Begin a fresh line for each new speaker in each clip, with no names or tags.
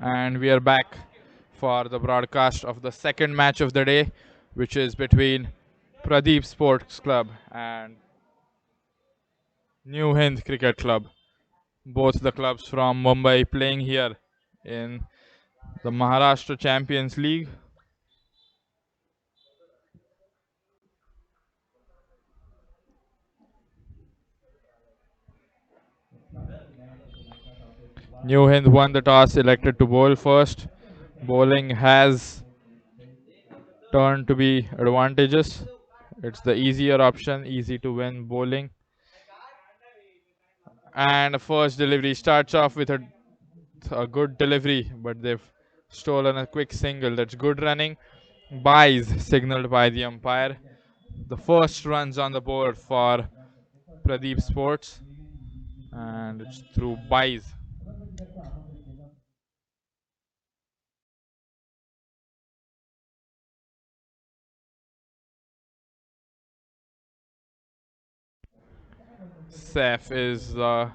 And we are back for the broadcast of the second match of the day, which is between Pradeep Sports Club and New Hind Cricket Club. Both the clubs from Mumbai playing here in the Maharashtra Champions League. New Hind won the toss, elected to bowl first. Bowling has turned to be advantageous. It's the easier option, easy to win bowling. And the first delivery starts off with a good delivery, but they've stolen a quick single. That's good running. Buys signaled by the umpire. The first runs on the board for Pradeep Sports, and it's through buys. Saif is the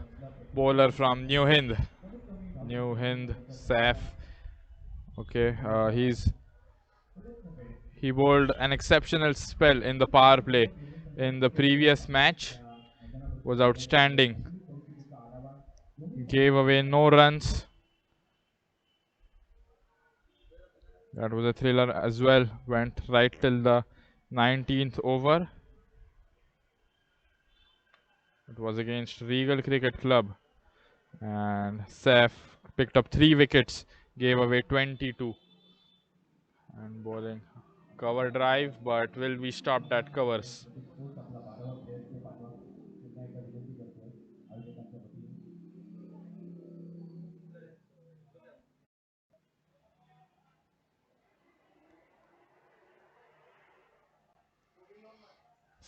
bowler from New Hind. New Hind, Saif. Okay, he bowled an exceptional spell in the power play in the previous match. Was outstanding. Gave away no runs. That was a thriller as well. Went right till the 19th over. It was against Regal Cricket Club. And Saif picked up 3 wickets, gave away 22. And bowling cover drive, but will be stopped at covers.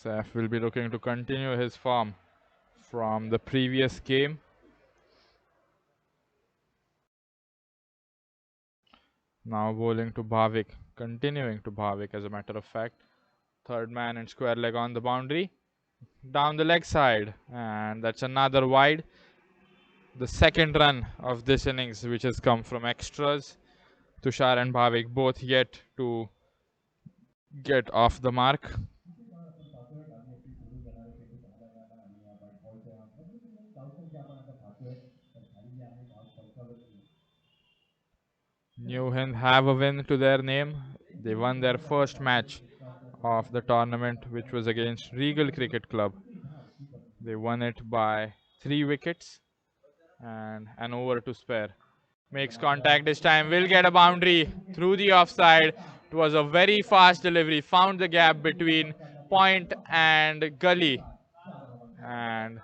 Saif will be looking to continue his form from the previous game. Now bowling to Bhavik, continuing to Bhavik as a matter of fact. Third man and square leg on the boundary. Down the leg side, and that's another wide. The second run of this innings, which has come from extras. Tushar and Bhavik both yet to get off the mark. New Hind have a win to their name. They won their first match of the tournament, which was against Regal Cricket Club. They won it by 3 wickets and an over to spare. Makes contact this time, will get a boundary through the offside. It was a very fast delivery, found the gap between point and gully, and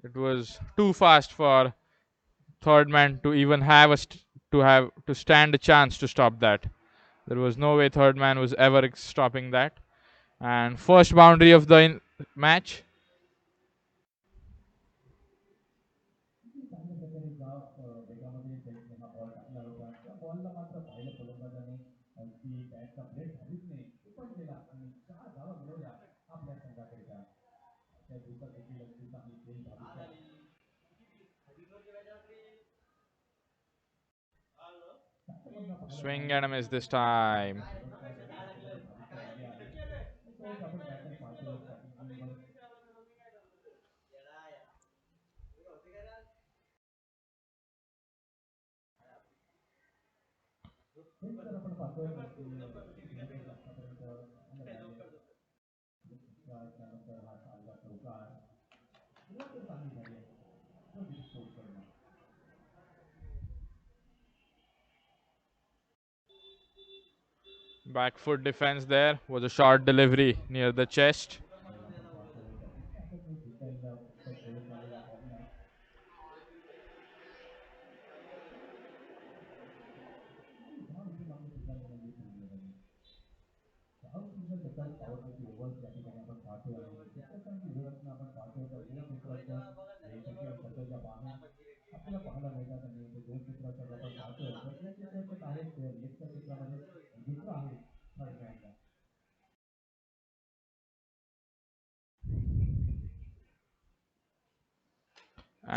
it was too fast for third man to even have to stand a chance to stop that. There was no way third man was ever stopping that. And first boundary of the match. Swing and a miss this time. Back foot defense there was a short delivery near the chest.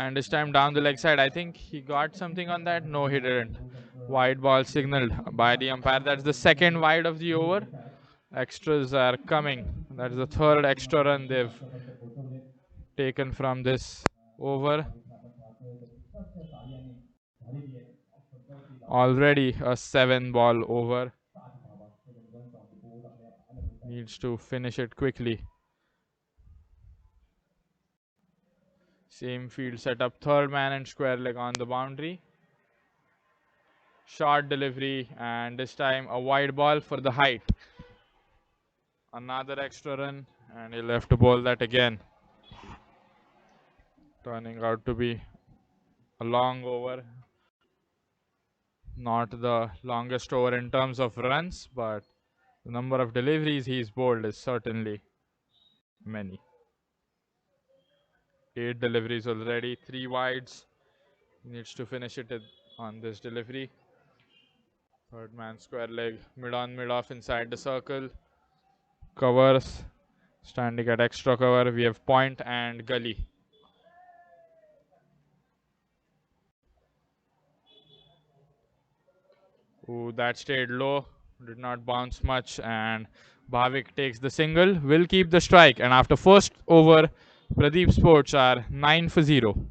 And this time down the leg side, I think he got something on that. No, he didn't. Wide ball signaled by the umpire. That's the second wide of the over. Extras are coming. That's the third extra run they've taken from this over. Already a 7-ball over. Needs to finish it quickly. Same field setup. Third man and square leg on the boundary. Short delivery, and this time a wide ball for the height. Another extra run, and he'll have to bowl that again. Turning out to be a long over. Not the longest over in terms of runs, but the number of deliveries he's bowled is certainly many. 8 deliveries already, 3 wides. He needs to finish it on this delivery. Third man square leg, mid on, mid off inside the circle. Covers, standing at extra cover. We have point and gully. Ooh, that stayed low, did not bounce much, and Bhavik takes the single, will keep the strike, and after first over, Pradeep Sports are 9 for 0.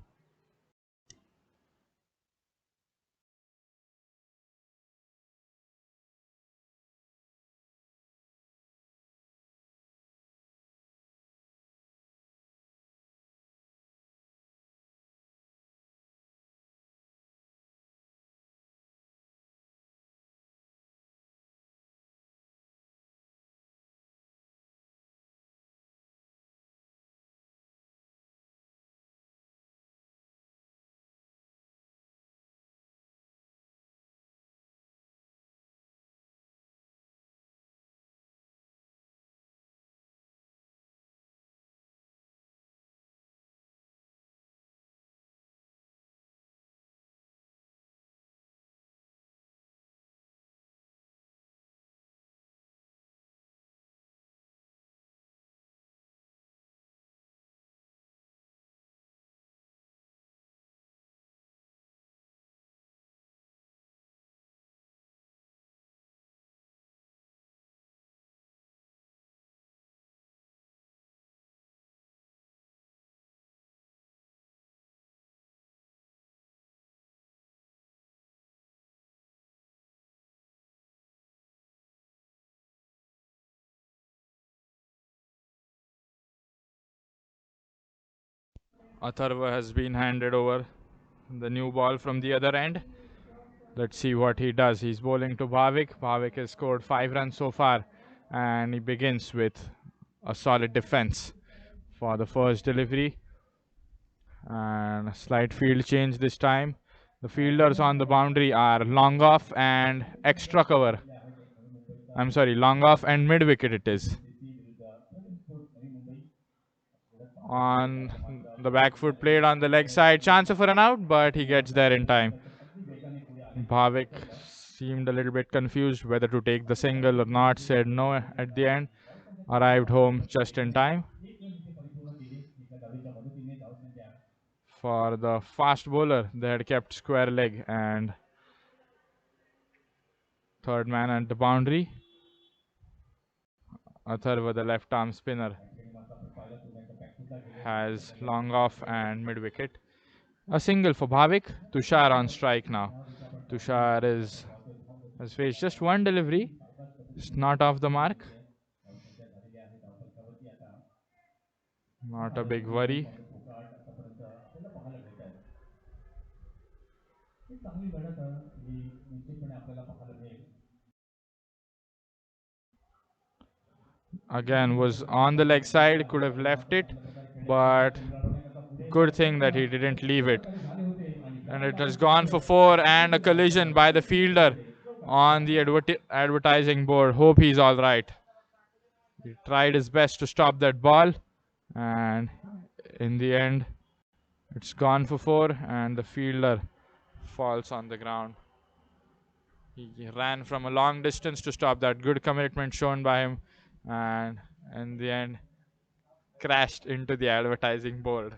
Atharva has been handed over the new ball from the other end. Let's see what he does. He's bowling to Bhavik. Bhavik has scored 5 runs so far, and he begins with a solid defense for the first delivery. And a slight field change this time. The fielders on the boundary are long off and extra cover. I'm sorry, long off and mid wicket it is. On the back foot, played on the leg side. Chance of a run out, but he gets there in time. Bhavik seemed a little bit confused whether to take the single or not. Said no at the end. Arrived home just in time. For the fast bowler, they had kept square leg and third man at the boundary. Atharva, the left arm spinner, has long off and mid wicket. A single for Bhavik. Tushar on strike now. Tushar has faced just one delivery. It's not off the mark. Not a big worry. Again, was on the leg side, could have left it, but good thing that he didn't leave it. And it has gone for 4 and a collision by the fielder on the advertising board. Hope he's all right. He tried his best to stop that ball, and in the end, it's gone for 4 and the fielder falls on the ground. He ran from a long distance to stop that. Good commitment shown by him, and in the end, crashed into the advertising board.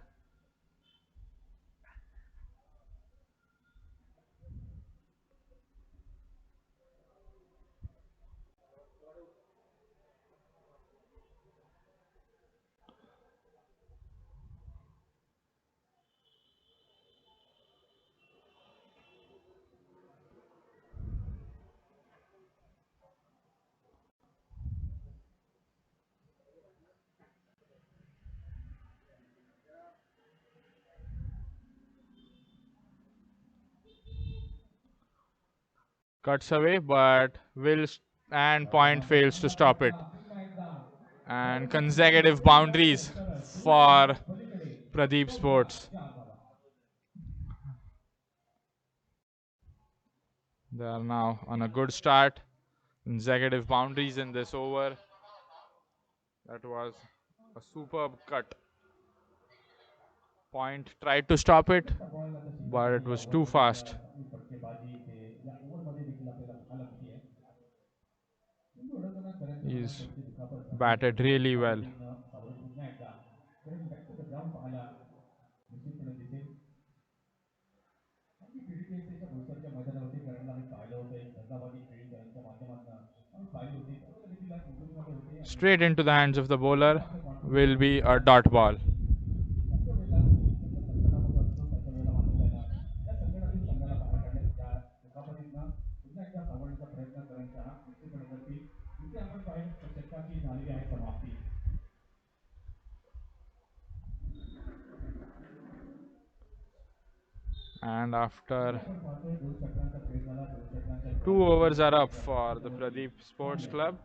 Cuts away, but and point fails to stop it. And consecutive boundaries for Pradeep Sports. They are now on a good start. Consecutive boundaries in this over. That was a superb cut. Point tried to stop it, but it was too fast. He's batted really well. Straight into the hands of the bowler will be a dot ball. And after 2 overs are up for the Pradeep Sports Club.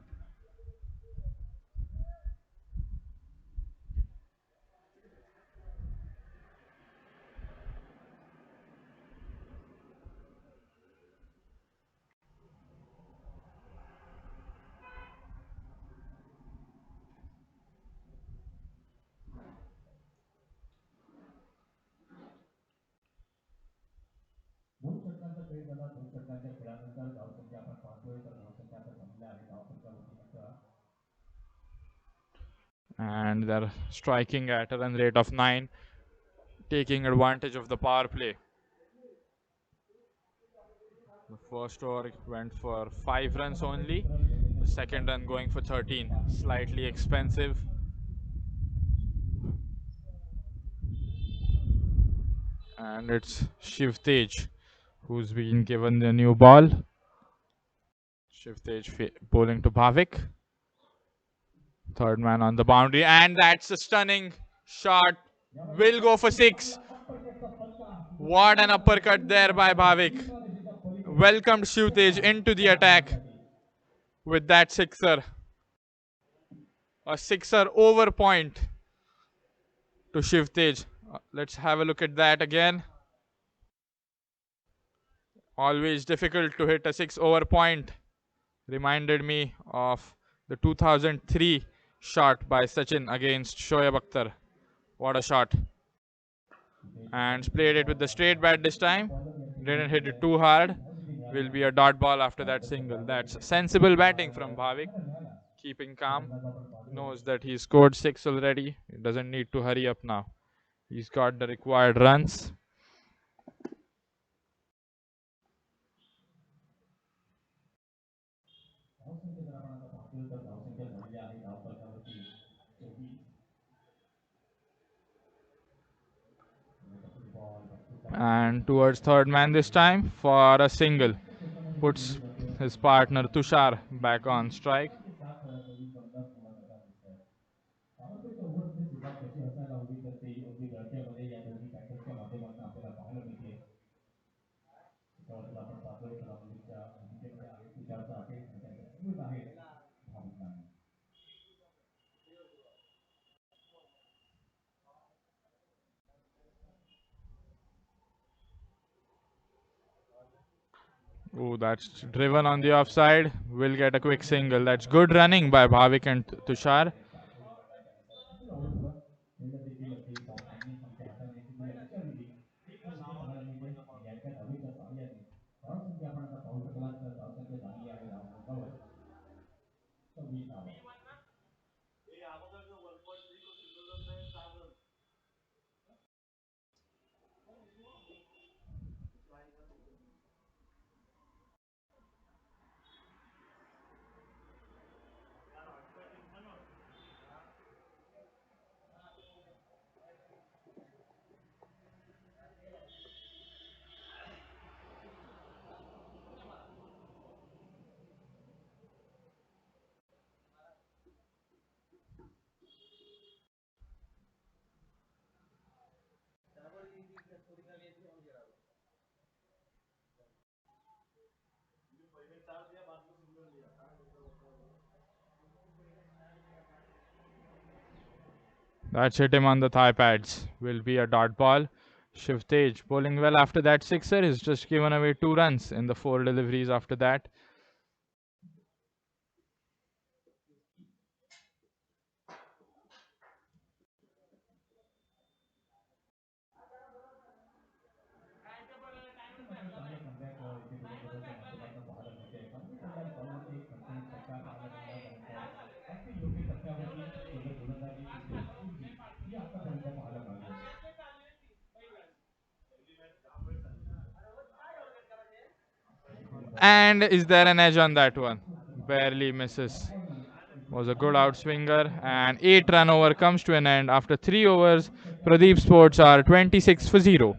And they're striking at a run rate of 9, taking advantage of the power play. The first over went for 5 runs only. The second run going for 13. Slightly expensive. And it's Shiv Tej who's been given the new ball. Shiv Tej bowling to Bhavik. Third man on the boundary. And that's a stunning shot. Will go for 6. What an uppercut there by Bhavik. Welcomed Shiv Tej into the attack with that sixer. A sixer over point to Shiv Tej. Let's have a look at that again. Always difficult to hit a 6 over point. Reminded me of the 2003 shot by Sachin against Shoaib Akhtar. What a shot. And played it with the straight bat this time. Didn't hit it too hard. Will be a dot ball after that single. That's sensible batting from Bhavik. Keeping calm. Knows that he scored 6 already. He doesn't need to hurry up now. He's got the required runs. And towards third man this time for a single. Puts his partner Tushar back on strike. Oh, that's driven on the offside. Will get a quick single. That's good running by Bhavik and Tushar. That's hit him on the thigh pads. Will be a dot ball. Shiv Tej bowling well after that sixer. He's just given away 2 runs in the 4 deliveries after that.
मात्र चांगला comeback इथे गोलंदाजाच्या माध्यमातून पाहायला मिळते. कमी फलंदाज बॉलवरती continue फटका पाहायला मिळाला त्यानंतर अगदी योग्य टप्प्यावरती सुंदर गोलंदाजी सुंदर स्फूर्ती ही आतापर्यंत पाहायला मिळाली आहे.
And is there an edge on that one? Barely misses. Was a good outswinger, and 8 run over comes to an end after 3 overs. Pradeep Sports are 26 for 0.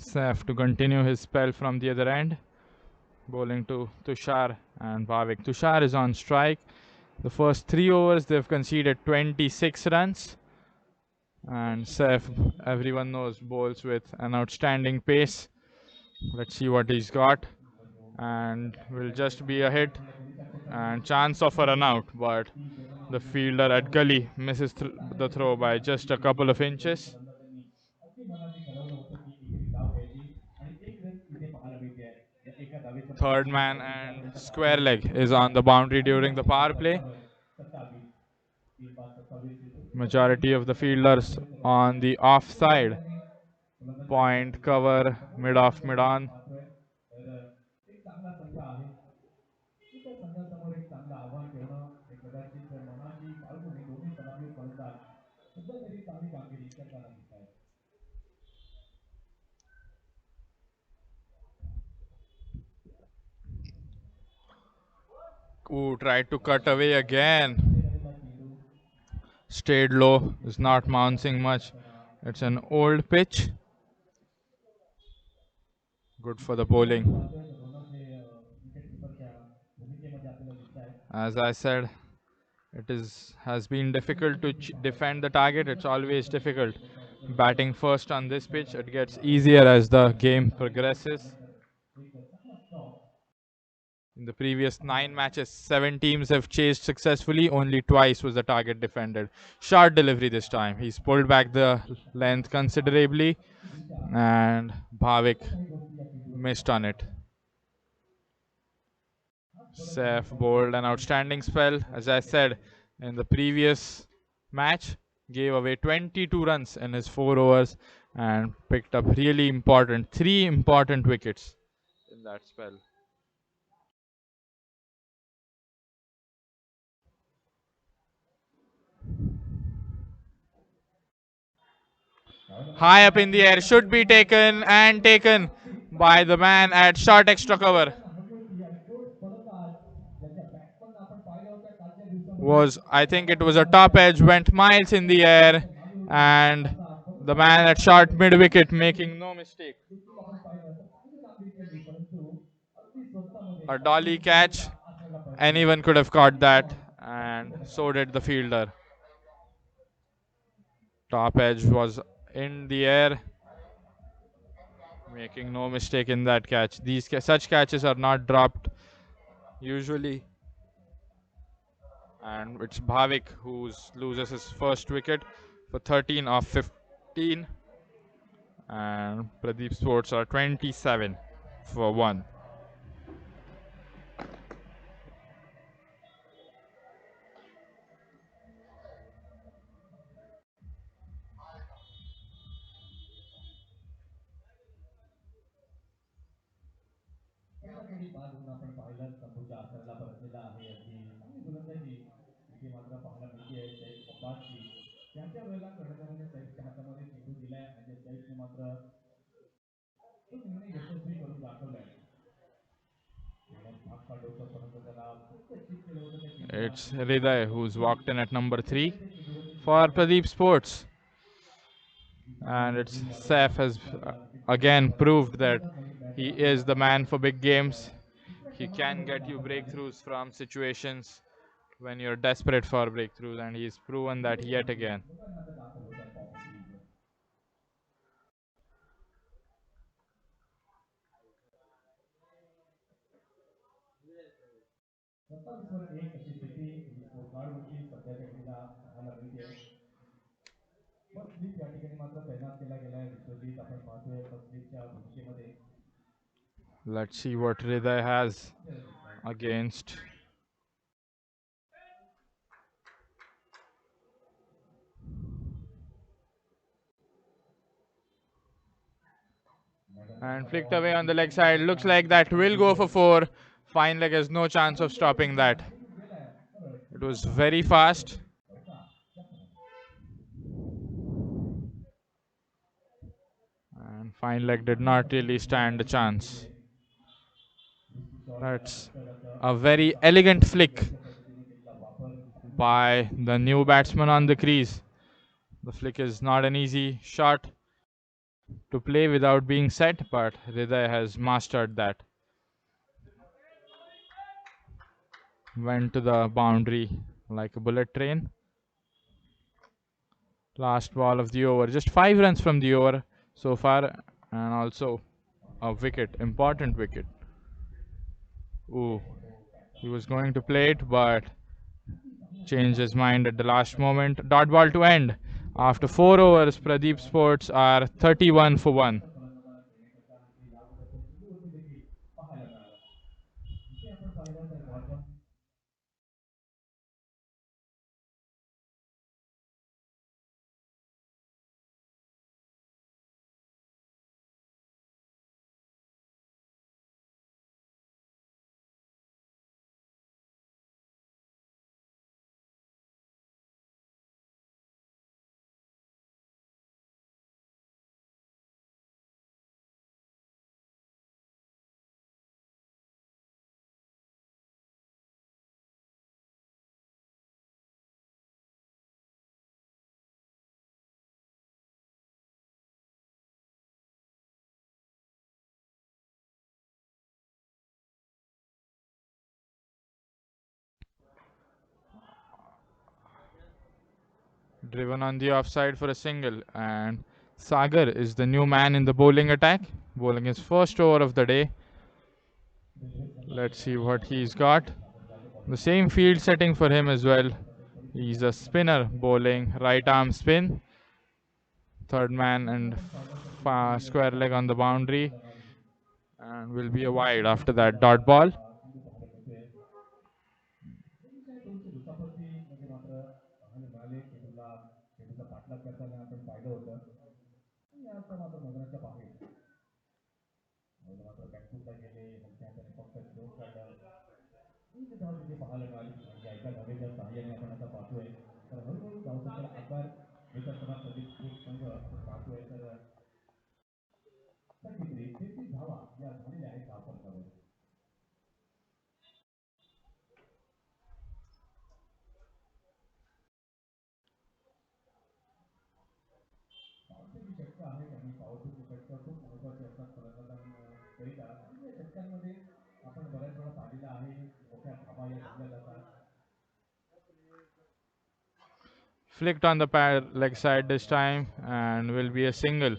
Saif to continue his spell from the other end. Bowling to Tushar and Bhavik. Tushar is on strike. The first 3 overs they've conceded 26 runs. And Saif, everyone knows, bowls with an outstanding pace. Let's see what he's got. And will just be a hit and chance of a run out. But the fielder at gully misses the throw by just a couple of inches.
अगदी मनाने ठरवलं होतं की इथे धाव घ्यायची आणि एक रन इथे पाहायला मिळते आहे. या एका धावेच्या
Third man and square leg is on the boundary during the power play.
27 3/27
Majority of the fielders on the offside. Point cover mid off mid on.
तर एक चांगला संघ आहे. त्या संघासमोर एक चांगलं आव्हान ठेवणं हे कदाचित मनाची बाळगून दोन्ही सलामी फलंदाज सध्या तरी चांगली कामगिरी करताना दिसत आहेत.
Ooh, tried to cut away again. Stayed low, is not bouncing much. It's an old pitch. Good for the bowling. As I said, it has been difficult to defend the target. It's always difficult. Batting first on this pitch, it gets easier as the game progresses. In the previous 9 matches, 7 teams have chased successfully. Only twice was the target defended. Short delivery this time. He's pulled back the length considerably, and Bhavik missed on it. Saif bowled an outstanding spell. As I said in the previous match, gave away 22 runs in his 4 overs and picked up really important, 3 important wickets in that spell. High up in the air, should be taken and taken by the man at short extra cover. I think it was a top edge, went miles in the air, and the man at short mid wicket making no mistake. A dolly catch, anyone could have caught that, and so did the fielder. Top edge was in the air. making no mistake in that catch. Such catches are not dropped usually, and it's Bhavik who loses his first wicket for 13 of 15, and Pradeep Sports are 27 for 1.
पहिला गडी बाद होऊन आपण पाहिलं तंबूच्या आकाराला परतलेला आहे. अगदी चांगली गोलंदाजी इथे मात्र पाहायला मिळते सैफ अब्बासची. त्याच्या वेळेला कर्णधाराने सैफच्या हातामध्ये चेंडू दिलाय आणि सैफने मात्र तो निर्णय यशस्वी करून दाखवलाय. भाग पाडलं होतं परंतु त्याला फक्त चिप केलं होतं त्या चेंडूला.
It's Hriday who's walked in at number 3 for Pradeep Sports. And it's Saif has again proved that he is the man for big games. He can get you breakthroughs from situations when you're desperate for breakthroughs, and he's proven that yet again.
सत्तावीसवर एक अशी स्थिती score कार्डवरती सध्याच्या घडीला पाहायला मिळते. First slip या ठिकाणी मात्र तैनात केला गेलाय विश्वजित. आपण पाहतोय first स्लिपच्या भूमिकेमध्ये.
Let's see what Hriday has against. And flicked away on the leg side. Looks like that will go for 4. Fine leg has no chance of stopping that. It was very fast. And fine leg did not really stand a chance. That's a very elegant flick by the new batsman on the crease. The flick is not an easy shot to play without being set, but Hriday has mastered that. Went to the boundary like a bullet train. Last ball of the over. Just 5 runs from the over so far, and also a wicket, important wicket. Ooh, he was going to play it, but changed his mind at the last moment. Dot ball to end. After 4 overs, Pradeep Sports are 31 for 1. Driven on the offside for a single, and Sagar is the new man in the bowling attack, bowling his first over of the day. Let's see what he's got. The same field setting for him as well. He's a spinner bowling right arm spin. Third man and square leg on the boundary, and will be a wide after that dot ball.
पाठलाग करताना आपण पाहिलं होतं. आता मात्र मैदानाच्या बाहेर मात्र बॅकफुटला गेले. हलक्या हाताने फक्त स्ट्रोक काढला. एक धाव तिथे पाहायला मिळाली म्हणजे एका धावेच्या सहाय्याने आपण आता पाहतोय. तर हळूहळू धावसंख्येला आकार देत असताना प्रदीप स्पोर्ट्स संघ आपण पाहतोय. तर 33 धावा या झालेल्या आहेत धावफलकावर. षटकं आहेत आणि पॉवरफुल षटकं खूप महत्त्वाचे असतात फलंदाजांकरिता. या षटकांमध्ये आपण बऱ्याच वेळा पाहिलेलं आहे मोठ्या धावा या घेतल्या जातात.
Flicked on the leg side this time, and will be a single.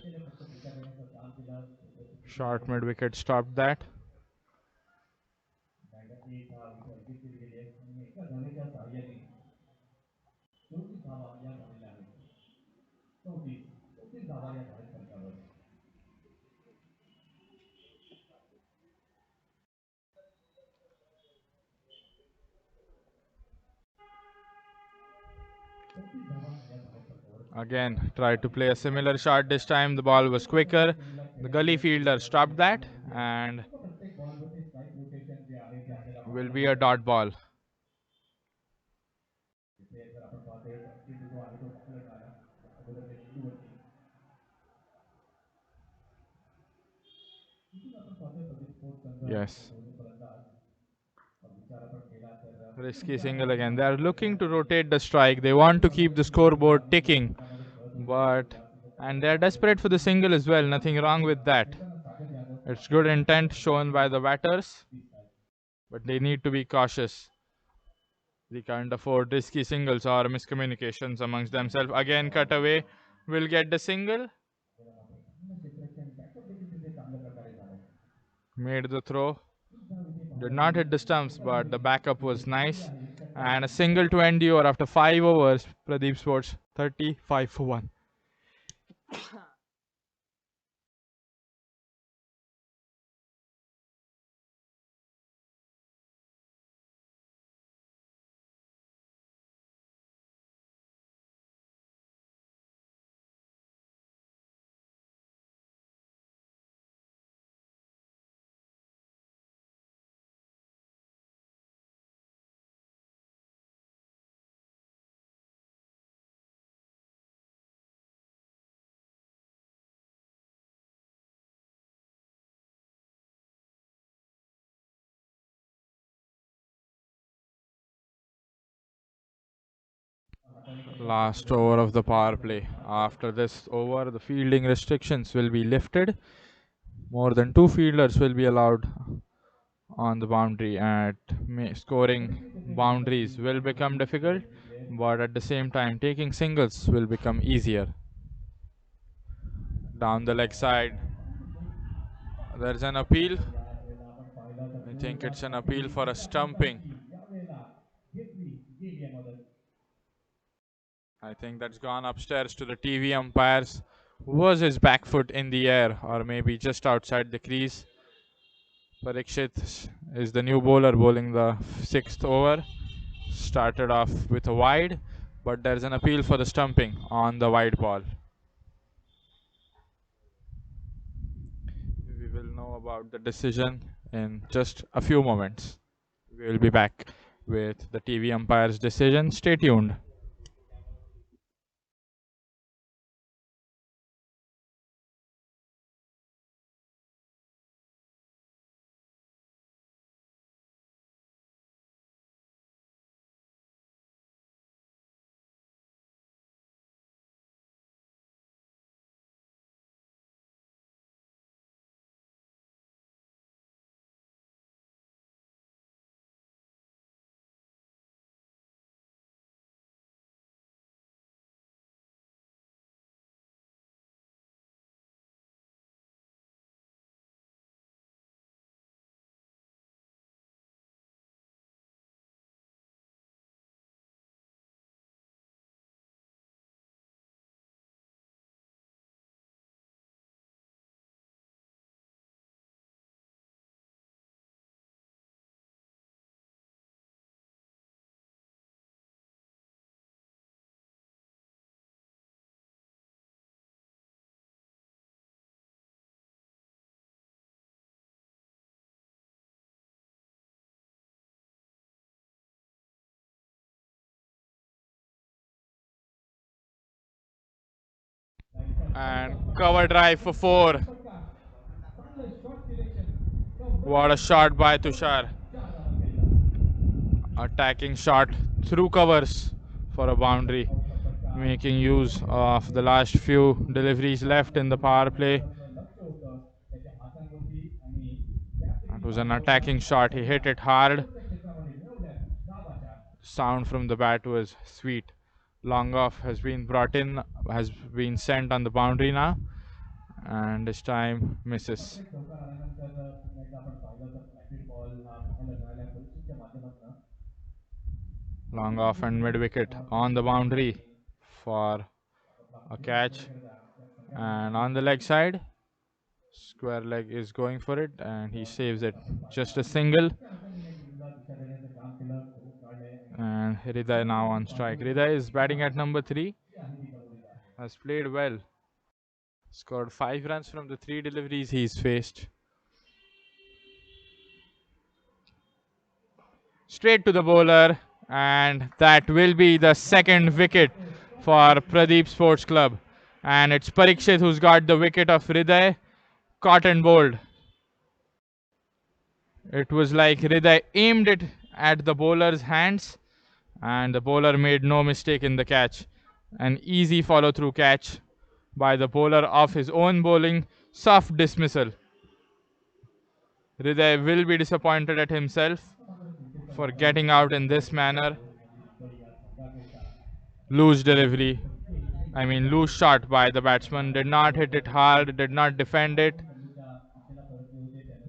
Short mid wicket stopped that.
Direct एक विकेट अगदी केली गेली आहे आणि एका धावेच्या सहाय्याने 34 धावा या झालेल्या आहेत. 34 धावा या धावेत फलकावर.
Again, tried to play a similar shot. This time the ball was quicker. The gully fielder stopped that and will be a dot ball. Yes. Risky single again. They are looking to rotate the strike. They want to keep the scoreboard ticking. And they are desperate for the single as well. Nothing wrong with that. It's good intent shown by the batters. But they need to be cautious. They can't afford risky singles or miscommunications amongst themselves. Again, cut away. Will get the single. Made the throw. Did not hit the stumps, but the backup was nice. And a single to end the over after 5 overs. Pradeep Sports 35 for 1. Last over of the power play. After this over, the fielding restrictions will be lifted. More than 2 fielders will be allowed on the boundary, and scoring boundaries will become difficult, but at the same time taking singles will become easier. Down the leg side, there's an appeal. I think it's an appeal for a stumping. I think that's gone upstairs to the TV umpires. Was his back foot in the air or maybe just outside the crease? Parikshit is the new bowler bowling the 6th over. Started off with a wide, but there's an appeal for the stumping on the wide ball. We will know about the decision in just a few moments. We will be back with the TV umpire's decision. Stay tuned. And cover drive for 4. What a shot by Tushar. Attacking shot through covers for a boundary. Making use of the last few deliveries left in the power play. It was an attacking shot. He hit it hard. Sound from the bat was sweet. Long off has been brought in, has been sent on the boundary now. and this time misses.
Perfect चौकार आल्यानंतर पुन्हा एकदा आपण पाहिलं तर flatted ball हा पाहायला मिळाला परीक्षेच्या माध्यमातून
Long off and mid wicket on the boundary for a catch, and on the leg side, square leg is going for it and he saves it. Just a single, and Hriday now on strike. Hriday is batting at number 3, has played well, scored 5 runs from the 3 deliveries he's faced. Straight to the bowler, and that will be the second wicket for Pradeep Sports Club. And it's Parikshit who's got the wicket of Hriday, caught and bowled. It was like Hriday aimed it at the bowler's hands, and the bowler made no mistake in the catch. An easy follow through catch by the bowler of his own bowling, soft dismissal. Hriday will be disappointed at himself for getting out in this manner. Loose delivery, loose shot by the batsman. Did not hit it hard, did not defend it.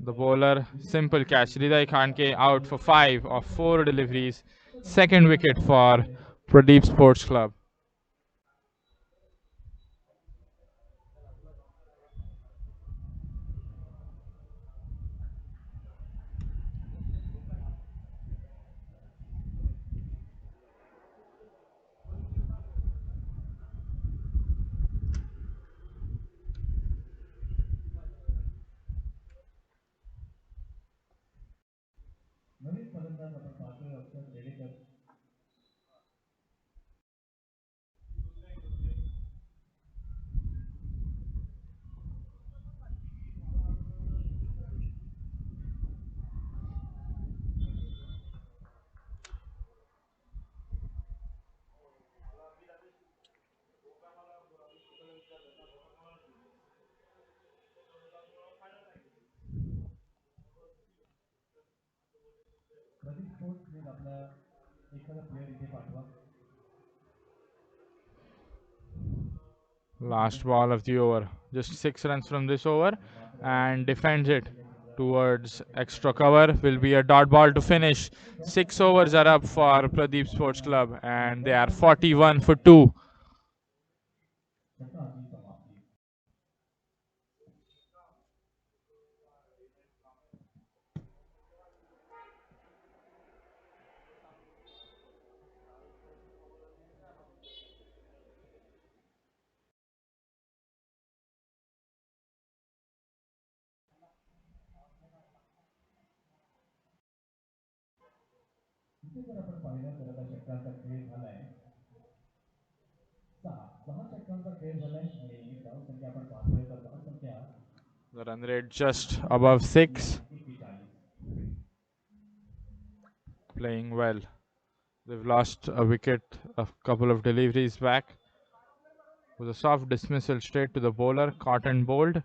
The bowler, simple catch. Hriday Khanke out for 5 of 4 deliveries. Second wicket for Pradeep Sports Club.
नवीन फलंदाज आपण पाहतोय अक्षर Redekar Pradeep sports please आपला एखादा player इथे पाठवा.
Last ball of the over. Just 6 runs from this over and defends it towards extra cover. Will be a dot ball to finish. 6 overs are up for Pradeep Sports Club and they are 41 for 2.
षटकाची समाप्ती. इथे जर आपण पाहिलं तर आता षटकांचा खेळ झालाय. 6 षटकांचा खेळ झालाय आणि धाव संख्या आपण पाहतोय तर धाव संख्या
The run rate just above 6.
41.
Playing well. They've lost a wicket a couple of deliveries back. With a soft dismissal straight to the bowler, caught and bowled.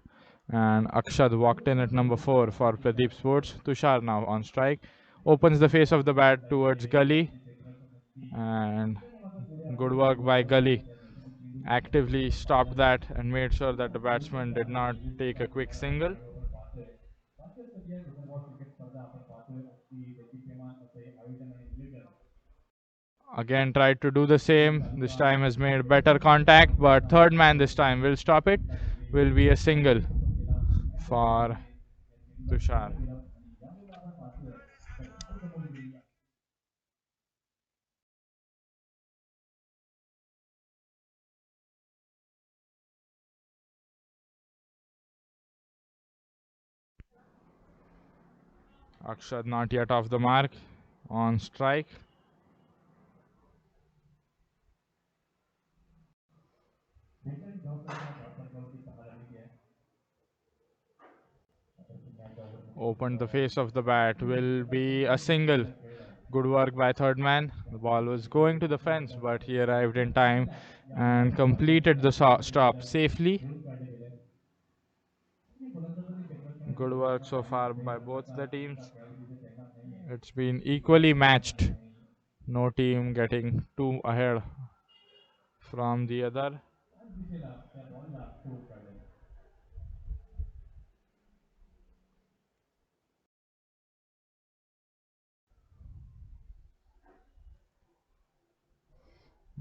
And Akshad walked in at number 4 for Pradeep Sports. Tushar now on strike. Opens the face of the bat towards Gully. And good work by Gully. Actively stopped that and made sure that the batsman did not take a quick single.
भारतीय सध्या विदर्भात cricket स्पर्धा आपण पाहतोय अगदी दैदिप्यमान असे आयोजन आणि नियोजन.
Again tried to do the same. This time has made better contact, but third man this time will stop it. Will be a single for Tushar. Akshad not yet off the mark on strike. Opened the face of the bat. Will be a single. Good work by third man. The ball was going to the fence, but he arrived in time and completed the stop safely. Good work so far by both the teams. It's been equally matched. No team getting too ahead from the other.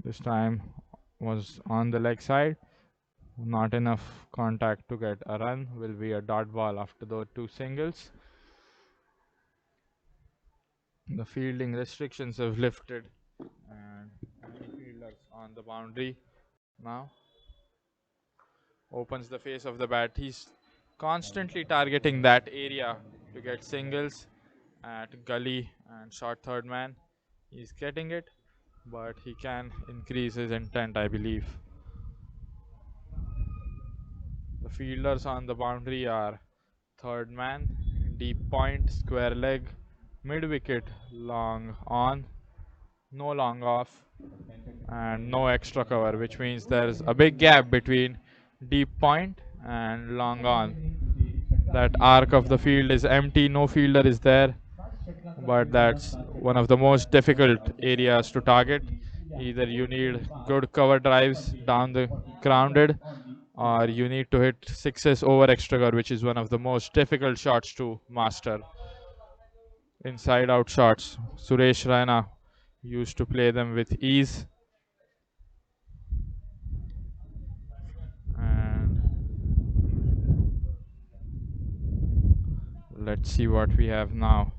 This time was on the leg side. Not enough contact to get a run. Will be a dot ball after those two singles. The fielding restrictions have lifted, and any fielders on the boundary now opens the face of the bat. He's constantly targeting that area to get singles at gully and short third man. He's getting it, but he can increase his intent, I believe. The fielders on the boundary are third man, deep point, square leg, mid wicket, long on, no long off, and no extra cover, which means there's a big gap between deep point and long on. That arc of the field is empty, no fielder is there, but that's one of the most difficult areas to target. Either you need good cover drives down the grounded, or you need to hit sixes over extra cover, which is one of the most difficult shots to master. Inside out shots. Suresh Raina used to play them with ease. And let's see what we have now.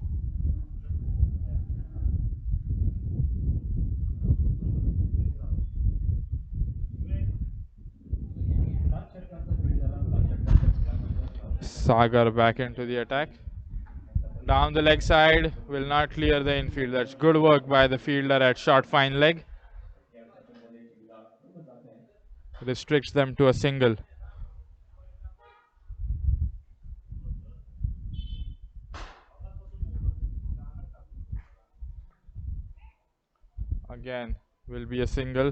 Sagar back into the attack. Down the leg side, will not clear the infield. That's good work by the fielder at short fine leg. Restricts them to a single. Again, will be a single.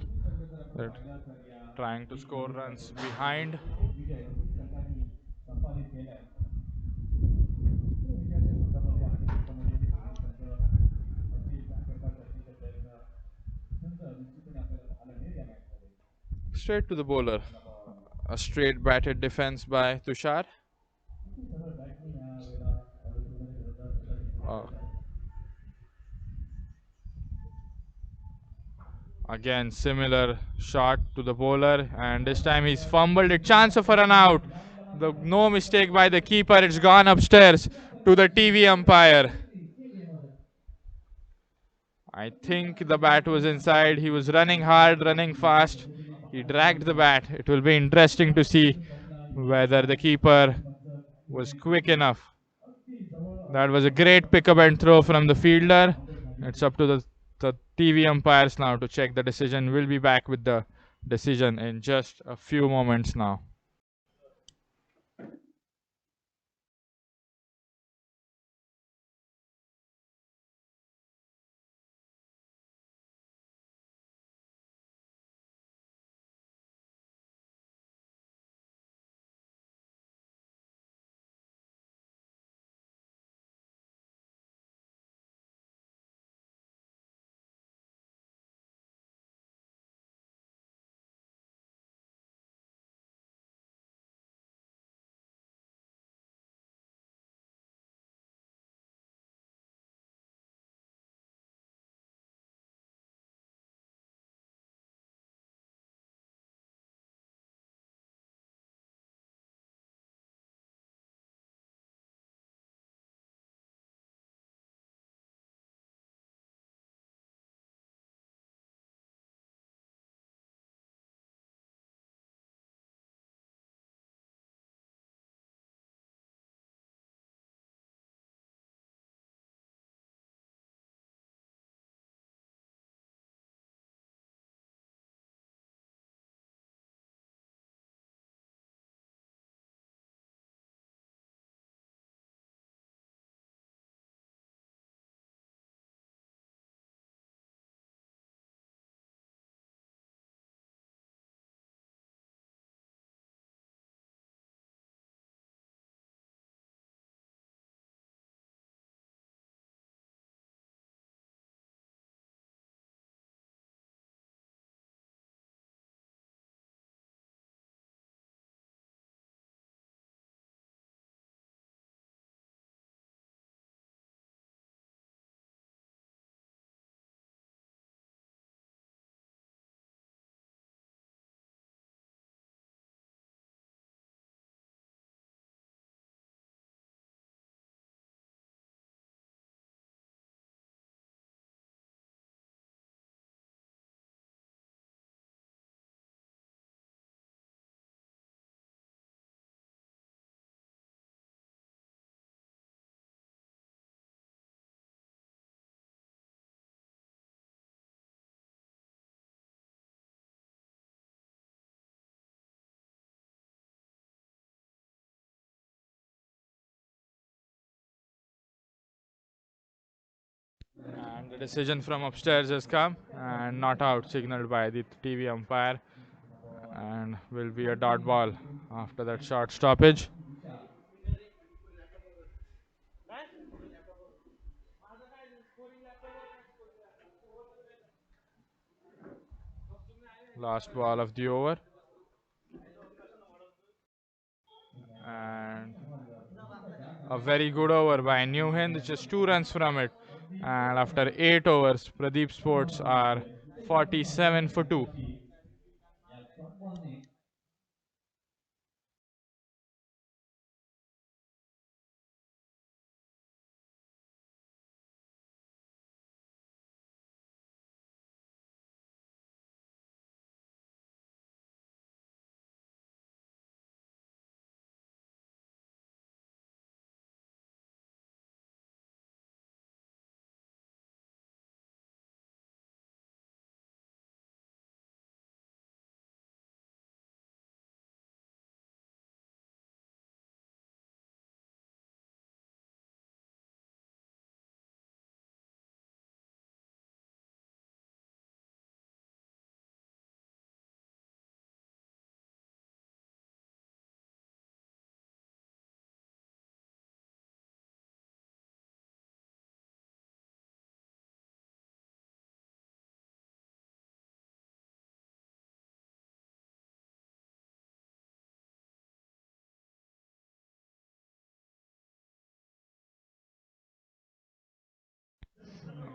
They're trying to score runs behind. Straight to the bowler. A straight batted defense by Tushar. Uh, Again, similar shot to the bowler, and this time he's fumbled it. Chance of a run out. No mistake by the keeper. It's gone upstairs to the TV umpire. I think the bat was inside. He was running hard, running fast. He dragged the bat. It will be interesting to see whether the keeper was quick enough. That was a great pickup and throw from the fielder. It's up to the TV umpires now to check the decision. We'll be back with the decision in just a few moments now. And the decision from upstairs has come and not out signaled by the TV umpire, and will be a dot ball after that short stoppage. Last ball of the over, and a very good over by New Hind, just 2 runs from it. And after 8 overs, Pradeep Sports are 47 for 2.
या short बॉलने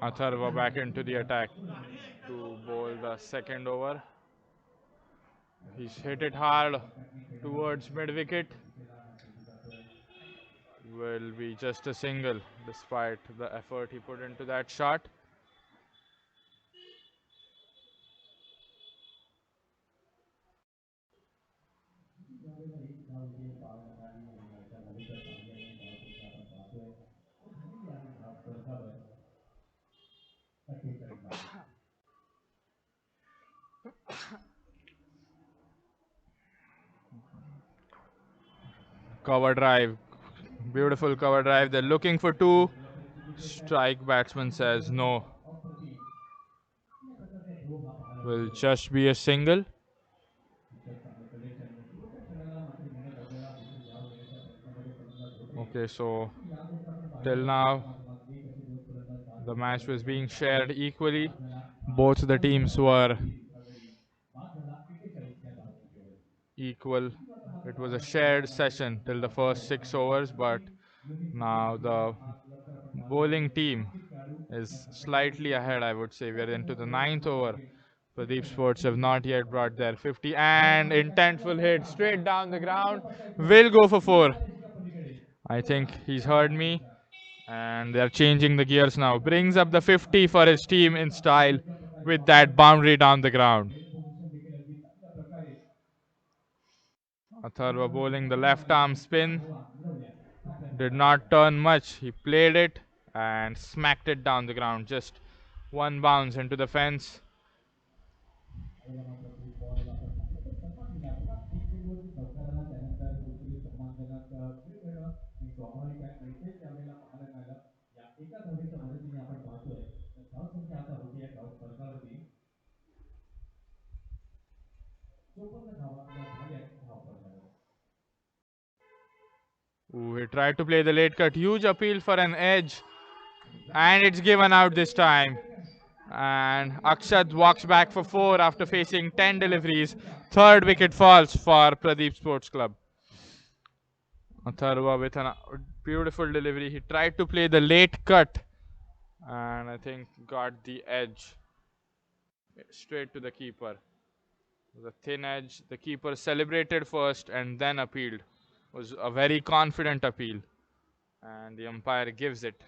Atharva back into the attack to bowl the second over. He's hit it hard towards mid wicket. Will be just a single despite the effort he put into that shot.
त्यावेळेला एक धाव इथे पाहायला मिळाली आणि अशा धावेच्या साहाय्याने धावसंख्या आपण पाहतोय झालेली आहे धाव फलकावर 48 धावा.
Cover drive, beautiful cover drive. They're looking for two. Strike batsman says no. Will just be a single. Okay, so till now the match was being shared equally. Both the teams were equal. It was a shared session till the first 6 overs, but now the bowling team is slightly ahead, I would say. We're into the ninth over. Pradeep Sports have not yet brought their 50, and intentful hit straight down the ground. Will go for 4. I think he's heard me, and they're changing the gears now. Brings up the 50 for his team in style with that boundary down the ground. Atharva bowling the left arm spin. Did not turn much. He played it and smacked it down the ground. Just one bounce into the fence.
त्यानंतर कुठेतरी सन्मानजनक खेळ मिळणं हे स्वाभाविक आहे आणि तेच त्यावेळेला पाहायला मिळालं. या एका धावेच्या मदतीने आपण पाहतोय तर धावसंख्या आता होती या धाव फलकावरती 54 धावा या झाल्या धाव फलकावर.
Ooh, he tried to play the late cut. Huge appeal for an edge. And it's given out this time. And Akshat walks back for 4 after facing 10 deliveries. Third wicket falls for Pradeep Sports Club. Atharva with a beautiful delivery. He tried to play the late cut and I think got the edge straight to the keeper. The thin edge. The keeper celebrated first and then appealed. Was a very confident appeal. And the umpire gives it.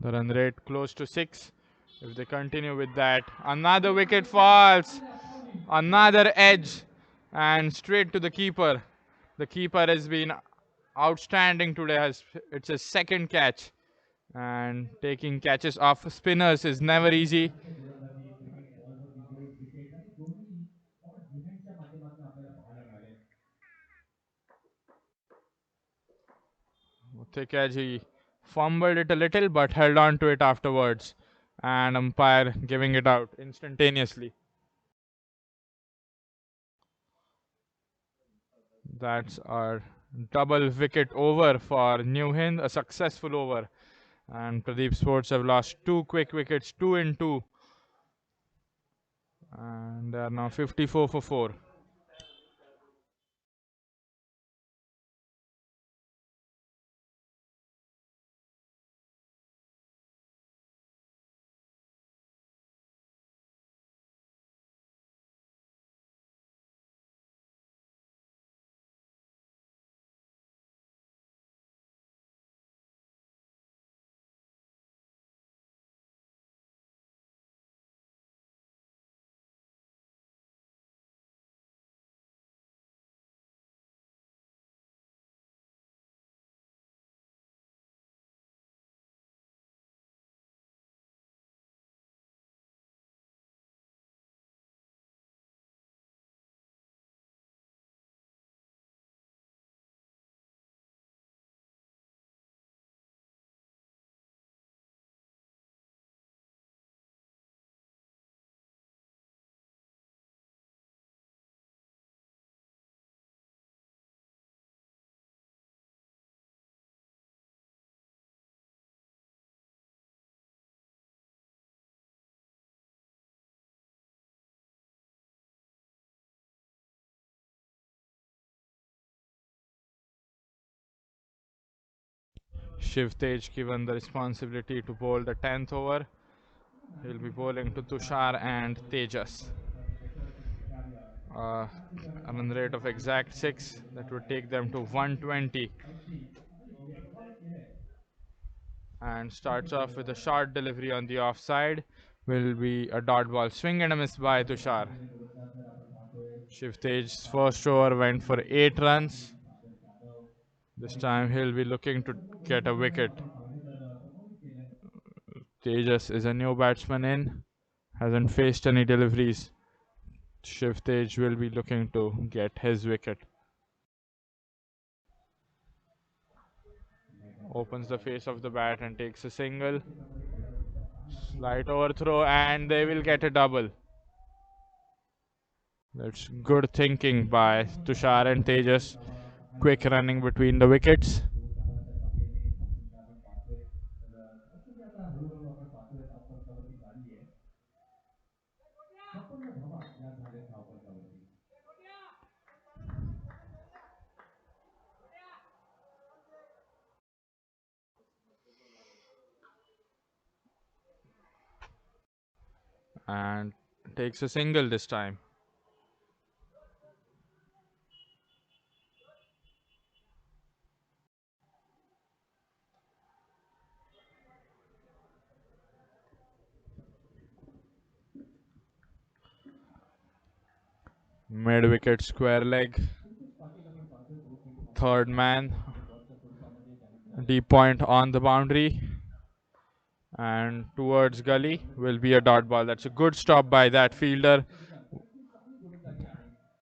The run rate close to 6. If they continue with that, another wicket falls. Another edge and straight to the keeper. The keeper has been outstanding today. It's his second catch, and taking catches off spinners is never easy.
सारखे गोलंदाजी cricket बॉलवरती दोन wicket आणि दोन्ही odd डिफेन्सच्या माध्यमातून आपल्याला पाहायला मिळाले.
Muthikaji fumbled it a little but held on to it afterwards, and umpire giving it out instantaneously. That's our double wicket over for New Hind, a successful over. And Pradeep Sports have lost two quick wickets, 2 in 2. And they are now 54 for 4. Shiv Tej given the responsibility to bowl the 10th over. He'll be bowling to Tushar and Tejas. A run rate of exact 6 that would take them to 120. And starts off with a short delivery on the offside. Will be a dot ball swing and a miss by Tushar. Shiv Tej's first over went for 8 runs. This time he'll be looking to get a wicket. Tejas is a new batsman in, hasn't faced any deliveries. Shiv Tej will be looking to get his wicket. Opens the face of the bat and takes a single. Slight overthrow and they will get a double. That's good thinking by Tushar and Tejas. Quick running between the wickets. And takes a single this time. Mid wicket square leg. Third man. Deep point on the boundary. And towards gully will be a dot ball. That's a good stop by that fielder.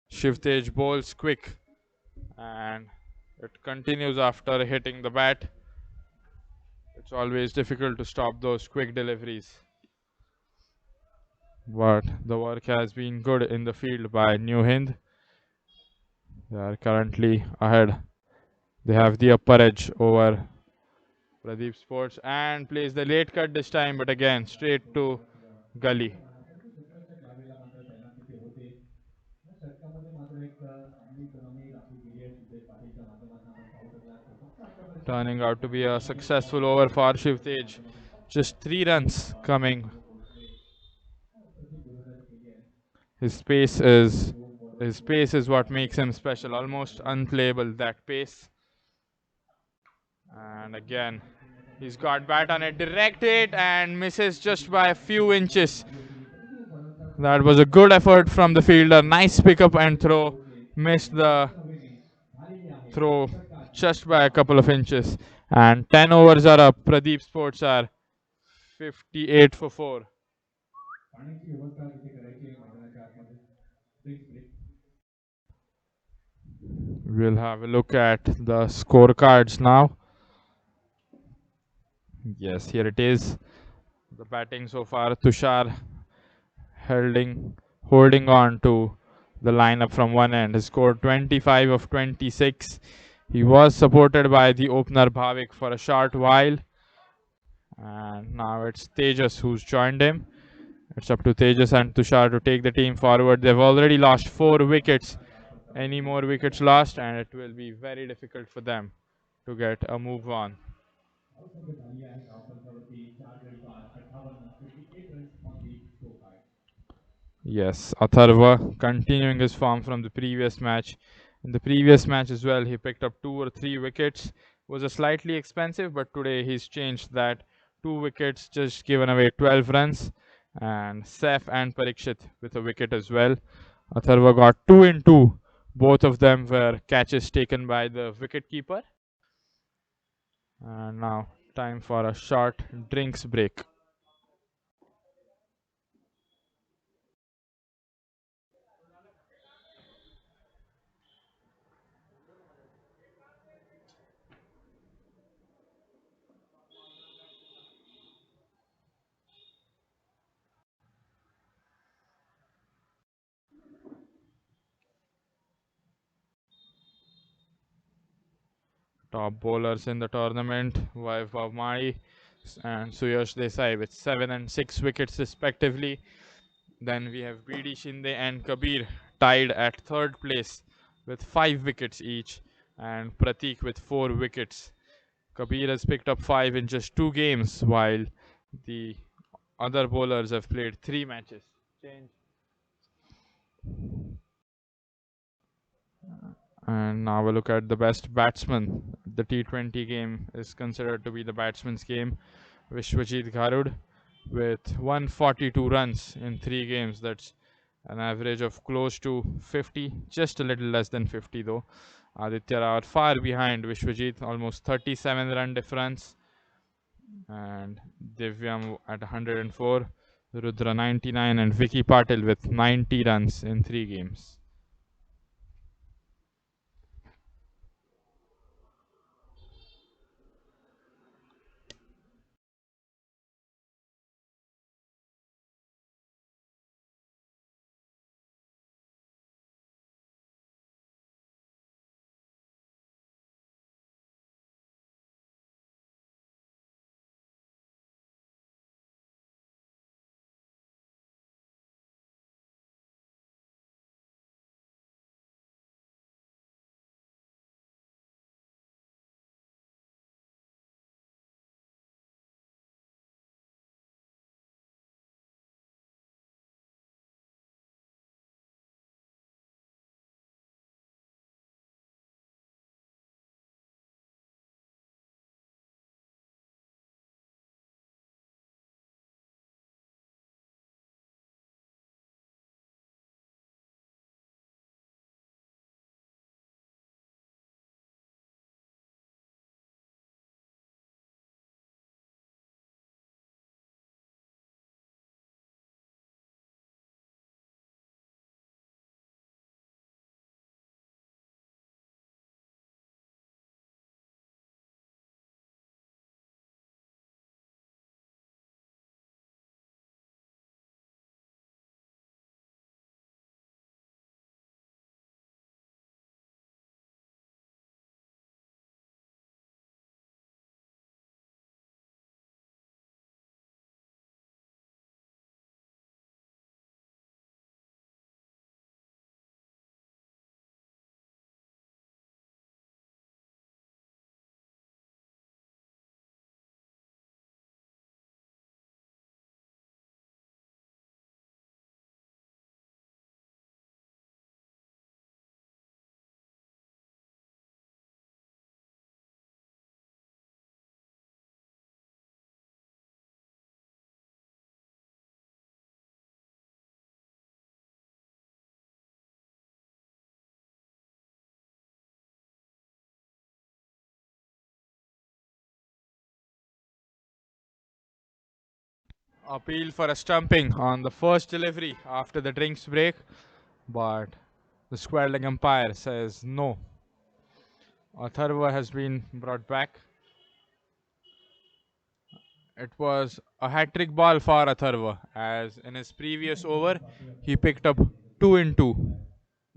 Shiv Tej bowls quick. And it continues after hitting the bat. It's always difficult to stop those quick deliveries. But the work has been good in the field by New Hind. They are currently ahead. They have the upper edge over Pradeep Sports and plays the late cut this time, but again straight to gully. Turning out to be a successful over for Shiv Tej. Just 3 runs coming. His pace is what makes him special. Almost unplayable, that pace. And again, He's got bat on it, direct it, and misses just by a few inches. That was a good effort from the fielder. Nice pickup and throw. Missed the throw just by a couple of inches. And 10 overs are up. Pradeep Sports are 58 for 4.
पाण्याची व्यवस्था तिथे करायची आहे मैदानाच्या आतमध्ये. Drinks break.
We'll have a look at the scorecards now. Yes, here it is. The batting so far, Tushar holding on to the lineup from one end. He scored 25 of 26. He was supported by the opener Bhavik for a short while. And now it's Tejas who's joined him. It's up to Tejas and Tushar to take the team forward. They've already lost 4 wickets. Any more wickets lost, and it will be very difficult for them to get a move on. Yes, Atharva continuing his form from the previous match. In the previous match as well, he picked up 2 or 3 wickets. Was a slightly expensive, but today he's changed that. 2 wickets, just given away 12 runs. And Sef and Parikshit with a wicket as well. Atharva got 2 in 2. Both of them were catches taken by the wicketkeeper. And now time for a short drinks break. Top bowlers in the tournament, Vaibhav Mari and Suyash Desai with 7 and 6 wickets respectively. Then we have BD Shinde and Kabir tied at third place with 5 wickets each, and Pratik with 4 wickets. Kabir has picked up 5 in just 2 games, while the other bowlers have played 3 matches. Change. And now a look at the best batsman. The T20 game is considered to be the batsman's game. Vishwajit Garud with 142 runs in 3 games. That's an average of close to 50, just a little less than 50 though. Aditya Rao far behind Vishwajit, almost 37 run difference. And Divyam at 104, Rudra 99, and Vicky Patil with 90 runs in 3 games. Appeal for a stumping on the first delivery after the drinks break, but the square leg umpire says no. Atharva has been brought back. It was a hat trick ball for Atharva, as in his previous over he picked up 2 in 2.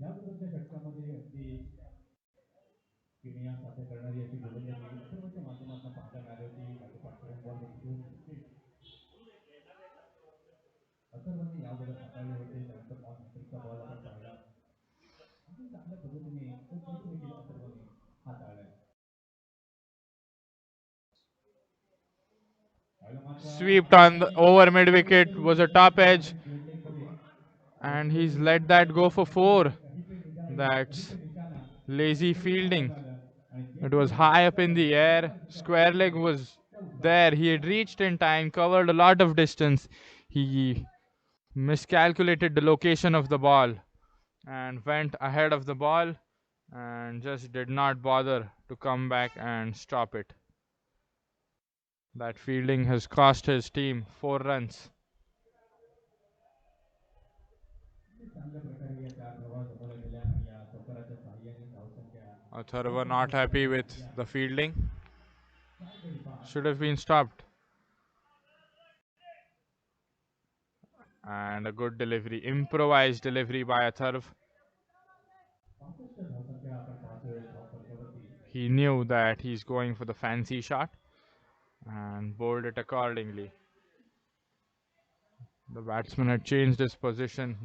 याबद्दलच्या षटकामध्ये अगदी किनिया साध्य करणारी अशी गोलंदाजी अथर्वच्या माध्यमातून पाहायला मिळाली होती. लागोपाठ करंट बॉल घेऊन अथर्वने या अगोदर हाताळले होते. त्यानंतर ऑन हॅट्रिकचा बॉल आपण पाहिला. अगदी चांगल्या पद्धतीने तो चेंडू देखील अथर्वने हाताळलाय.
Swept on the over mid wicket was a top edge, and he's let that go for 4. That's lazy fielding. It was high up in the air. Square leg was there. He had reached in time, covered a lot of distance. He miscalculated the location of the ball and went ahead of the ball and just did not bother to come back and stop it. That fielding has cost his team 4 runs. Atharva not happy with the fielding. Should have been stopped. And a good delivery, improvised delivery by Atharv. He knew that he's going for the fancy shot and bowled it accordingly. The batsman had changed his position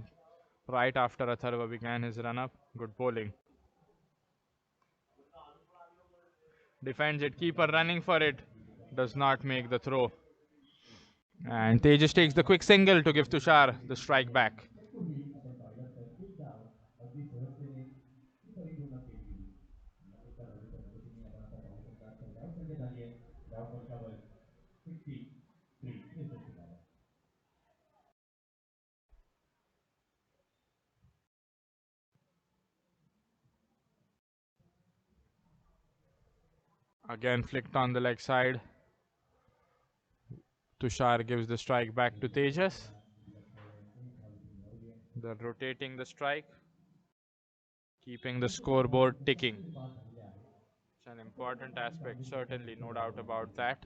right after Atharva began his run up. Good bowling. Defends it, keeper running for it, does not make the throw. And Tejas takes the quick single to give Tushar the strike back. Again flicked on the leg side. Tushar gives the strike back to Tejas. They're rotating the strike, keeping the scoreboard ticking. It's an important aspect, certainly, no doubt about that.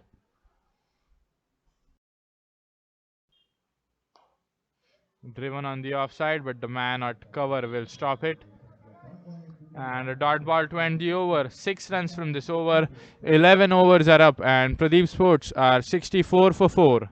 Driven on the offside, but the man at cover will stop it. And a dot ball to end the over. 6 runs from this over. 11 overs are up, and Pradeep Sports are 64 for 4.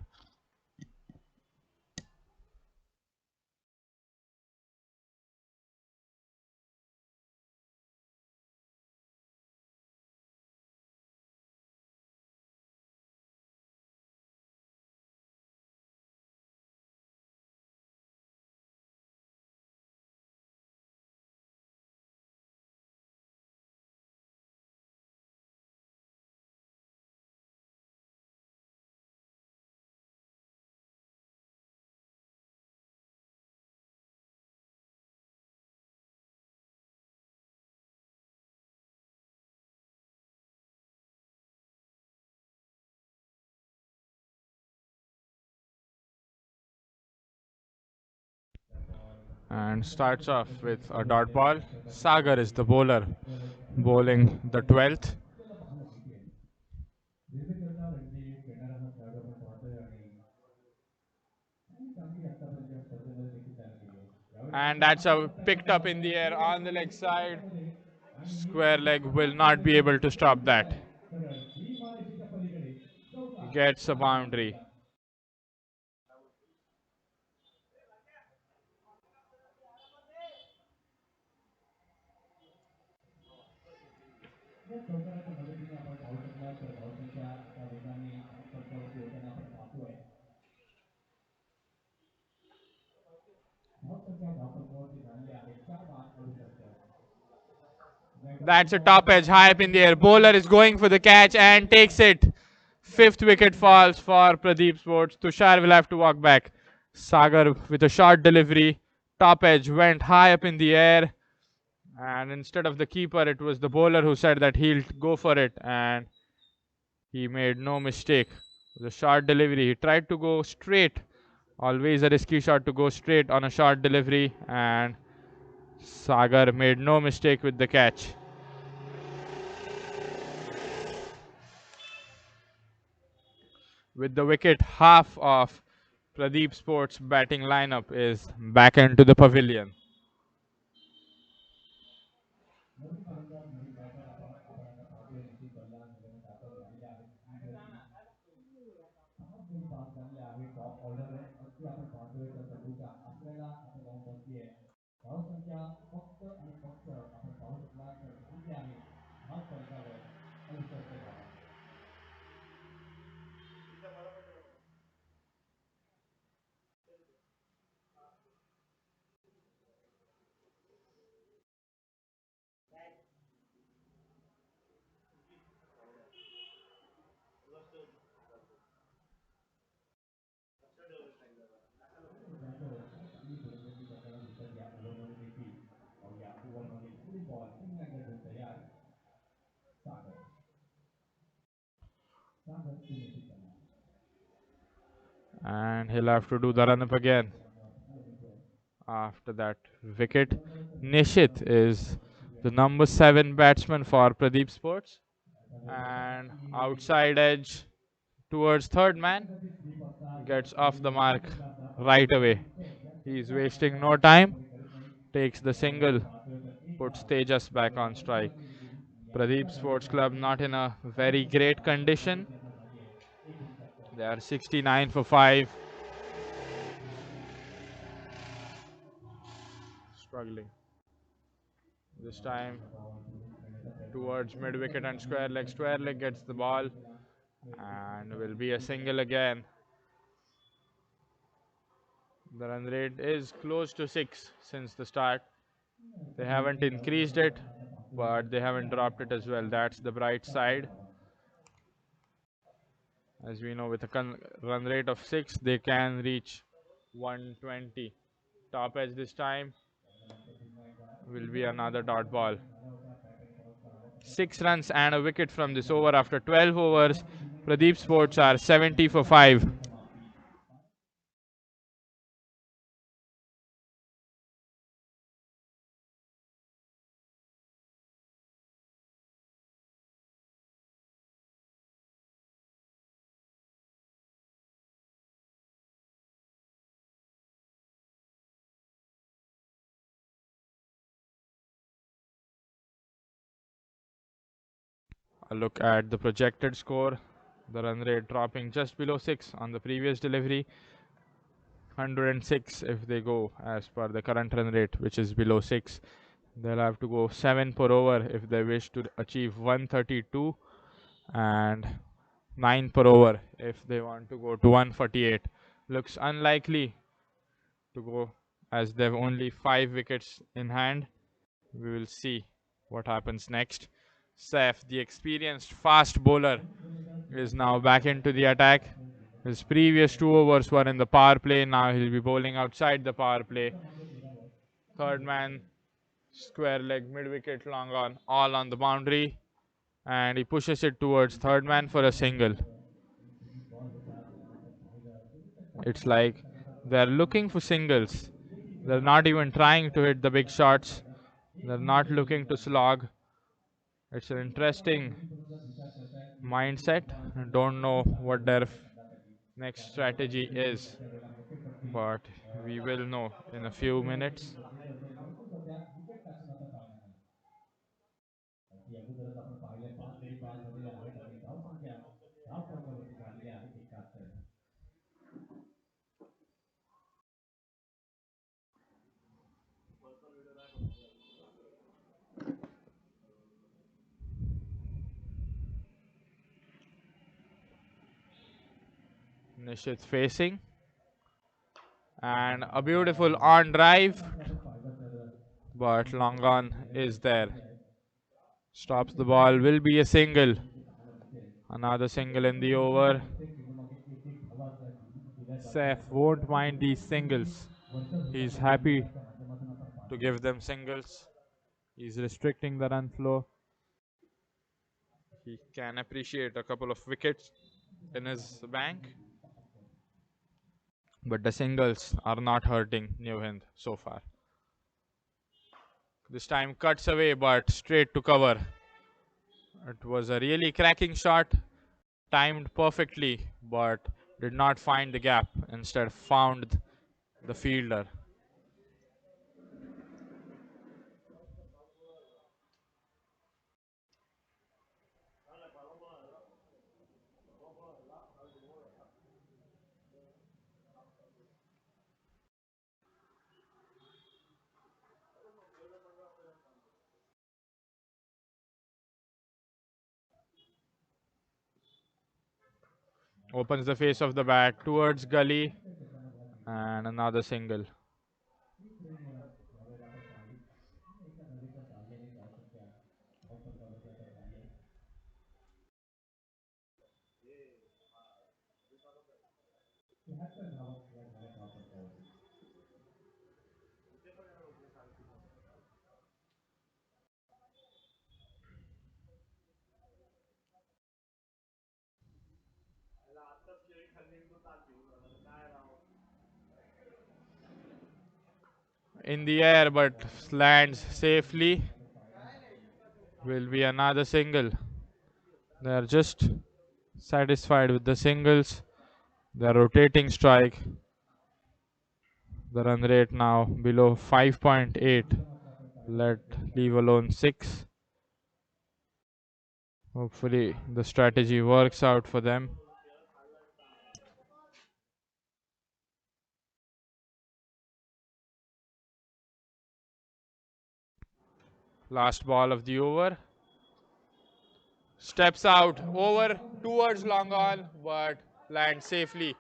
And starts off with a dot ball. Sagar is the bowler, bowling the 12th. And that's picked up in the air on the leg side. Square leg will not be able to stop that. Gets a boundary.
या चौकाराच्या मदतीने आपण पाहू शकला तर धावसंख्या आता वेगाने 8 फटकावरती होताना आपण पाहतोय. धावसंख्या धावफलकावरती झालेली आहे 4 बाद 68.
That's a top edge, high up in the air. Bowler is going for the catch and takes it. 5th wicket falls for Pradeep Sports. Tushar will have to walk back. Sagar with a short delivery. Top edge went high up in the air. And instead of the keeper, it was the bowler who said that he'll go for it. And he made no mistake. The short delivery. He tried to go straight. Always a risky shot to go straight on a short delivery, and Sagar made no mistake with the catch. With the wicket, half of Pradeep Sports batting lineup is back into the pavilion.
नवीन फलंदाज नवीन batter आपण आता पाहतोय नशीब बल्ला निर्गमित आपण झालेले आहेत स्पीडवरती 6 गडी बाद झालेले आहे टॉप ऑर्डर वरती आपण पाहतोय तर चंडूच्या आश्रयाला आता जाऊन बसली आहे धावसंख्या फक्त आणि फक्त आपण पाहू शकला तर झालेली आहे धाव फलकावर 68 धावा त्यानंतर चांगली फलंदाजी करताना दिसतात या ओव्हरमध्ये देखील या ओव्हरमध्ये पुढील बॉल इंग्लंडला घेऊन तयार सागर सागर तू निश्चित झाला
And he'll have to do the run up again. After that wicket, Nishit is the number 7 batsman for Pradeep Sports. And outside edge towards third man gets off the mark right away. He's wasting no time, takes the single, puts Tejas back on strike. Pradeep Sports Club not in a very great condition. They are 69 for 5. Struggling. This time towards mid wicket and square leg. Square leg gets the ball and will be a single again. The run rate is close to 6 since the start. They haven't increased it, but they haven't dropped it as well. That's the bright side. As we know, with a run rate of 6, they can reach 120. Top edge this time will be another dot ball. 6 runs and a wicket from this over after 12 overs. Pradeep Sports are 70 for 5. A look at the projected score. The run rate dropping just below 6 on the previous delivery. 106 if they go as per the current run rate, which is below 6. They'll have to go 7 per over if they wish to achieve 132, and 9 per over if they want to go to 148. Looks unlikely to go as they've only 5 wickets in hand. We will see what happens next. Saif, the experienced fast bowler, is now back into the attack. His previous 2 overs were in the power play. Now he'll be bowling outside the power play. Third man, square leg, mid wicket, long on, all on the boundary. And he pushes it towards third man for a single. It's like they're looking for singles. They're not even trying to hit the big shots. They're not looking to slog. It's an interesting mindset. Don't know what their next strategy is, but we will know in a few minutes.
अगोदरच आपण पाहिलं 5 गडी बाद झालेले आहेत आणि धावसंख्या धाव फलकावरती झालेली आहे 71.
Nishit facing, and a beautiful on drive, but long on is there. Stops the ball, will be a single. Another single in the over. Saif won't mind these singles. He's happy to give them singles. He's restricting the run flow. He can appreciate a couple of wickets in his bank, but the singles are not hurting New Hind so far. This time cuts away, but straight to cover. It was a really cracking shot, timed perfectly, but did not find the gap. Instead, found the fielder. Opens the face of the bat towards gully, and another single.
धावेला तर चाळीस एका नदीच्या चाललेली धावसंख्या धावफलकावरती आता झाली आहे. धावा क्लिअर झाल्या धावफलकावरती.
In the air, but lands safely. Will be another single. They are just satisfied with the singles. The rotating strike. The run rate now below 5.8. Let leave alone 6. Hopefully the strategy works out for them. Last ball of the over. Steps out over towards long on, but lands safely.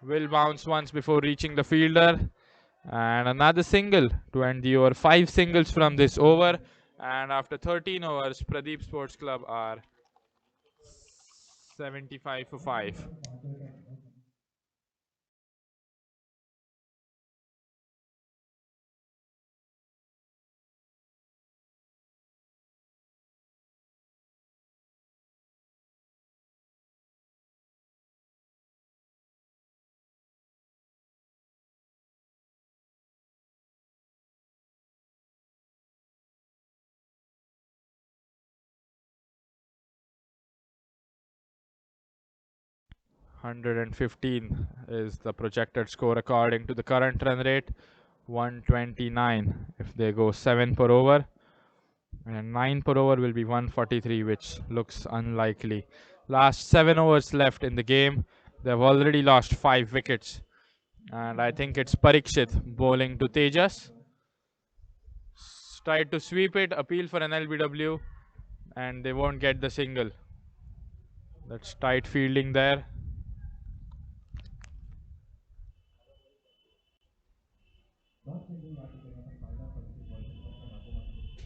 Will bounce once before reaching the fielder. And another single to end the over. 5 singles from this over. And after 13 overs, Pradeep Sports Club are 75 for 5. (115) is the projected score according to the current run rate. 129 if they go 7 per over, and 9 per over will be 143, which looks unlikely. Last 7 overs left in the game. They've already lost 5 wickets, and I think it's Parikshit bowling to Tejas. Tried to sweep it, appeal for an LBW, and they won't get the single. That's tight fielding there.
Dot चेंडू या ठिकाणी आपण पाहिला positive ball सेंटरच्या माध्यमातून.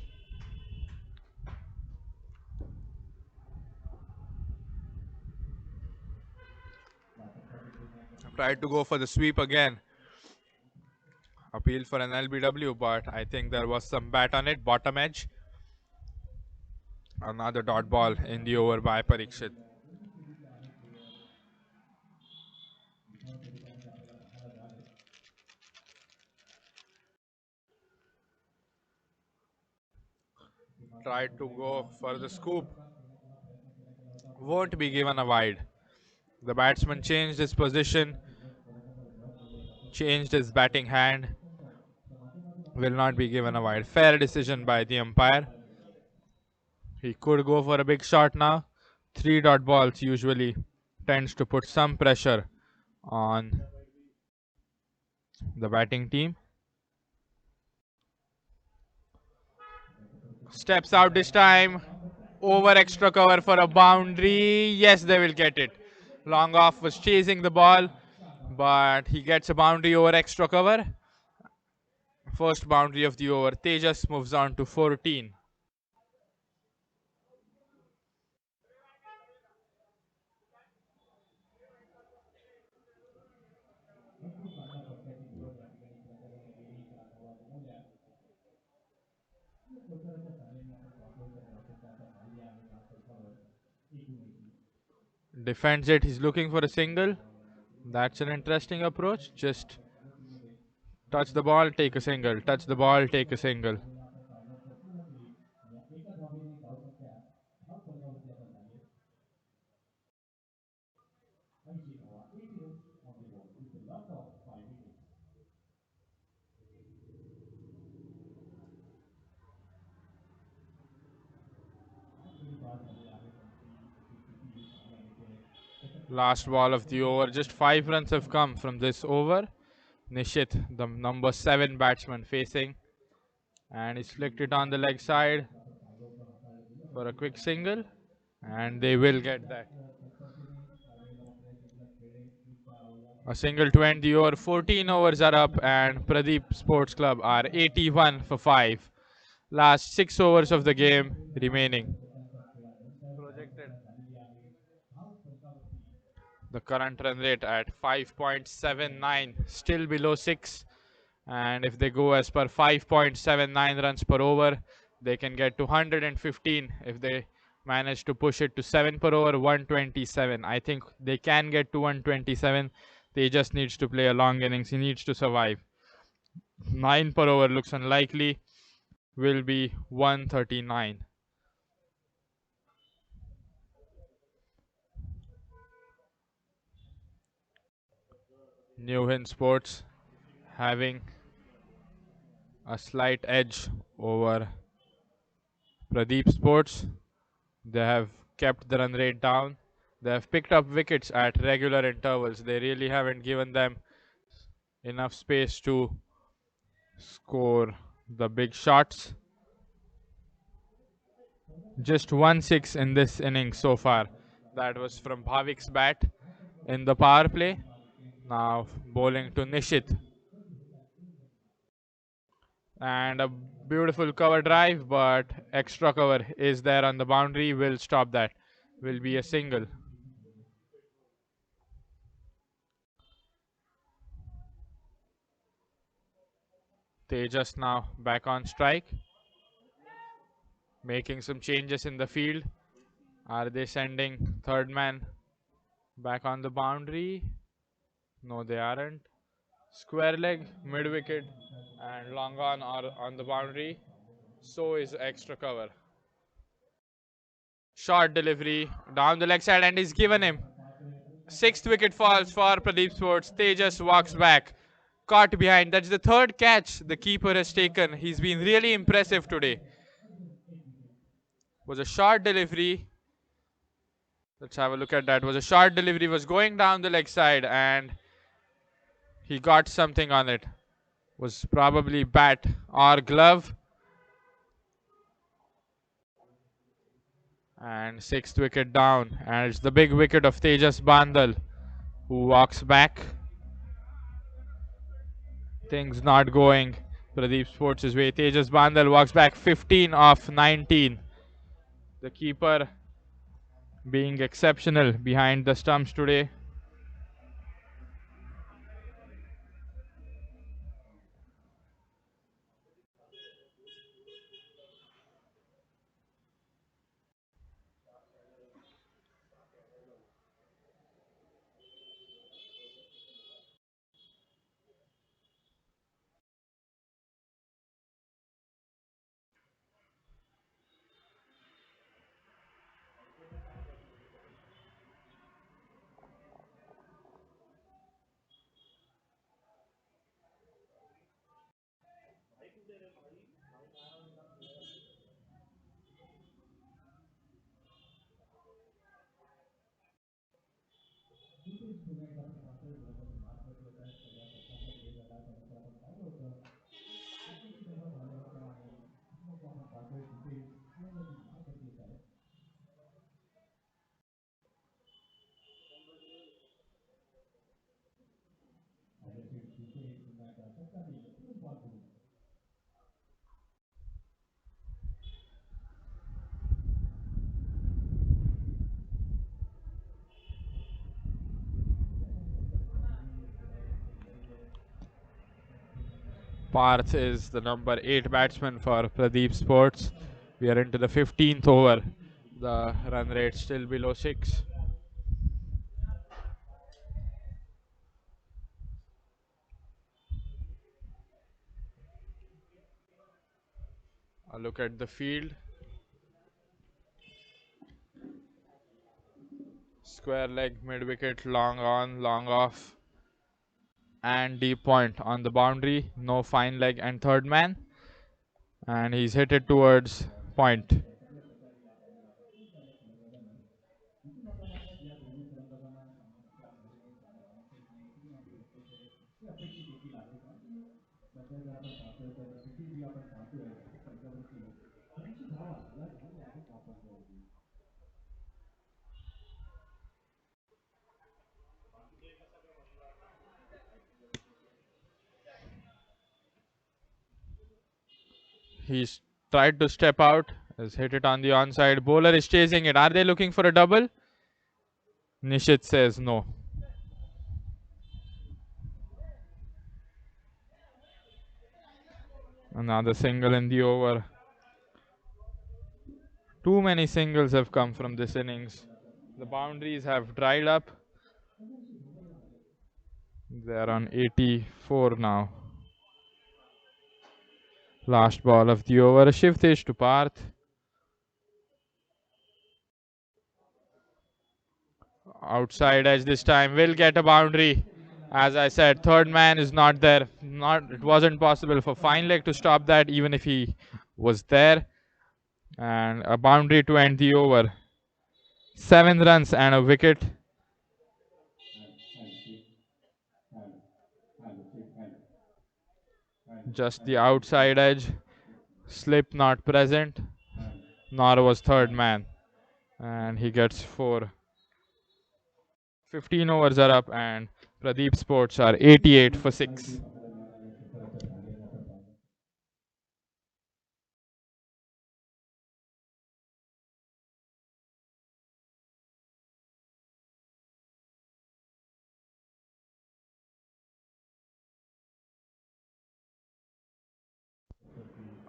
Tried to go for the sweep again. Appeal for an LBW, but I think there was some bat on it, bottom edge. Another dot ball in the over by Parikshit. Tried to go for the scoop. Won't be given a wide. The batsman changed his position, changed his batting hand. Will not be given a wide. Fair decision by the umpire. He could go for a big shot now. 3 dot balls usually tends to put some pressure on the batting team. Steps out this time. Over extra cover for a boundary. Yes, they will get it. Long off was chasing the ball, but he gets a boundary over extra cover. First boundary of the over. Tejas moves on to 14.
भरपूर चांगल्या फटक्याची सुरुवात या ठिकाणी फलंदाजांनी केली. 4 धावा बनवल्या. लवकरच्या चालीने आपण पाहतोय तर धावसंख्या आता झाली आहे धावफलकावर 1 गुण 1.
Defends it. He's looking for a single. That's an interesting approach. Just touch the ball, take a single. Touch the ball, take a single. Last ball of the over. Just 5 runs have come from this over. Nishit, the number 7 batsman, facing, and he's flicked it on the leg side for a quick single, and they will get that. A single to end the over. 14 overs are up, and Pradeep Sports Club are 81 for 5. Last 6 overs of the game remaining. Projected. The current run rate at 5.79, still below 6. And if they go as per 5.79 runs per over, they can get to 115. If they manage to push it to 7 per over, 127. I think they can get to 127. They just needs to play a long innings. He needs to survive. 9 per over looks unlikely. Will be 139. New Hind Sports having a slight edge over Pradeep Sports. They have kept the run rate down. They have picked up wickets at regular intervals. They really haven't given them enough space to score the big shots. Just 1 6 in this inning so far. That was from Bhavik's bat in the power play. Now bowling to Nishit. And a beautiful cover drive, but extra cover is there on the boundary. Will stop that. Will be a single. Tejas now back on strike. Making some changes in the field. Are they sending third man back on the boundary? No, they aren't. Square leg, mid wicket, and long on are on the boundary. So is extra cover. Short delivery down the leg side, and he's given him. 6th wicket falls for Pradeep Sports. Tejas walks back. Caught behind. That's the 3rd catch the keeper has taken. He's been really impressive today. Was a short delivery. Let's have a look at that. Was a short delivery. Was going down the leg side, and he got something on it. Was probably bat or glove. And 6th wicket down. And it's the big wicket of Tejas Bandal, who walks back. Things not going Pradeep Sports' way. Tejas Bandal walks back. 15 off 19. The keeper being exceptional behind the stumps today. Parth is the number 8 batsman for Pradeep Sports. We are into the 15th over. The run rate still below 6. A look at the field. Square leg, mid wicket, long on, long off, and deep point on the boundary. No fine leg and third man. And he's hit it towards point.
इथून मागोमागच या दोन्ही फलंदाजांना सामनावीरांच्या नजरेने चांगल्या धावांचा एक किती मात्र गरजेचं आहे हे अपेक्षित देखील आहे परंतु सध्या जर आपण पाहतोय तर किती जी आपण पाहतोय संख्यावरती 80 धावा या धावांनी अजून वापरल्या होती.
He's tried to step out, has hit it on the onside. Bowler is chasing it. Are they looking for a double? Nishit says no. Another single in the over. Too many singles have come from this innings. The boundaries have dried up. They are on 84 now. Last ball of the over. A shift is to Parth. Outside edge this time. Will get a boundary. As I said, third man is not there. It wasn't possible for fine leg to stop that even if he was there. And a boundary to end the over. 7 runs and a wicket. Just the outside edge. Slip not present. Nor was third man. And he gets 4. 15 overs are up and Pradeep Sports are 88 for 6.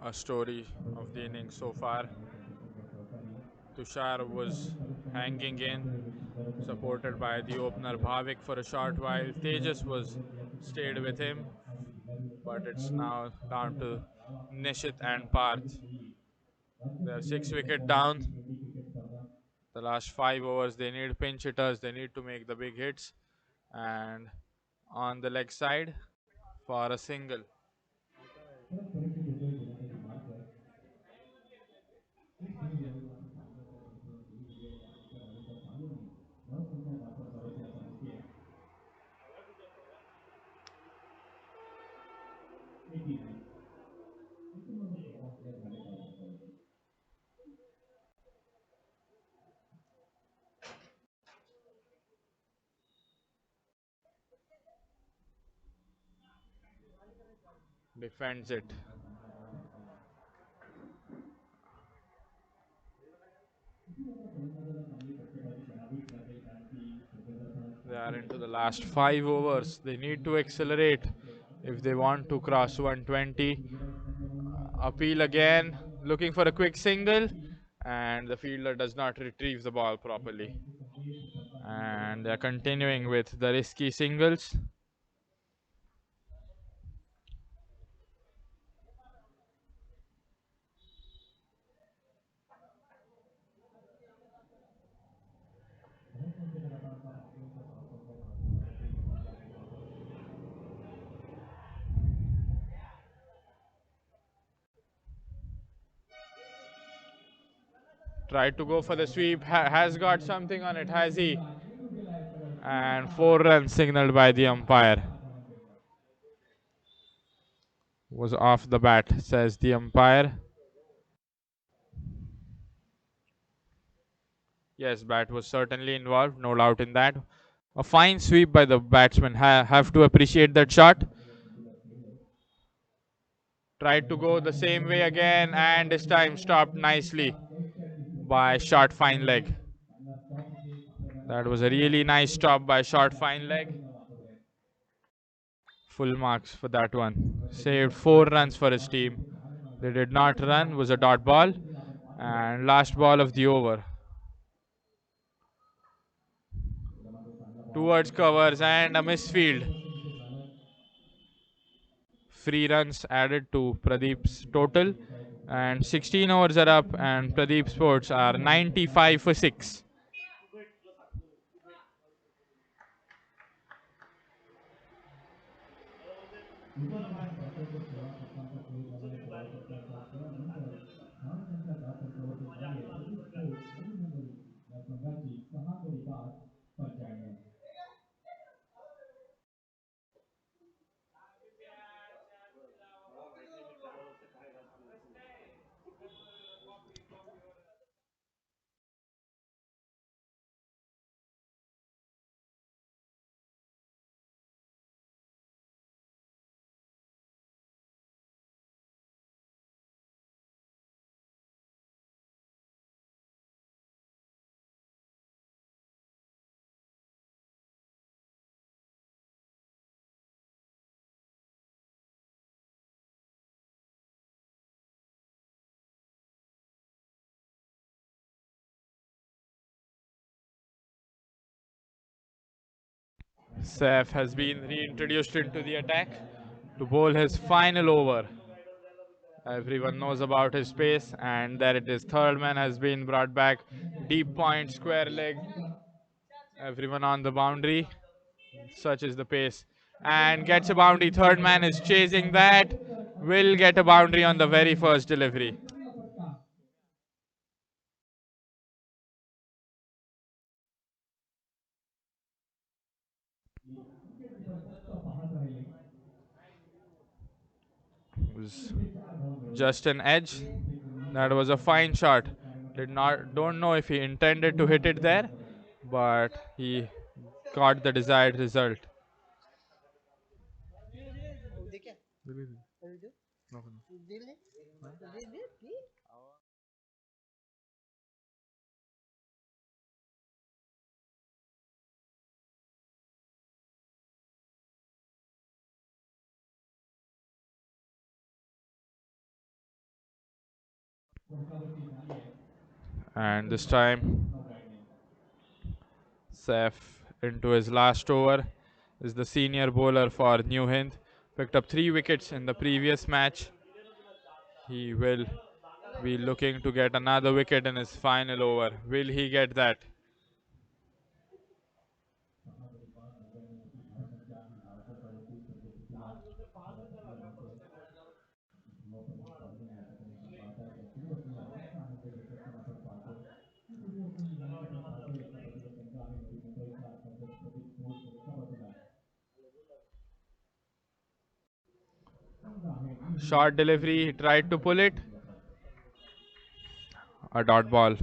A story of the innings so far. Tushar was hanging in, supported by the opener Bhavik for a short while. Tejas was stayed with him, but it's now down to Nishit and Parth. They're 6 wicket down. The last 5 overs, they need pinch hitters. They need to make the big hits. And on the leg side for a single. Defends it. They are into the last 5 overs. They need to accelerate if they want to cross 120. Appeal again, looking for a quick single, and the fielder does not retrieve the ball properly. And they're continuing with the risky singles. Tried to go for the sweep, has got something on it, has he? And 4 runs signaled by the umpire. Was off the bat, says the umpire. Yes, bat was certainly involved, no doubt in that. A fine sweep by the batsman. Have to appreciate that shot. Tried to go the same way again, and this time stopped nicely by short fine leg. That was a really nice stop by short fine leg. Full marks for that one. Saved 4 runs for his team. They did not run, was a dot ball. And last ball of the over. Towards covers and a misfield. Free runs added to Pradeep's total. And 16 overs are up, and Pradeep Sports are 95 for 6.
Vijaysinh बॅटरच्या सेवा षटकांचा खेळ झाला सोळा षटकांचा त्यानंतर महाराष्ट्राच्या 10 षटकावरती झाली आहे प्रदीप स्पोर्ट्स नवी मुंबई या संघाची 6 गडी बाद 95.
Saif has been reintroduced into the attack to bowl his final over. Everyone knows about his pace, and there it is. Third man has been brought back. Deep point, square leg. Everyone on the boundary. Such is the pace. And gets a boundary. Third man is chasing that. Will get a boundary on the very first delivery. It was just an edge. That was a fine shot. Don't know if he intended to hit it there, but he got the desired result. And this time, Saif into his last over is the senior bowler for New Hind. Picked up 3 wickets in the previous match. He will be looking to get another wicket in his final over. Will he get that? Short delivery, he tried to pull it. A dot ball.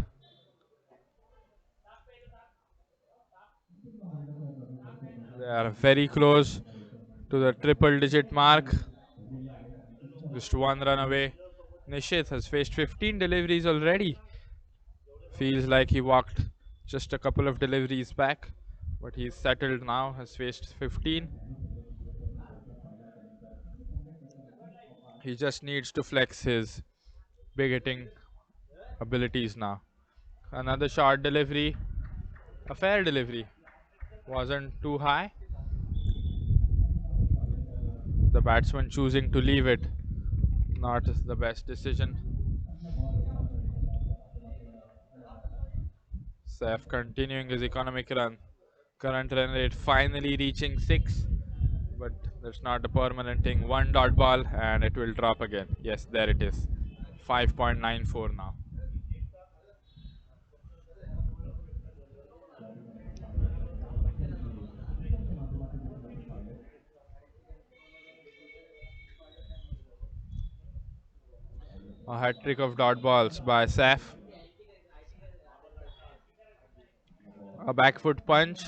They are very close to the triple digit mark. Just one run away. Nishith has faced 15 deliveries already. Feels like he walked just a couple of deliveries back, but he's settled now, has faced 15. He just needs to flex his big hitting abilities now. Another short delivery, a fair delivery. Wasn't too high. The batsman choosing to leave it, not the best decision. Saif continuing his economic run. Current run rate finally reaching 6, but that's not a permanent thing. One dot ball and it will drop again. Yes, there it is. 5.94 now. A hat trick of dot balls by Saif. A back foot punch,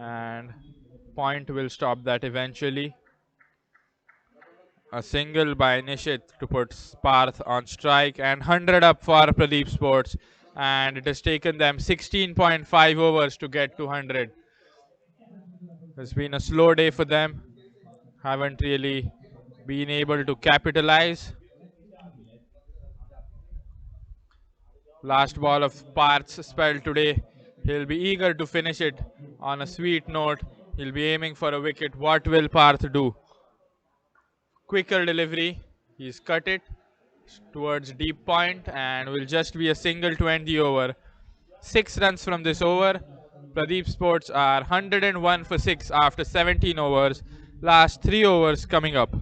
and point will stop that eventually. A single by Nishit to put Parth on strike, and 100 up for Pradeep Sports. And it has taken them 16.5 overs to get to 100. It's been a slow day for them. Haven't really been able to capitalize. Last ball of Parth's spell today. He'll be eager to finish it on a sweet note. He'll be aiming for a wicket. What will Parth do? Quicker delivery. He's cut it. towards deep point and will just be a single to end the over. 6 runs from this over. Pradeep Sports are 101 for 6 after 17 overs. Last 3 overs coming up.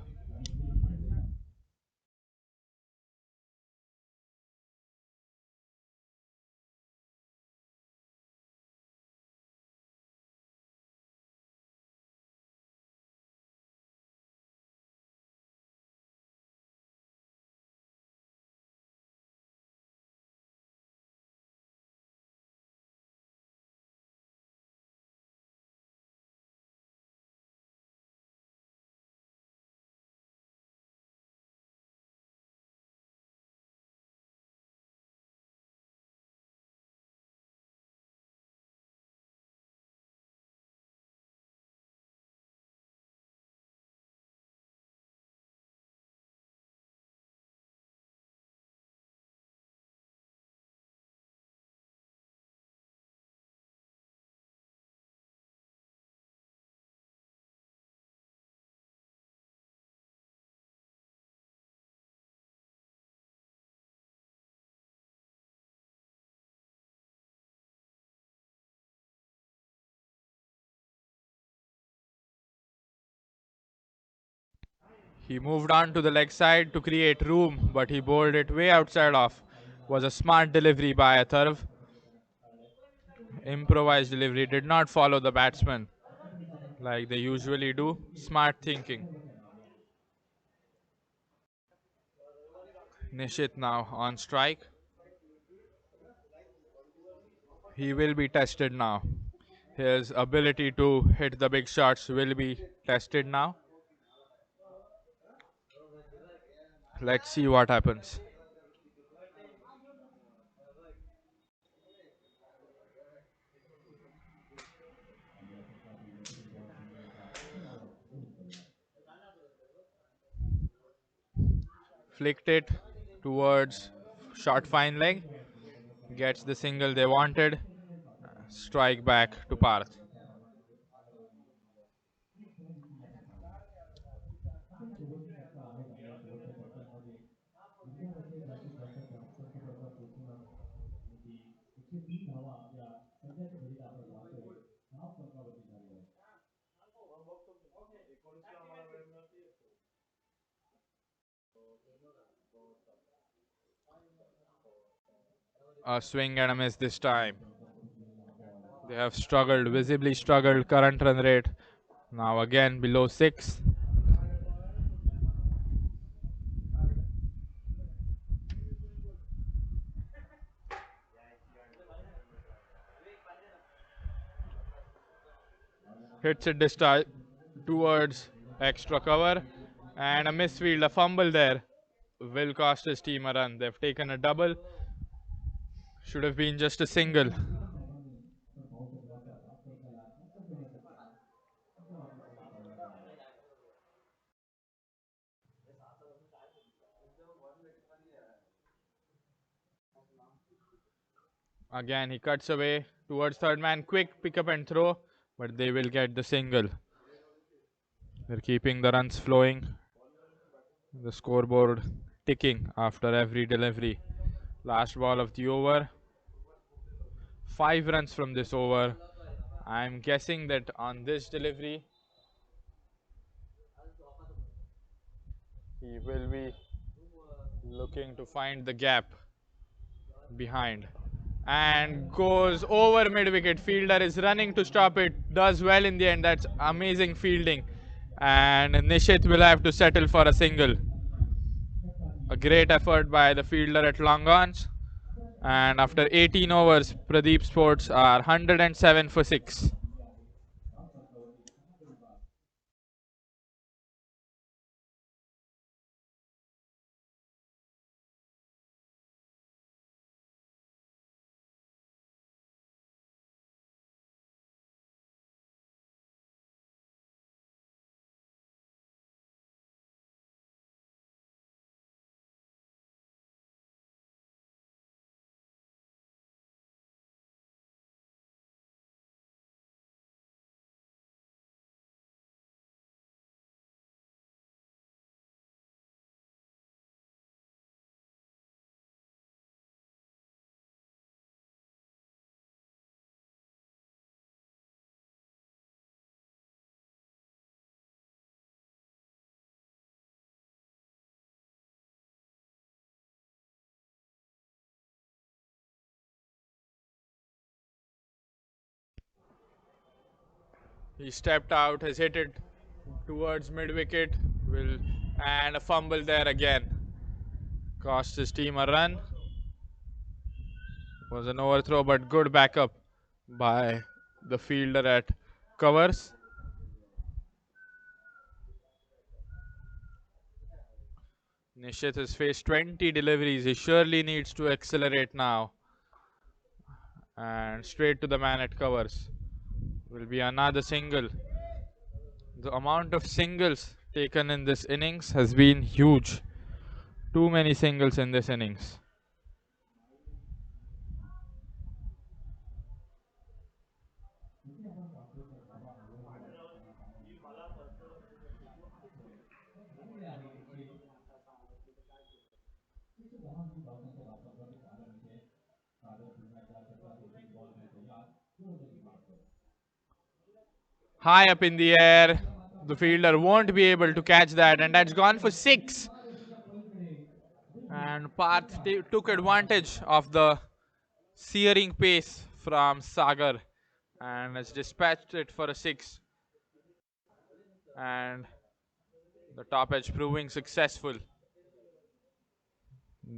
He moved on to the leg side to create room, but he bowled it way outside off. Was a smart delivery by Atharv. Improvised delivery did not follow the batsman like they usually do. Smart thinking. Nishit now on strike. He will be tested now. His ability to hit the big shots will be tested now. Let's see what happens. Flicked it towards short fine leg. Gets the single they wanted. Strike back to Parth.
आपण शेवटचे फटका आहेत आपल्या शेवटच्या फटक्यांमध्ये इंडियामध्ये जास्तीत जास्त 73 पोहोचून आणि ती 103 धावा आपल्या सध्याच्या घडीला आपण पाहतोय 6 फलकावरती झालेल्या आहेत.
A swing and a miss this time. They have struggled, visibly struggled. Current run rate now again below 6. Hits it this time towards extra cover and a misfield, a fumble there will cost his team a run. They've taken a double. Should have been just a single.
साहेबांनी आपण पाहू शकला त्या 5 फलकाला नक्कल देण्यासाठी एकदम आपल्याकडे करण्यात आला आहे.
Again, he cuts away towards third man. Quick pick up and throw, but they will get the single. They're keeping the runs flowing. The scoreboard ticking after every delivery. Last ball of the over. 5 runs from this over. I'm guessing that on this delivery, he will be looking to find the gap behind and goes over mid wicket. Fielder is running to stop it, does well in the end. That's amazing fielding, and Nishit will have to settle for a single. A great effort by the fielder at long ons, and after 18 overs Pradeep Sports are 107 for 6. He stepped out, has hit it towards mid wicket, will and a fumble there again. Cost his team a run. Was an overthrow, but good backup by the fielder at covers. Nishit has faced 20 deliveries. He surely needs to accelerate now. And straight to the man at covers. Will be another single. The amount of singles taken in this innings has been huge. Too many singles in this innings.
क्योंकि आपण पाहतो तर बाबा ओव्हरमध्ये त्यांना पाहायला झालेले आहे एकशे 10 की धावसंख्या धावसंख्याचे पाहायला मिळते सादर पुन्हा एकदा त्याचा देखील बॉल तयार जोरदार मारतो
High up in the air. The fielder won't be able to catch that, and that's gone for six. And Parth took advantage of the searing pace from Sagar and has dispatched it for a six. And the top edge proving successful.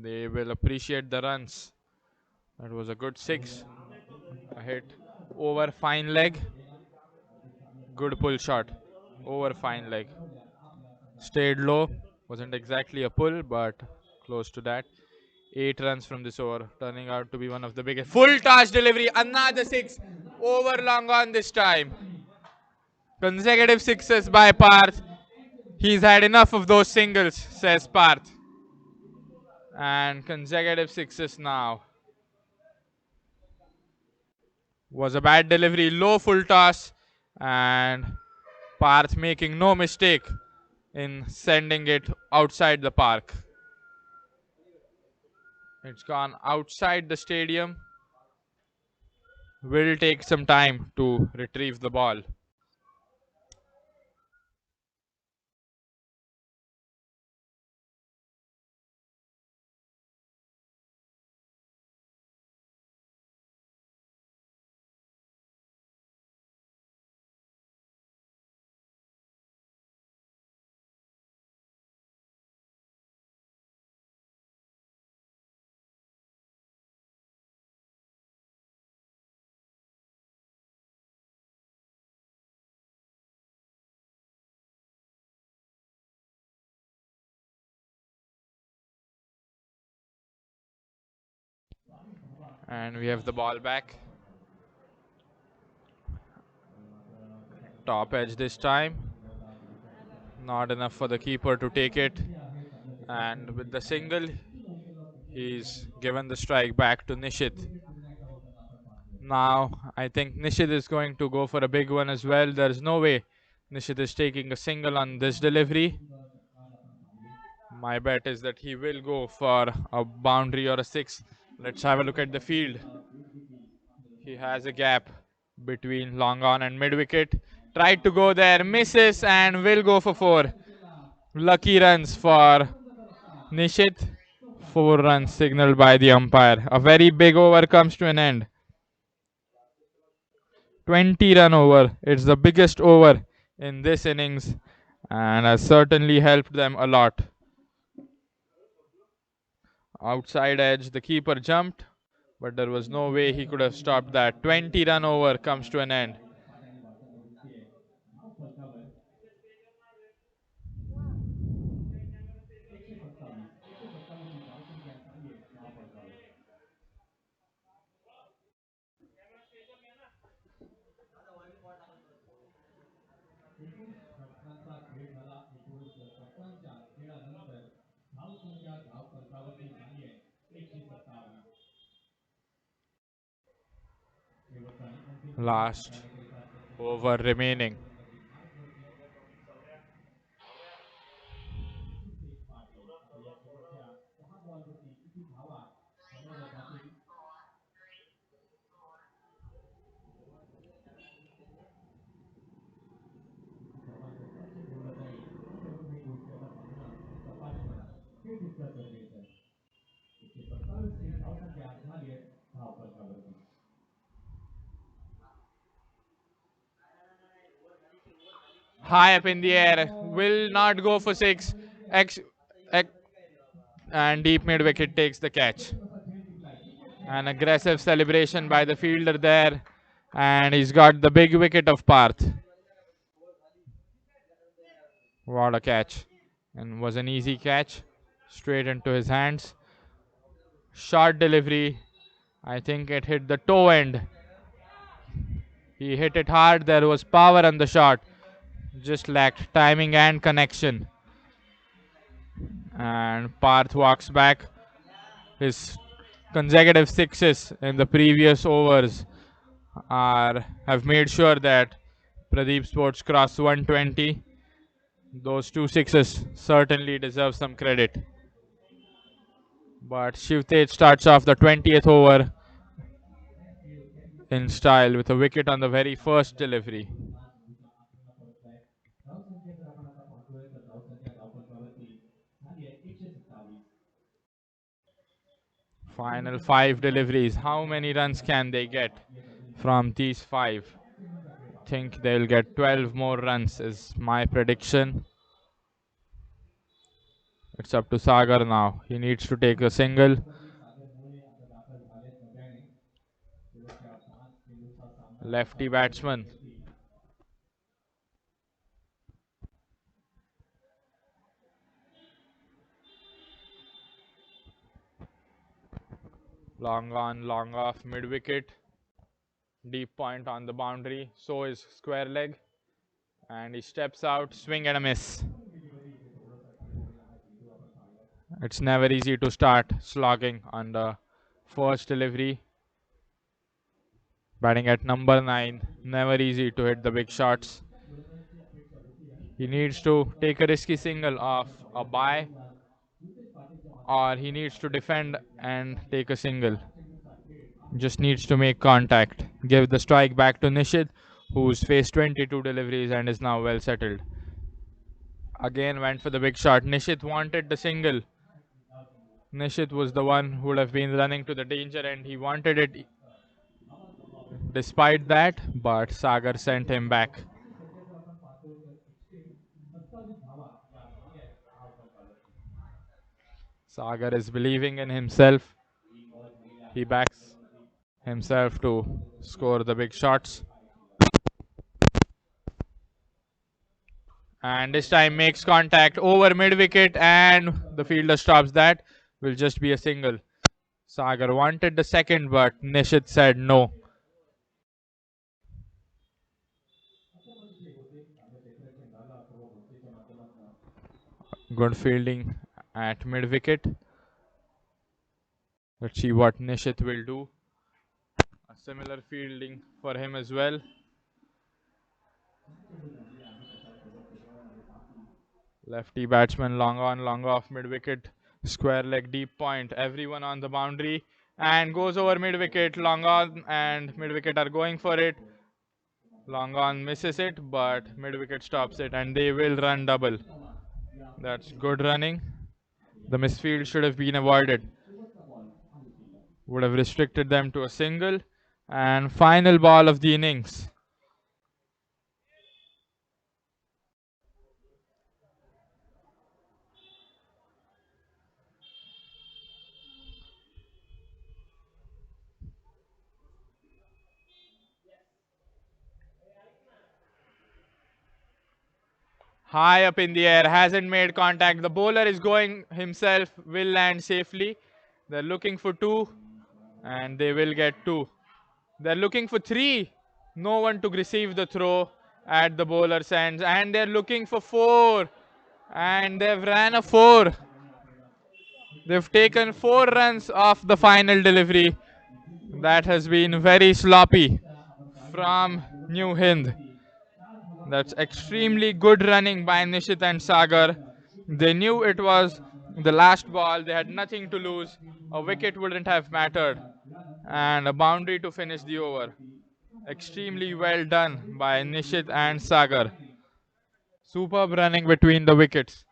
They will appreciate the runs. That was a good six. A hit over fine leg. Good pull shot over fine leg. Stayed low. Wasn't exactly a pull, but close to that. 8 runs from this over, turning out to be one of the biggest. Full toss delivery, another six. Over long on this time. Consecutive sixes by Parth. He's had enough of those singles, says Parth. And consecutive sixes now. Was a bad delivery, low full toss, and Parth making no mistake in sending it outside the park. It's gone outside the stadium. Will take some time to retrieve the ball. And we have the ball back. Top edge this time. Not enough for the keeper to take it. And with the single, he's given the strike back to Nishit. Now, I think Nishit is going to go for a big one as well. There's no way Nishit is taking a single on this delivery. My bet is that he will go for a boundary or a six. Let's have a look at the field. He has a gap between long on and mid wicket. Tried to go there, misses, and will go for four. Lucky runs for Nishit. 4 runs signaled by the umpire. A very big over comes to an end. 20-run over. It's the biggest over in this innings and has certainly helped them a lot. Outside edge, the keeper jumped, but there was no way he could have stopped that. 20-run over comes to an end.
एकूण षटकांचा खेळ झाला एकूण षटकांच्या खेळानंतर धावसंख्या धावफलकावरती झाली आहे 157.
Last over remaining.
हे तितकंच गरजेचं आहे 127 ही धावसंख्या झाली आहे धावफलकावरती
High up in the air, will not go for six. X, X and deep mid wicket takes the catch. An aggressive celebration by the fielder there, and he's got the big wicket of Parth. What a catch! And was an easy catch, straight into his hands. Short delivery. I think it hit the toe end. He hit it hard. There was power on the shot. Just lacked timing and connection. And Parth walks back. His consecutive sixes in the previous overs have made sure that Pradeep Sports cross 120. Those two sixes certainly deserve some credit. But Shivtej starts off the 20th over in style with a wicket on the very first delivery.
धावसंख्या जर आपण आता पाहतोय तर धावसंख्या धावपत्रावरती झाली आहे 127.
Final five deliveries. How many runs can they get from these five? Think they'll get 12 more runs, is my prediction. It's up to Sagar now. He needs to take a single. Lefty batsman. Long on, long off, mid wicket. Deep point on the boundary. So is square leg. And he steps out, swing and a miss. It's never easy to start slogging on the first delivery. Batting at number 9, never easy to hit the big shots. He needs to take a risky single off a bye, or he needs to defend and take a single. Just needs to make contact. Give the strike back to Nishid, who's faced 22 deliveries and is now well settled. Again went for the big shot. Nishid wanted the single. Nishid was the one who would have been running to the danger and he wanted it despite that, but Sagar sent him back. Sagar is believing in himself. He backs himself to score the big shots. And this time makes contact over mid wicket and the fielder stops that. Will just be a single. Sagar wanted the second, but Nishit said no. Good fielding at mid wicket. Let's see what Nishit will do. A similar fielding for him as well. Lefty batsman, long on, long off, mid wicket, square leg, deep point. Everyone on the boundary and goes over mid wicket. Long on and mid wicket are going for it. Long on misses it, but mid wicket stops it, and they will run double. That's good running. The misfield should have been avoided. Would have restricted them to a single. And final ball of the innings. High up in the air, hasn't made contact. The bowler is going himself, will land safely. They're looking for two, and they will get two. They're looking for three. No one to receive the throw at the bowler's ends, and they're looking for four. And they've ran a four. They've taken 4 runs off the final delivery. That has been very sloppy from New Hind. That's extremely good running by Nishit and Sagar. They knew it was the last ball. They had nothing to lose. A wicket wouldn't have mattered. And a boundary to finish the over. Extremely well done by Nishit and Sagar. Superb running between the wickets.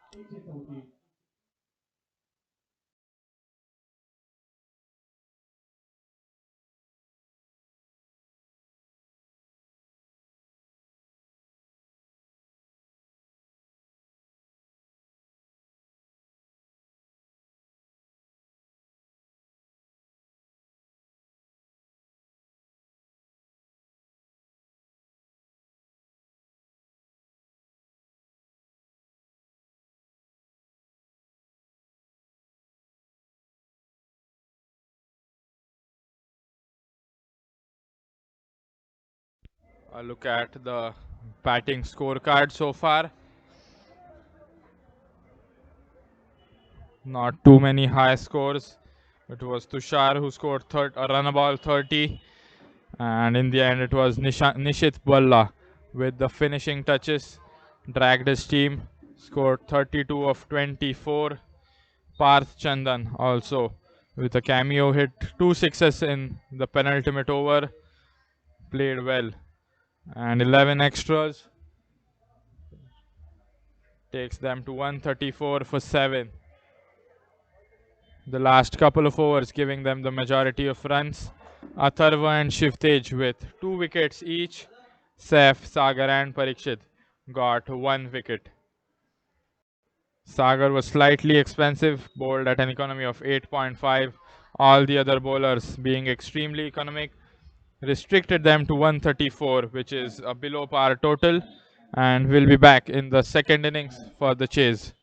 A look at the batting scorecard so far. Not too many high scores. It was Tushar who scored a run ball 30, and in the end, it was Nishit Balla with the finishing touches. Dragged his team, scored 32 of 24. Parth Chandan also with a cameo hit, two sixes in the penultimate over, played well, and 11 extras takes them to 134 for 7. The last couple of overs giving them the majority of runs. Atharva and Shivtej with 2 wickets each. Saif, Sagar and Parikshit got 1 wicket. Sagar was slightly expensive, bowled at an economy of 8.5. All the other bowlers being extremely economic restricted them to 134, which is a below par total, and will be back in the second innings for the chase.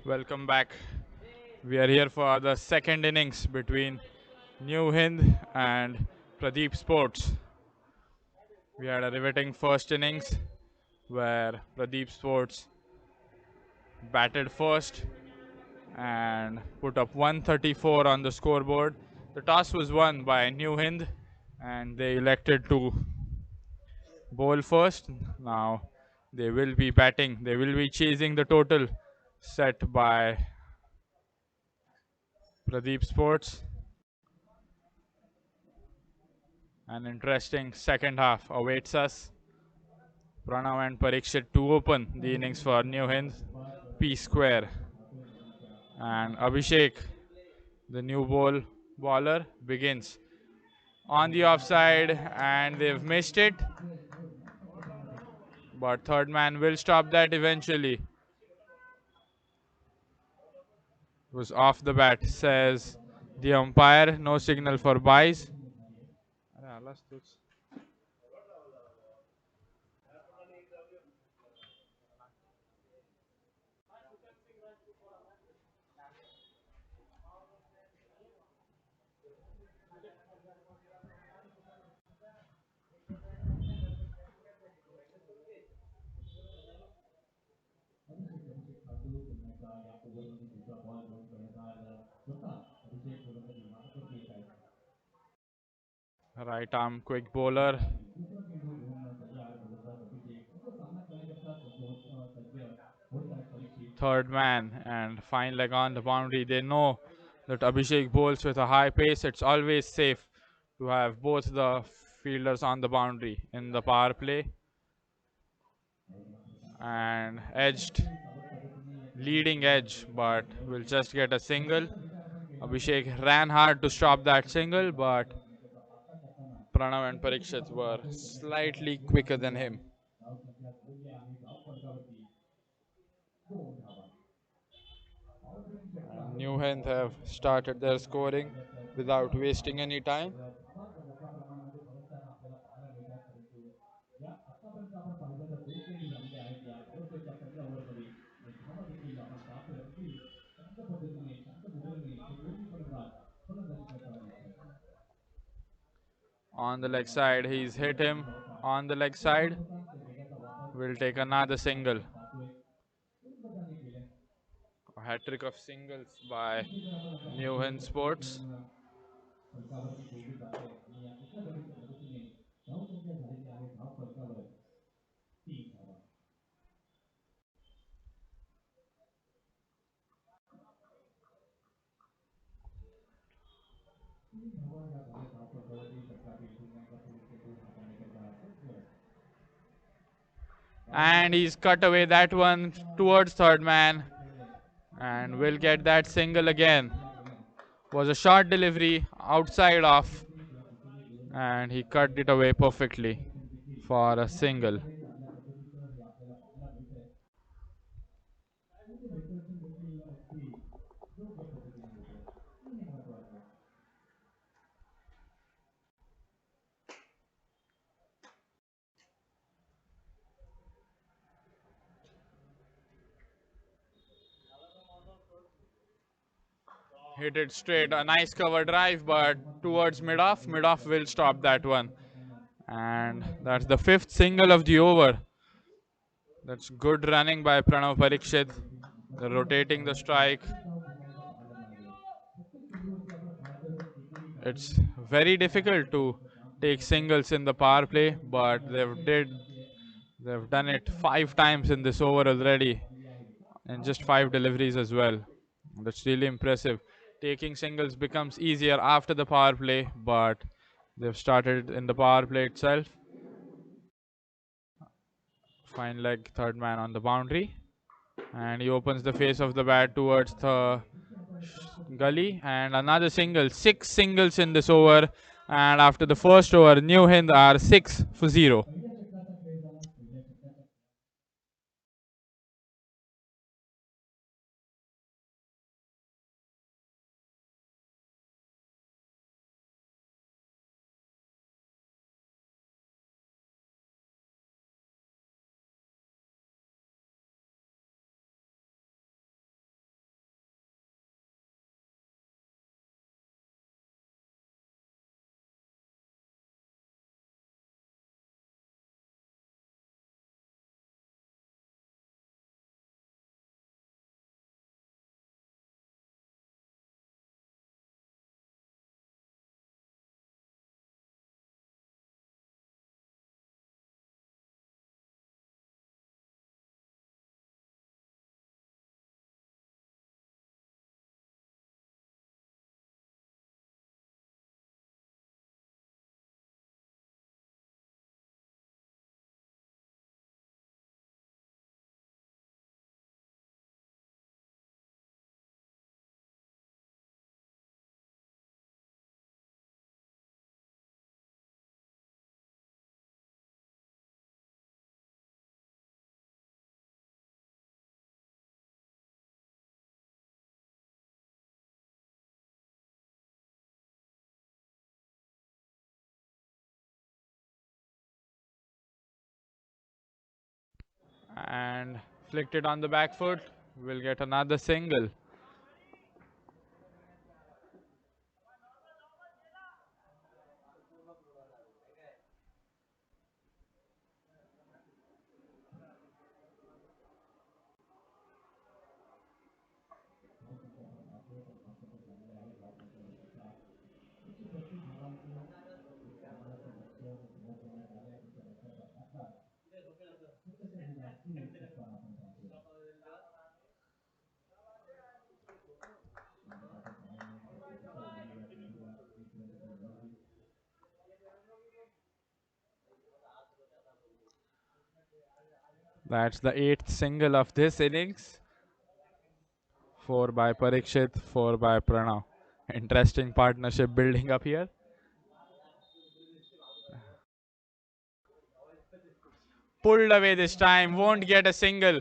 Welcome back. We are here for the second innings between New Hind and Pradeep Sports. We had a riveting first innings where Pradeep Sports batted first and put up 134 on the scoreboard. The toss was won by New Hind and they elected to bowl first. Now they will be batting, they will be chasing the total set by Pradeep Sports. An interesting second half awaits us. Pranav and Parikshit to open the innings for New Hind, P square. And Abhishek, the new bowler, begins on the offside and they've missed it. But third man will stop that eventually. It was off the bat, says the umpire. No signal for buys.
अभिषेक ठाकूर खेळण्याचा या ओव्हरमध्ये दुसरा ball घेऊन कर्णधार स्वतः अभिषेक गोलंदाजी मार्गावर येत आहेत.
Right arm quick bowler.
दुसरा चेंडू घेऊन तयार गोलंदाज अभिषेक सामना करण्याकरता सज्ज होत आहेत Parikshit.
Third man and fine leg on the boundary. They know that Abhishek bowls with a high pace. It's always safe to have both the fielders on the boundary in the power play. And edged, leading edge, but will just get a single. Abhishek ran hard to stop that single, but Pranav and Parikshit were slightly quicker than him. And New Hind have started their scoring without wasting any time.
या आतापर्यंत आपण पाहिलं तर 2 चेंडू झालेले आहेत या पावसाच्या पहिल्या ओव्हरमध्ये आणि धावा देखील आपण पाहतोय अगदी शांत पद्धतीने शांत मुद्रेने हे दोन्ही फलंदाज फलंदाजी करताना दिसत आहेत.
On the leg side, he's hit him on the leg side. Will take another single. A hat trick of singles by New Hind Sports.
फलकावरती जोडली जाते आणि या एका गडीच्या मदतीने धावसंख्या झालेली आहे धाव फलकावर 3 धावा.
And he's cut away that one towards third man and will get that single again. Was a short delivery outside off and he cut it away perfectly for a single. Hit it straight, a nice cover drive, but towards mid-off. Mid-off will stop that one. And that's the 5th single of the over. That's good running by Pranav Parikshit. They're rotating the strike. It's very difficult to take singles in the power play, but they've done it 5 times in this over already, and just 5 deliveries as well. That's really impressive. Taking singles becomes easier after the power play, but they've started in the power play itself. Fine leg, third man on the boundary. And he opens the face of the bat towards the gully. And another single. 6 singles in this over. And after the first over, New Hind are 6 for 0. and flicked it on the back foot. Will get another single.
एकशे 36 धावांचं एक चांगलंसं लक्ष्य समोर ठेवण्यात आलं आहे त्याच्या लक्ष्याचा आकार छोटंसं निदान एक उत्तर आपण पाहतोय पाठोपाठ धावांनी त्याची दिशा दिली या चेंडूला इथपर्यंत ती वळली.
That's the eighth single of this innings. 4 by Parikshit, 4 by Pranav. Interesting partnership building up here. Pulled away this time, won't get a single.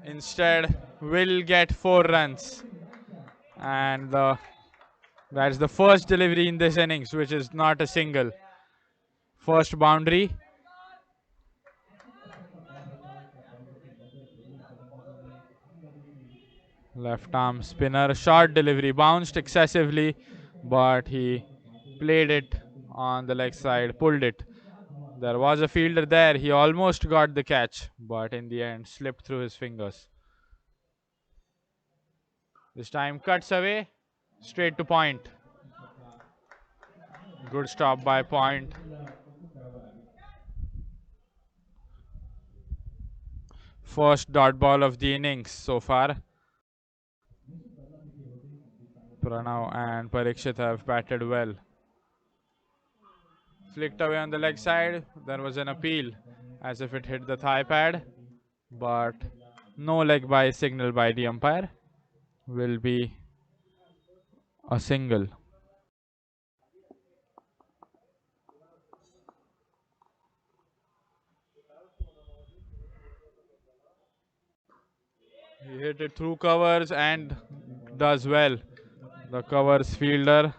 Instead, will get 4 runs. And that's the first delivery in this innings, which is not a single. First boundary. Left arm spinner, short delivery, bounced excessively, but he played it on the leg side, pulled it. There was a fielder there, he almost got the catch, but in the end slipped through his fingers. This time cuts away, straight to point. Good stop by Point. First dot ball of the innings so far. Pranav and Parikshit have batted well. Flicked away on the leg side. There was an appeal as if it hit the thigh pad, but no leg by signal by the umpire. Will be a single. He hit it through covers and does well. The covers fielder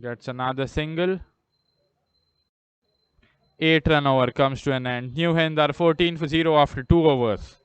gets another single. 8 run over comes to an end. New Hind are 14 for 0 after 2 overs.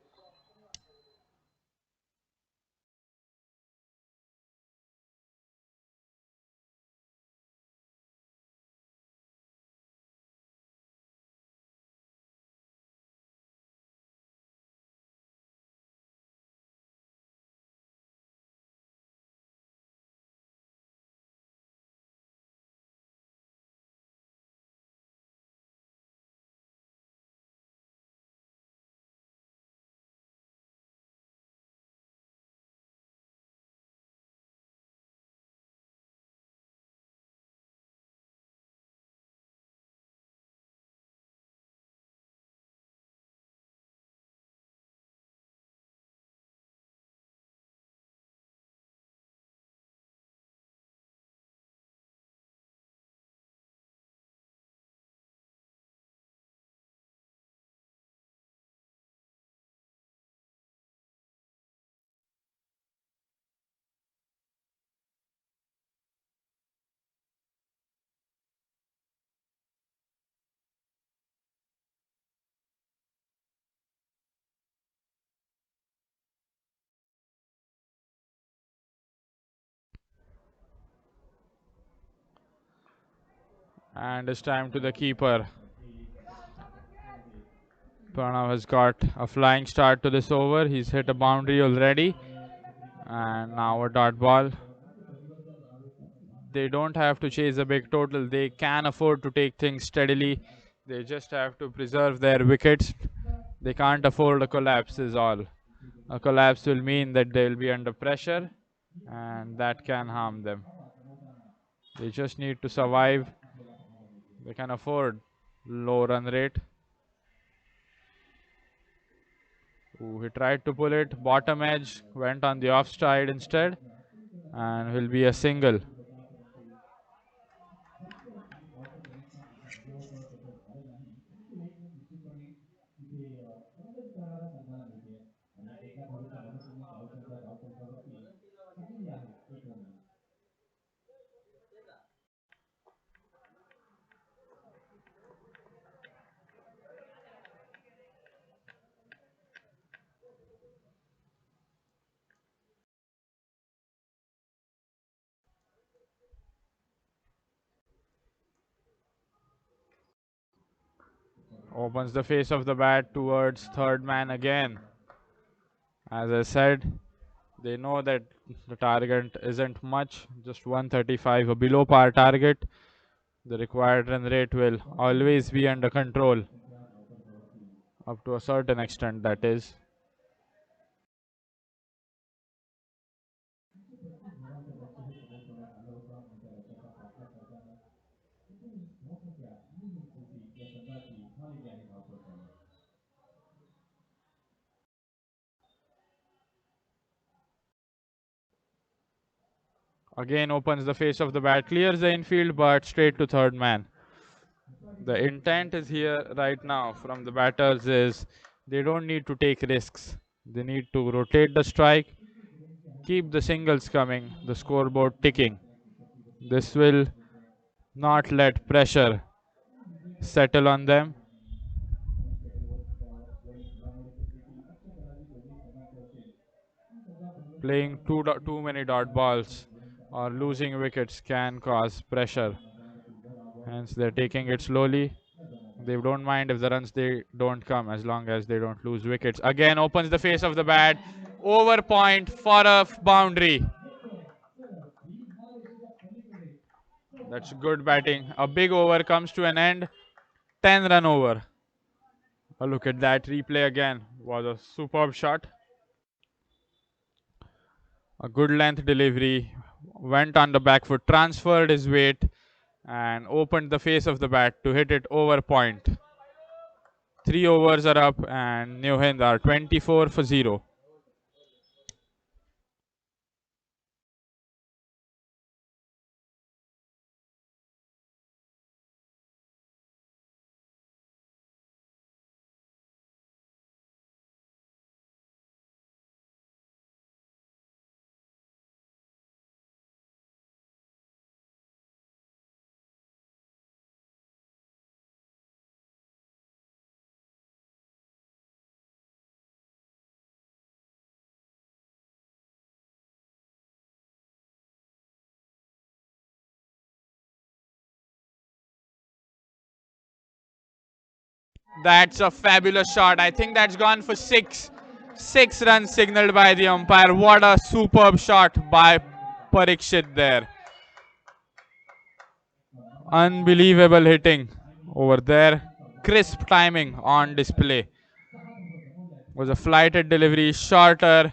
And it's time to the keeper. Pranav has got a flying start to this over. He's hit a boundary already. And now a dot ball. They don't have to chase a big total. They can afford to take things steadily. They just have to preserve their wickets. They can't afford a collapse is all. A collapse will mean that they'll be under pressure and that can harm them. They just need to survive. They can afford low run rate. Ooh, he tried to pull it. Bottom edge went on the offside instead and will be a single. Opens the face of the bat towards third man again. As I said, they know that the target isn't much, just 135, a below par target. The required run rate will always be under control up to a certain extent, that is. Again opens the face of the bat, clears the infield, but straight to third man. The intent is here right now from the batters is they don't need to take risks. They need to rotate the strike, keep the singles coming, the scoreboard ticking. This will not let pressure settle on them. Playing too many dot balls or losing wickets can cause pressure. Hence, they're taking it slowly. They don't mind if the runs they don't come as long as they don't lose wickets. Again, opens the face of the bat. Over point for a boundary. That's good batting. A big over comes to an end. 10 run over. A look at that replay again. Was a superb shot. A good length delivery. Went on the back foot, transferred his weight, and opened the face of the bat to hit it over point. 3 overs are up, and New Hind are 24 for 0. That's a fabulous shot. I think that's gone for 6. 6 runs signaled by the umpire. What a superb shot by Parikshit there. Unbelievable hitting over there. Crisp timing on display. Was a flighted delivery, shorter,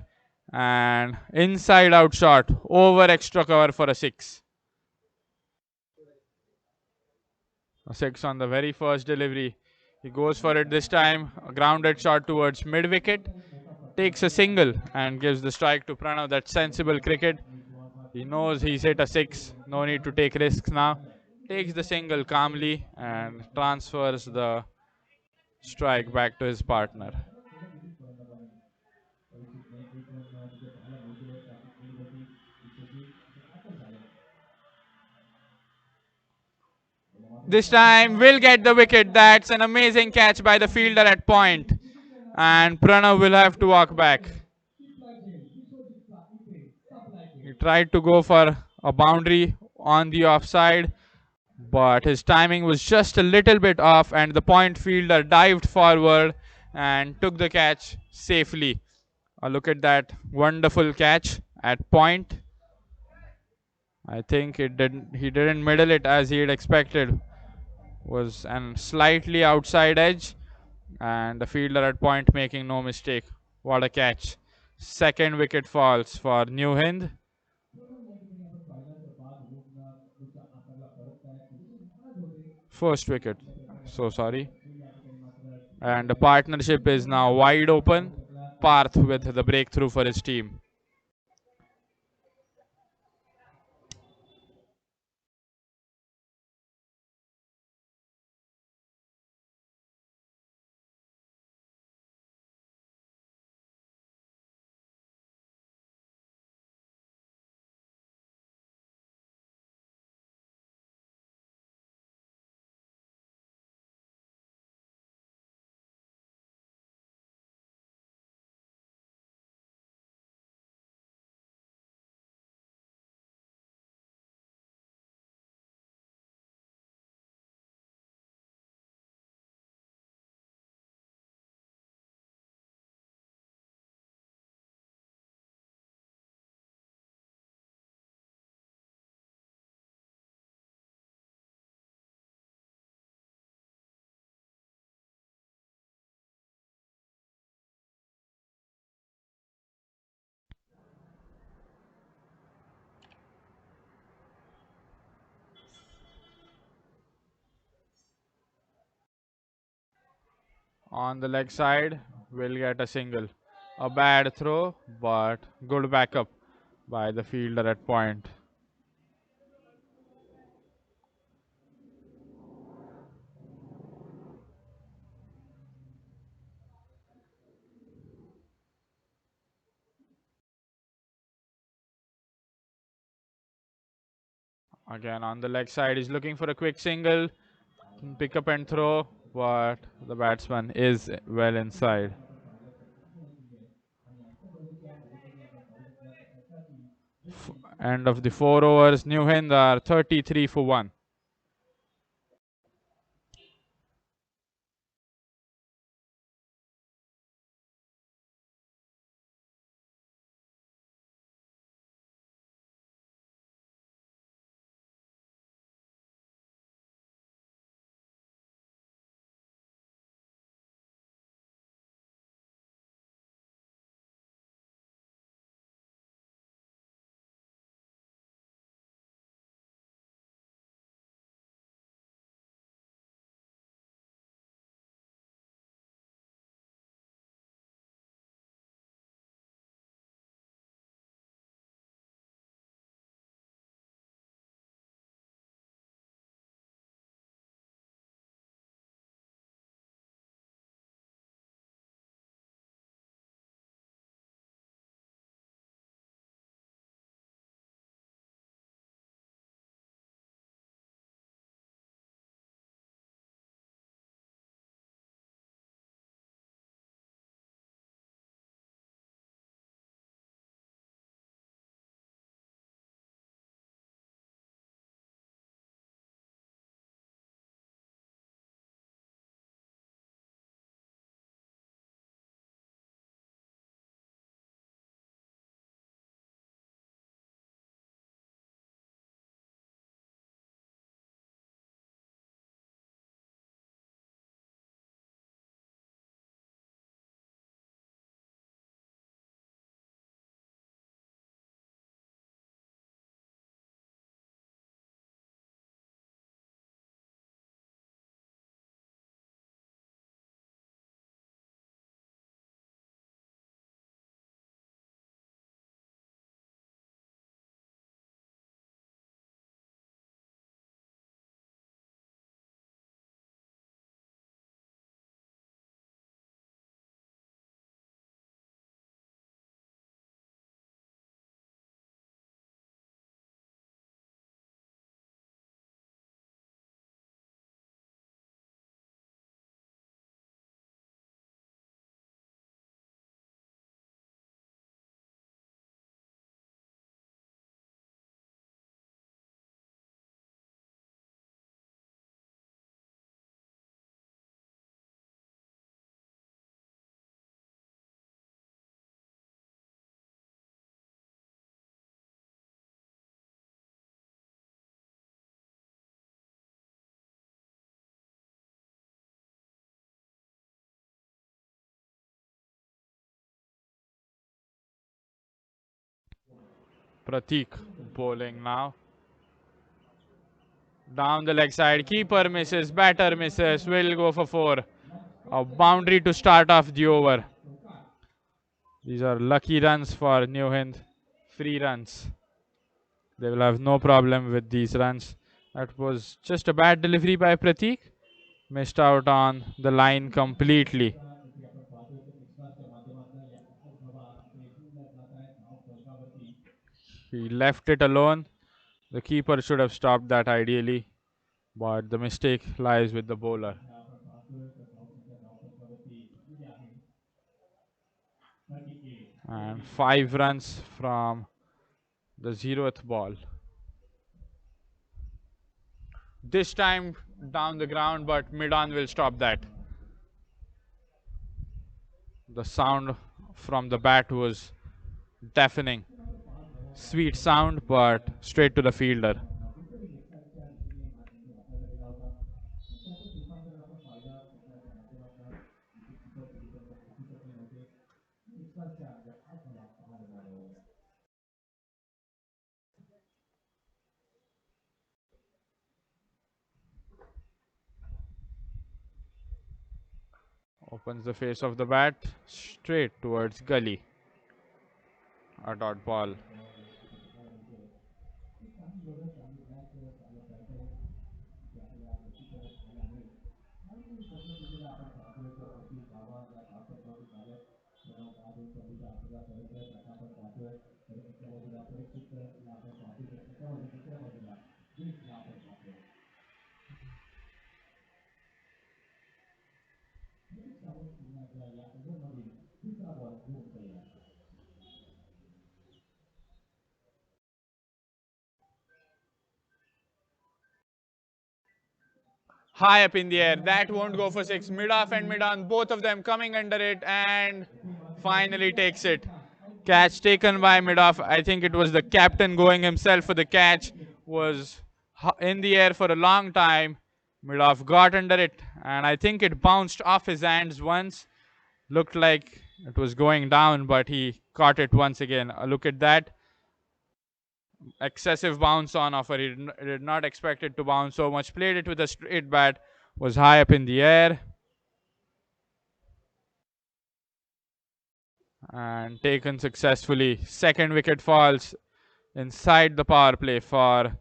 and inside out shot over extra cover for a 6. A 6 on the very first delivery. He goes for it this time. A grounded shot towards mid wicket. Takes a single and gives the strike to Pranav. That's sensible cricket. He knows he's hit a 6. No need to take risks now. Takes the single calmly and transfers the strike back to his partner. This time will get the wicket. That's an amazing catch by the fielder at point. And Pranav will have to walk back. He tried to go for a boundary on the offside, but his timing was just a little bit off, and the point fielder dived forward and took the catch safely. Look at that wonderful catch at point. I think he didn't middle it as he had expected. Was an slightly outside edge, and the fielder at point making no mistake. What a catch. Second wicket falls for New Hind. First wicket. So sorry. And the partnership is now wide open. Parth with the breakthrough for his team. on the leg side will get a single. A bad throw, but good backup by the fielder at point. Again on the leg side, he's looking for a quick single, pick up and throw, but the batsman is well inside. End of the 4 overs, New Hind are 33 for 1. Pratik bowling now. Down the leg side, keeper misses, batter misses, will go for 4. A boundary to start off the over. These are lucky runs for New Hind. Free runs. They will have no problem with these runs. That was just a bad delivery by Pratik. Missed out on the line completely.
इथे आपण पाहतोय तर एक्स्ट्राच्या माध्यमातून या कुठल्याच धावा इथे जोडल्या जात आहेत धाव फलकावरती.
He left it alone. The keeper should have stopped that ideally, but the mistake lies with the bowler.
इथे आपण पाहतोय तर धावसंख्या धाव फलकावरती दिलेली आहे 38.
And 5 runs from the 0th ball. This time down the ground, but mid-on will stop that. The sound from the bat was deafening. Sweet sound, but straight to the fielder.
कुठेतरी एक्स्ट्राच्या रीतीने हा चेंडू हाताळला गेला होता. त्यातच रूपांतर आपण पाहिला एक्स्ट्राच्या माध्यमातून इथे कीपर विकेटवर पोहोचू शकले नव्हते. एक्स्ट्राच्या या 8 धावा पाहायला मिळाल्या होत्या.
Opens the face of the bat straight towards gully. A dot ball.
ते काही एवढं चांगली मॅच चालत राहते की आपल्याला नक्की परत पाहायला मिळेल आणि तसं तिथे आपण पाहतोय तर अगदी गावा या पावसामध्ये झालं प्रणव महादेव चंदीचा आपल्याला परत त्याचा आपण पाहतोय तर एका बाजूला परीक्षित आपण पाहतोय तर एका बाजूला दुसऱ्या बाजूला गिरीशला आपण पाहतोय गिरीश सावंत पुन्हा या ओव्हरमध्ये तिसरा बॉल घेऊन तयार
High up in the air. That won't go for six. Mid off and mid on, both of them coming under it and finally takes it. Catch taken by mid off. I think it was the captain going himself for the catch. Was in the air for a long time. Mid off got under it and I think it bounced off his hands once. Looked like it was going down, but he caught it once again. Look at that. Excessive bounce on offer. He did not expect it to bounce so much. Played it with a straight bat. Was high up in the air. And taken successfully. Second wicket falls inside the power play for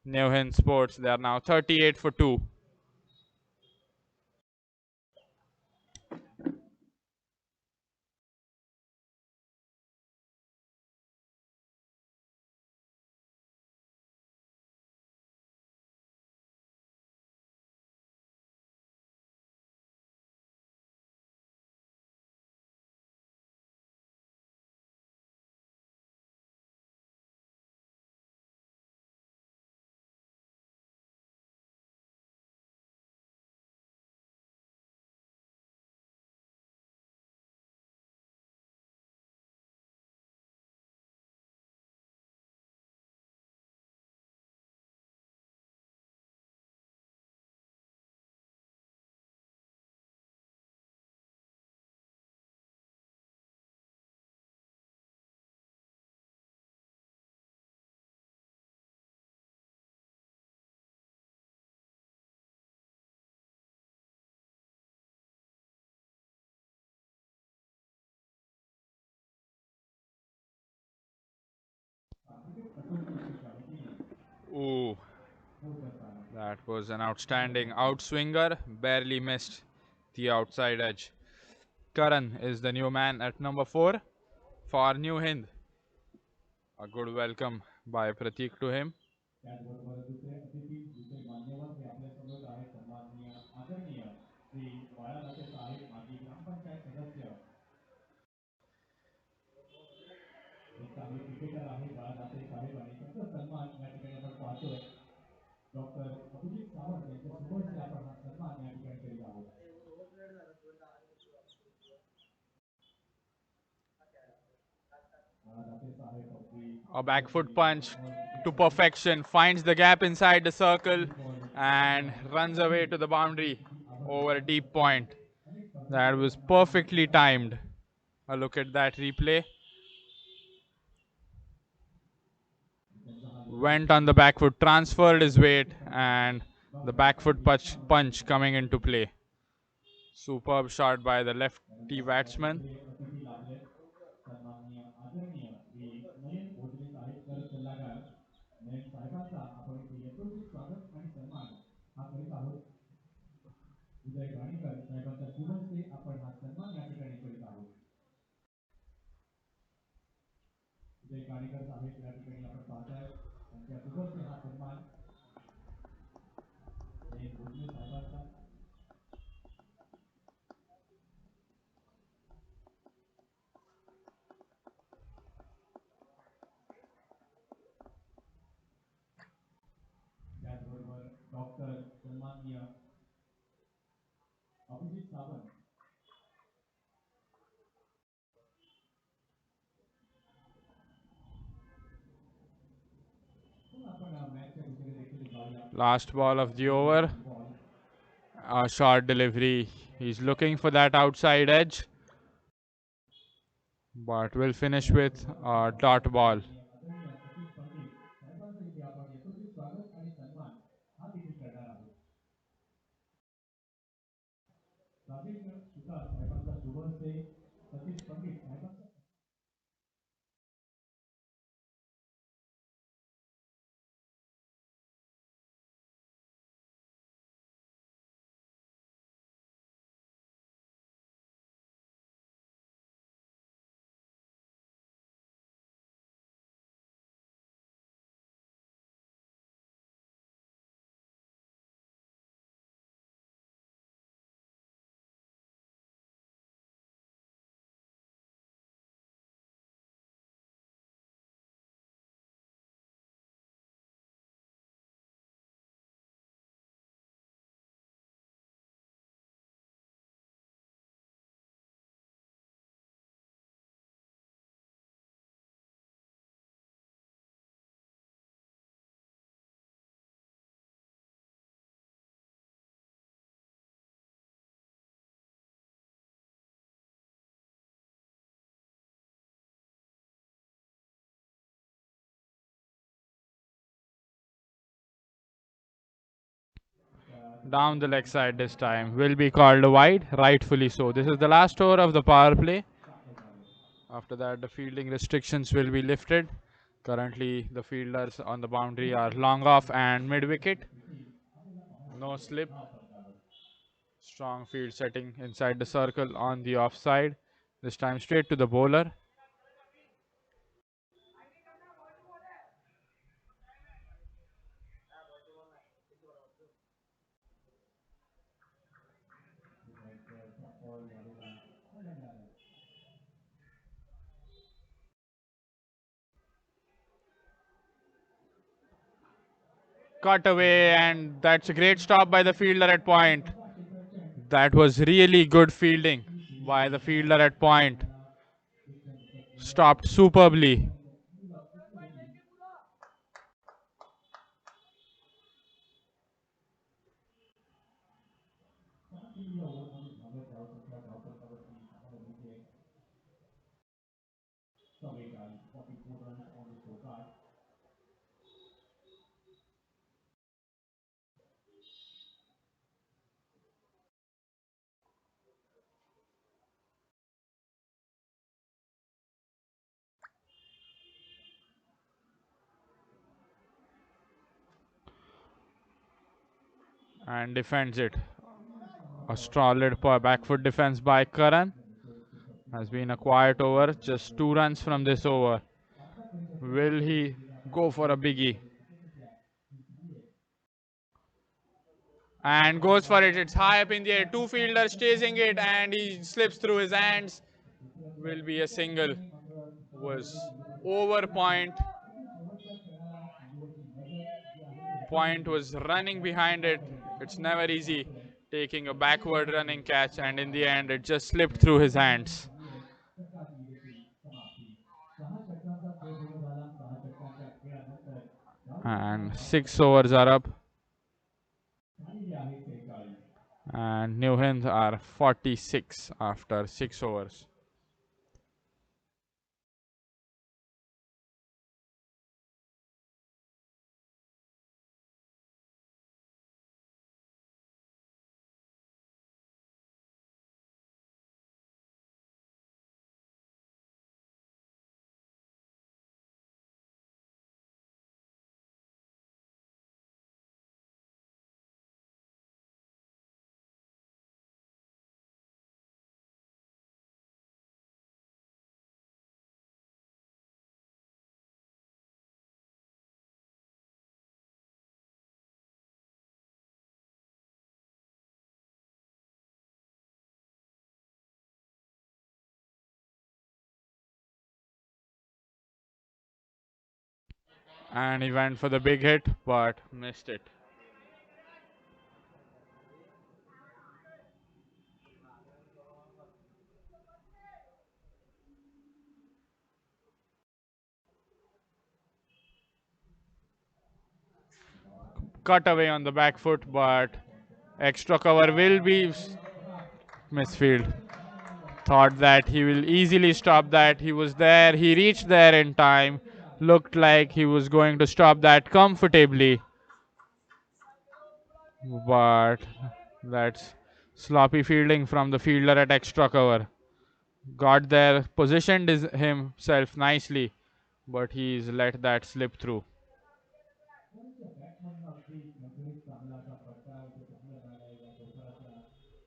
New Hind Sports. They are now 38 for 2. Ooh, that was an outstanding outswinger. Barely missed the outside edge. Karan is the new man at number 4 for New Hind. A good welcome by Pratik to him.
त्याचबरोबर दुसरे अतिथी दुसरे मान्यवर हे आपल्या समोर आहेत सन्माननीय आदरणीय श्री बाळादाते साहेब माजी ग्रामपंचायत सदस्य एक चांगले क्रिकेटर आहे बाळादाते साहेब आणि त्यांचा सन्मान या ठिकाणी आपण पाहतोय डॉक्टर अभिजित सावंत यांच्या समोर आपण हा सन्मान या ठिकाणी करीत आहोत
A back foot punch to perfection, finds the gap inside the circle and runs away to the boundary over a deep point. That was perfectly timed. A look at that replay. Went on the back foot, transferred his weight, and the back foot punch coming into play. Superb shot by the lefty batsman.
सन्माननीय आदरणीय श्री नयन भोजने साहेब कर सल्लागार नयन साहेबांचा आपण इथे यथोचित स्वागत आणि सन्मान हा करीत आहोत उदय गाणीकर साहेबांच्या शुभ हस्ते आपण हा सन्मान या ठिकाणी करीत आहोत उदय गाणीकर साहेब या ठिकाणी आपण पाहताय त्यांच्या शुभ हस्ते हा सन्मान नयन भोजने साहेबांचा त्याचबरोबर डॉक्टर सन्माननीय Abhijit Sawant
Last ball of the over. A short delivery. He's looking for that outside edge. But we'll finish with a dot ball.
Dubai से सतीश पंडित मैदान से
Down the leg side this time will be called wide, rightfully so. This is the last over of the power play. After that, the fielding restrictions will be lifted. Currently, the fielders on the boundary are long off and mid wicket. No slip. Strong field setting inside the circle on the offside. This time straight to the bowler. Cut away, and that's a great stop by the fielder at point. That was really good fielding by the fielder at point. Stopped superbly.
या ओव्हरमध्ये धावत धावसंख्या धावफलकावरती 6 run आहे. सवय guys 44 runs on the scorecard.
And defends it. A solid back foot defense by Karan. Has been a quiet over. Just 2 runs from this over. Will he go for a biggie? And goes for it. It's high up in the air. Two fielders chasing it, and he slips through his hands. Will be a single. Was over point. Point was running behind it. It's never easy taking a backward running catch, and in the end, it just slipped through his hands. And 6 overs are up. And New Hind are 46 after 6 overs. And he went for the big hit, but missed it. Cut away on the back foot, but extra cover will be misfield. Thought that he will easily stop that. He was there. He reached there in time. Looked like he was going to stop that comfortably. But that's Sloppy fielding from the fielder at extra cover. Got there, positioned himself nicely, but he's let that slip through.
परंतु batsman अगदी नजरेत चांगला असा फटका इथे चांगला मिळाला या चौकाराच्या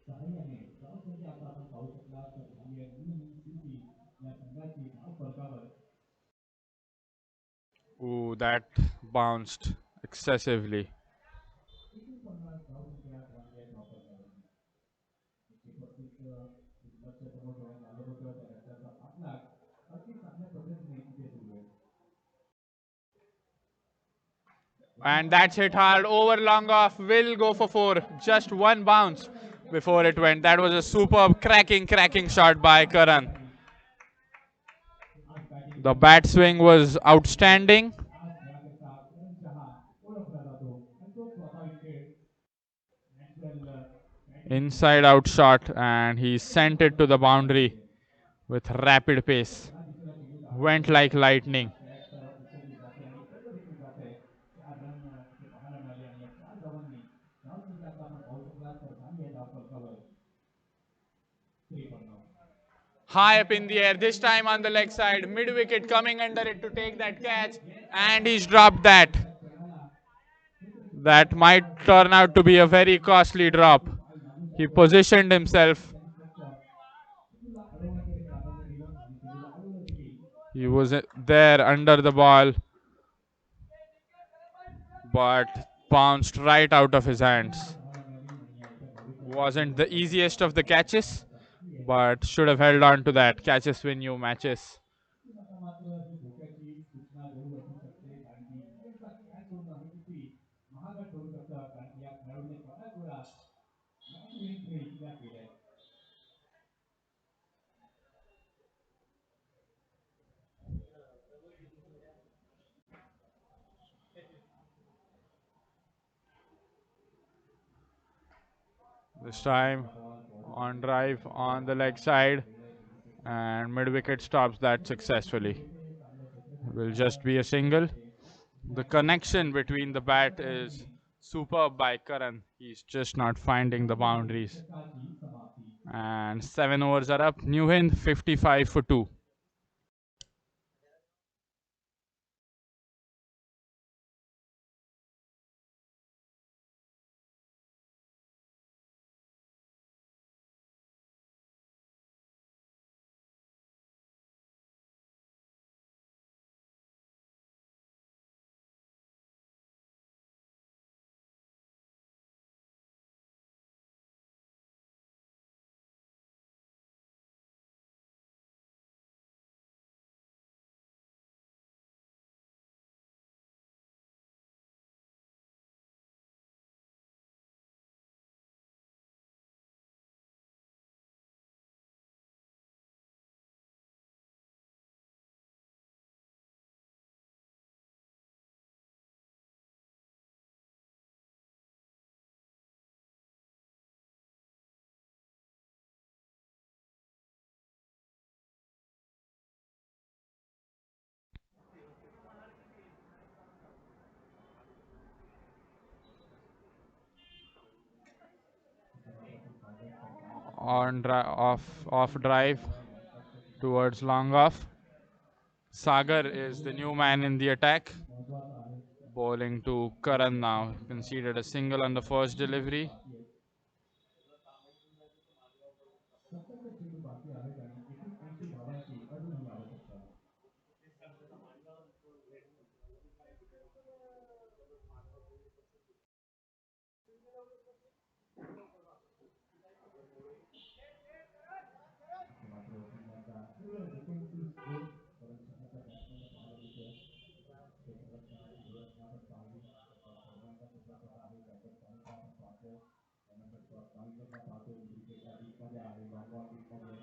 सहाय्याने धावसंख्या आता आपण पाहू शकला तर झाली आहे न्यू सिटी या संघाची धाव फलकावर
Ooh, that bounced excessively.
49 धावसंख्या झाली आहे धाव फलकावरती 135 लक्ष समोर ठेवण्यात आलं होतं त्या लक्ष्याचा आखलाग अगदी चांगल्या पद्धतीने इथे सुरू आहे
And that's hit hard over long off. Will go for four. Just one bounce before it went. That was a superb cracking shot by Karan. The bat swing was outstanding.
आज खेळाकरता करण शहा ओळखला जातो आणि तो स्वाभाविक खेळ natural
Inside out shot, and he sent it to the boundary with rapid pace. Went like lightning.
उचलली जाते आणि बरोबर देखील जात आहे 4 रन इथे पाहायला मिळाले आणि या 4 धावांनी धावसंख्या आता आपण पाहू शकला तर झाली आहे धाव फलकावर 53
High up in the air, this time on the leg side, mid wicket coming under it to take that catch, and he's dropped that. That might turn out to be a very costly drop. He positioned himself. He was there under the ball, but bounced right out of his hands. Wasn't the easiest of the catches, but should have held on to that. Catches win you matches.
मात्र ही धोक्याची सूचना जरूर असू शकते कारण की इव्हेंटचा catch होणं हे किती महागड ठरू शकतं कारण की या खेळाडूने बऱ्याच वेळा मॅच विनिंग खेळ इतक्या केल्या
This time on drive on the leg side, and mid wicket stops that successfully. Will just be a single. The connection between the bat is superb by Karan. He's just not finding the boundaries. And 7 overs are up. New Hind 55 for 2. Off drive towards long off. Sagar is the new man in the attack. Bowling to Karan now. Conceded a single on the first delivery.
बाकी आहेत आणि 81 धावांची अजूनही आवश्यकता मात्र पुन्हा defensive score कारण शहाच्या बॅट्समॅनला पाहायला मिळतोय क्षेत्ररक्षणाची व्यवस्था आपण पाहिली सर्वांचा क्षेत्रपट आहे त्याच्यात पॉईंटला आपण पाहतोय त्यानंतर शॉर्ट पॉईंटला पाहतोय क्रिकेटला डीपमध्ये आहे लॉंग ऑफ डीपमध्ये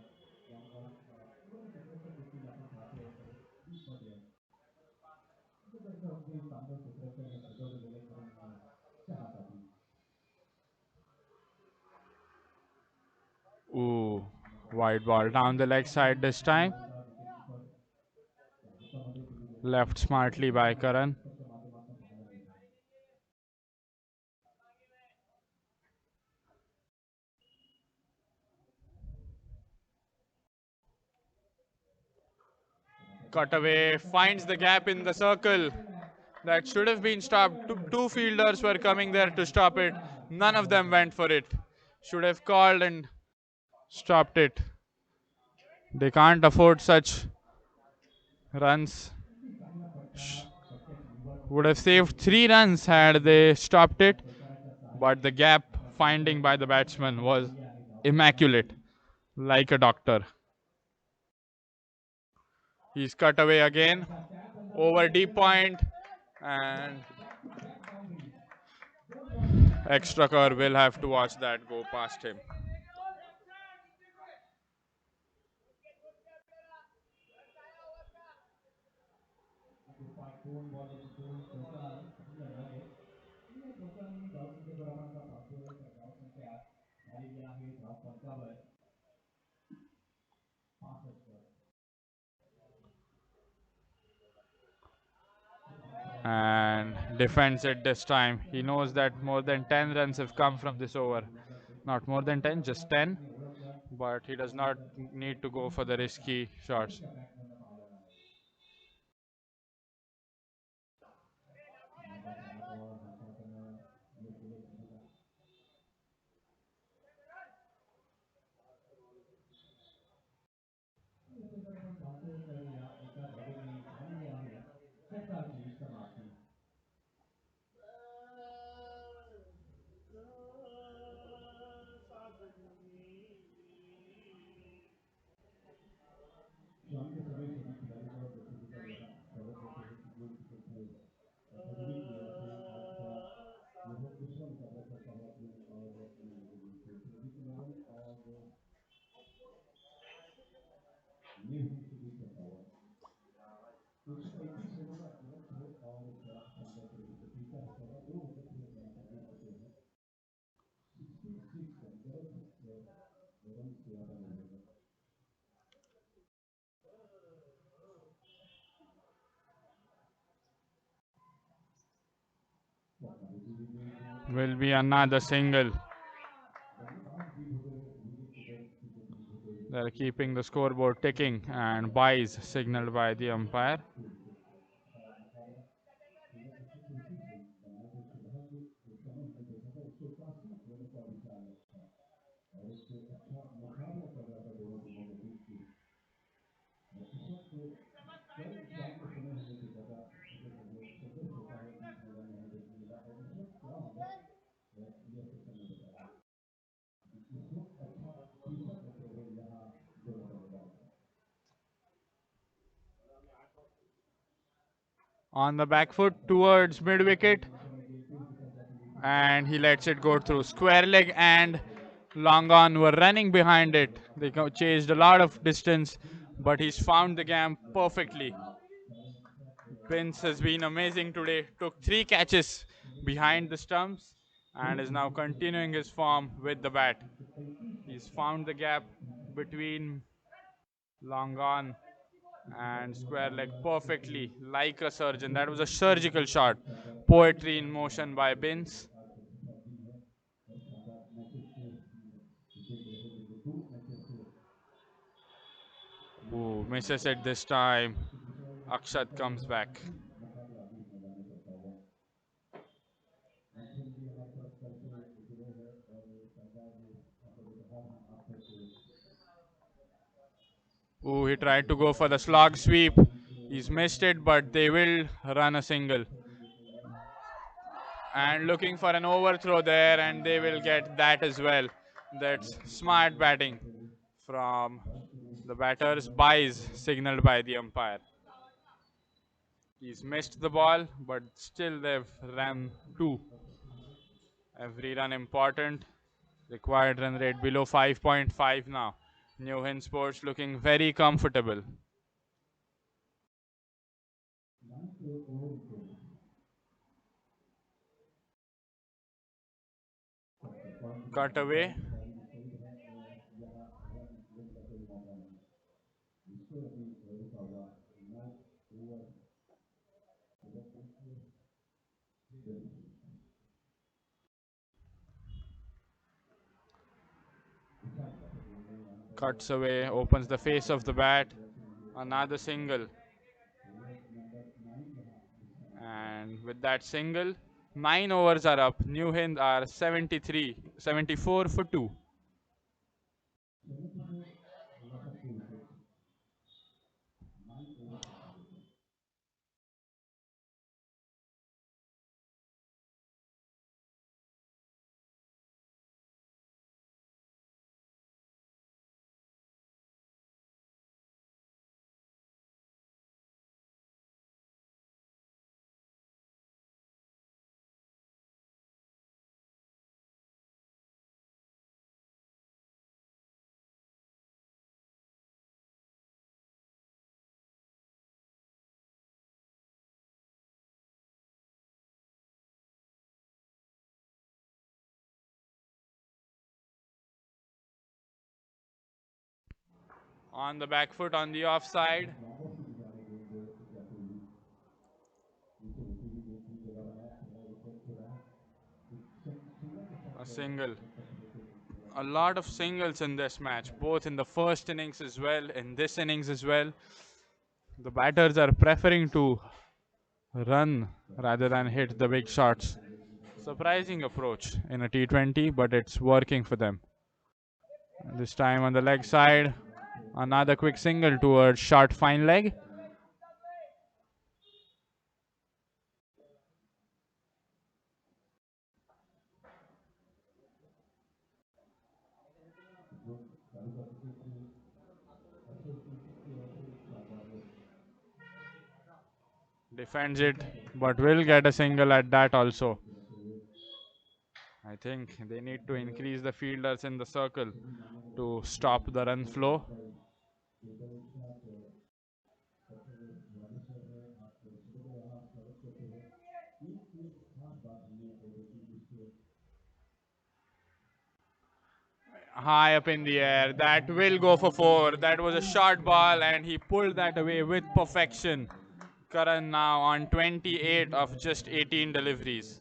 लॉंग ऑफ पूर्ण क्षेत्रपट देखील आपण पाहतोय तर डीपमध्ये आहे त्याचं अगदी चांगलं क्षेत्ररक्षण हे सजवलं गेलं कारण शहासाठी
Ooh, wide ball down the leg side this time. Left smartly by Karan. Cutaway finds the gap in the circle. That should have been stopped. Two fielders were coming there to stop it. None of them went for it. Should have called and stopped it. They can't afford such runs.
अगदी चांगला फटका फटक्याची निवड
Would
करण्यात
have
आली
saved
होती.
3 runs had they stopped
या
it,
षटकाराच्या
but the
सहाय्याने
gap
आपल्या
finding
संघाने
by the
चांगली
batsman
कामगिरी
was
केली आहे
immaculate,
धावफलकावरती.
like a doctor. He's cut away again
अशा त्या
over
संदर्भात
deep
लक्षात घ्या
point,
या
and
back to back boundary दोन बॉलमध्ये आपल्याला
extra car
दोन
will have to
शतक.
watch that go past him.
दुपार दोन बॉलमध्ये दोन चौकार आपल्या नावे आणि या चौकारांनी धावसंख्येवर आपण आता पाहतोय तर धावसंख्या झालेली आहे धावफलकावर 65.
And defends it this time. He knows that more than 10 runs have come from this over. Not more than 10, just 10. But he does not need to go for the risky shots.
आपण पाहतो तर या एका धावेने झालेली आहे षटकाराची समाप्ती. शाम के समय सभी खिलाड़ियों और दर्शकों का यहाँ स्वागत करते हैं कि गोल टिकट है सभी प्लेयर से आज का यह दूसरा मुकाबला चलता है इन और सभी खिलाड़ी और न्यू के बीच चलता हुआ 135 रनों का लक्ष्य है और इसका संपर्क प्रतियोगिता है सवा 2 विकेट से बनाकर दे सकते हैं 66 रन से ज्यादा नहीं होगा.
Will be another single. They're keeping the scoreboard ticking, and buys signaled by the umpire.
और एक अच्छा मुकाबला कर रहा था दोनों टीमों के बीच की. इस वक्त कल शाम के समय हमने देखा था क्रिकेट में संघर्ष होता है बीच मैदान में हमें देखने मिला और इस वक्त क्या होगा यह सेक्शन में बताया इस वक्त अच्छा तीसरा करते हुए यहाँ दोनों का मैदान
On the back foot towards mid wicket, and he lets it go through square leg, and long on were running behind it. They chased a lot of distance, but he's found the gap perfectly. Vince has been amazing today. Took 3 catches behind the stumps and is now continuing his form with the bat. He's found the gap between long on and square leg perfectly, like a surgeon. That was a surgical shot. Poetry in motion by Vince. Ooh, misses it this time. Akshat comes back. Ooh, he tried to go for the slog sweep. He's missed it, but they will run a single. And looking for an overthrow there, and they will get that as well. That's smart batting from the batters. Buys signaled by the umpire. He's missed the ball, but still they've run 2. Every run important. Required run rate below 5.5 now. New Hind Sports looking very comfortable. Cut away. Cuts away, opens the face of the bat. Another single. With that single, 9 overs are up. New Hind are 74 for 2.
74 loss of 2 wickets, 9 overs completed.
On the back foot on the offside,
long off की जा रही गेंद जाती हुई नीचे होती हुई गेंद की जगह बनाया, पहला विकेट जो रहा सिंगल के
a
साथ
single.
रन कर सके थे
A lot of singles in this match, both in the first innings as well, in this innings as well. The batters are preferring to run rather than hit the big shots. Surprising approach in a T20, but it's working for them. This time on the leg side, another quick single towards short fine leg.
जो चालू कर चुके थे ऐसे उसकी ऐसे शानदार
Defends it, but will get a single at that also.
रहते हुए
I think they need to increase the fielders in the circle to stop the run flow.
Table साथ करते हुए रामेश्वर है आप सभी को यहाँ स्वागत करते हैं। एक खास बात हमने देखी जिसके
High up in the air, that will go for 4. That was a short ball, and he pulled that away with perfection. Karan now on 28 of just 18 deliveries.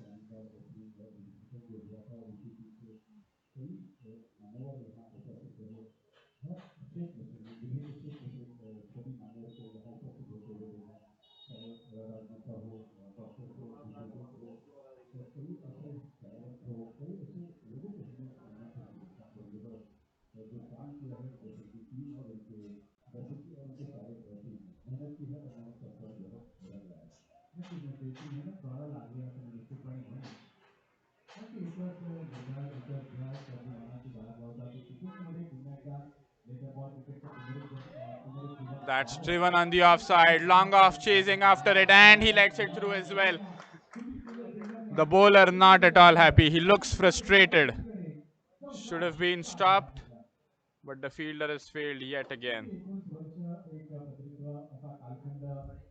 जो हुआ था उसी चीज से कई मान्यवर यहाँ उपस्थित रहे हर स्टेट में से दिल्ली के स्टेट में से सभी मान्यवर को यहाँ उपस्थित होते हुए देखा चाहे राजनेता हो डॉक्टर हो बुजुर्ग हो तो कई ऐसे टैलेंट हो कई ऐसे लोगों को हमने यहाँ पर देखा और यह जो काम किया है जैसे कि टीम और उनके दर्शक और उनके सारे टीम मेहनत की है और मेहनत का फल जो है लग रहा है नक्कीच ती मेहनत करायला लागली असं मी निश्चितपणे म्हणेन कारण की एकच निर्धार एकच ध्यास अगदी मनाची बाळग लावतात की क्रिकेटमध्ये पुन्हा एकदा लेदर बॉल क्रिकेटचं पुनरुज्जीवन
That's
व्हावं
driven on the offside. Long off chasing after it, and he lets it through as well. The bowler not at all happy. He looks frustrated. Should have been stopped, but the fielder has failed yet again.
19 वर्ष एक प्रतिनिधित्व असा कालखंड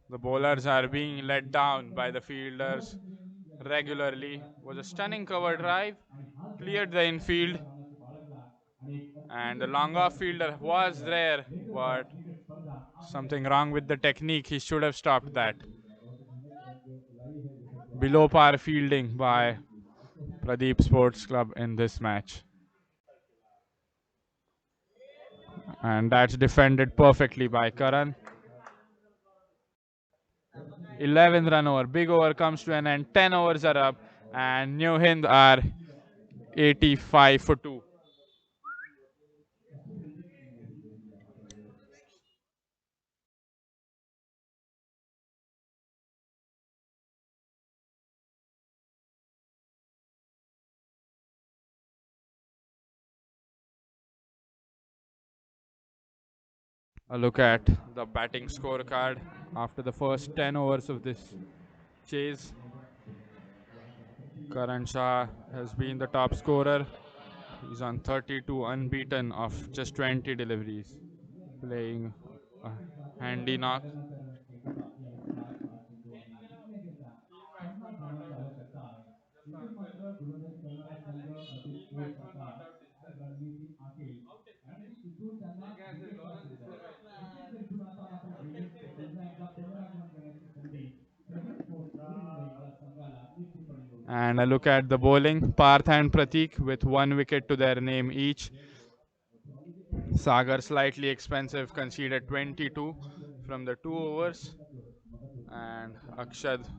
The bowlers are being let down by the fielders regularly. Was a stunning cover drive, cleared the infield, and the long off fielder was there, but something wrong with the technique. He should have stopped that. Below par fielding by Pradeep Sports Club in this match. And that's defended perfectly by Karan. 11th run over. Big over comes to an end. 10 overs are up. And New Hind are 85 for 2. A look at the batting scorecard after the first 10 overs of this chase. Karan Shah has been the top scorer. He's on 32 unbeaten of just 20 deliveries, playing a handy knock.
एकच मात्र गोलंदाजी करणारा संघ अधिक sports आता आज रणनीती आखेल कारण की इथून त्यांना विकेटचा संघ विकेट जर इथून आता मात्र गेले तर पुन्हा एकदा पुनरागमन करण्याची संधी प्रदीप स्पोर्ट्स नवी मुंबई या संघाला निश्चितपणे मिळू शकते.
And a look at the bowling. Parth and Pratik with 1 wicket to their name each. Sagar slightly expensive, conceded 22 from the 2 overs. And Akshad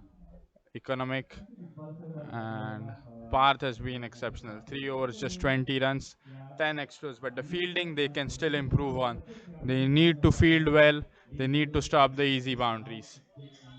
economic,
नक्की बिग बॉस बघायला
and Parth has been
तुम्हाला बघायला
exceptional.
आवडेल.
3 overs,
कसं
just
आहे
20 runs,
या
10 extras. But the fielding they
मालिकेच्या
can still
मैत्रिणींना
improve on.
प्रत्येक खेळाडू
They need
स्वतःच्या
to field
भागामध्ये
well. They need to
वेगवेगळे
stop the easy
त्यांचे नाव
boundaries.
प्रत्येक दिले आहे.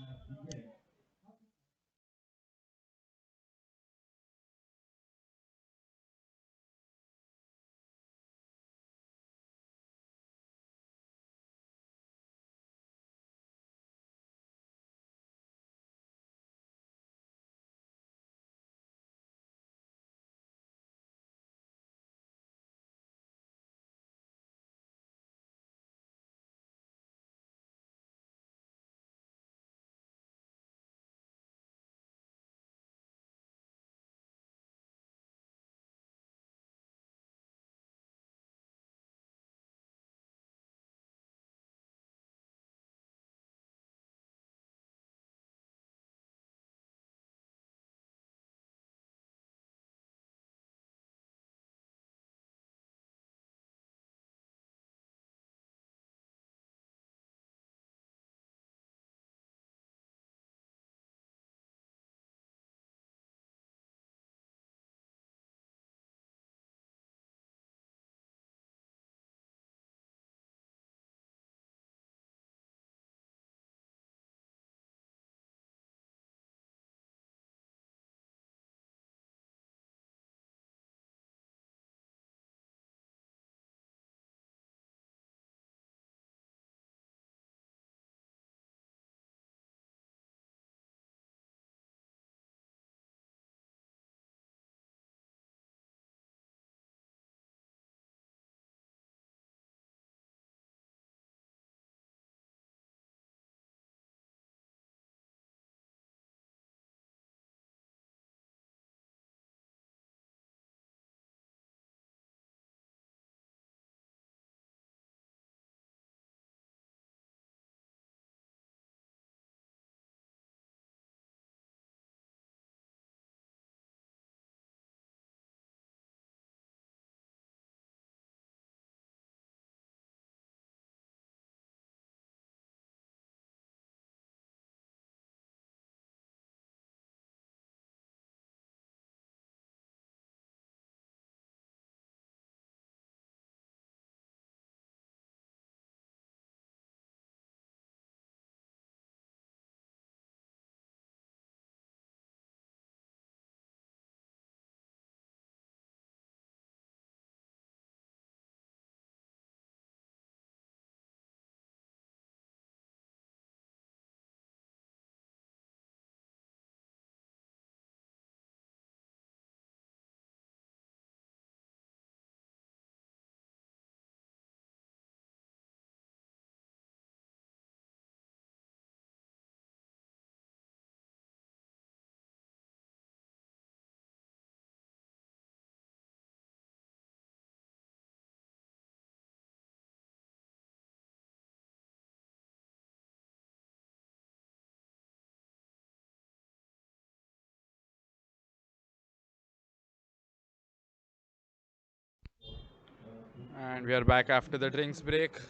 And we are back after the drinks break.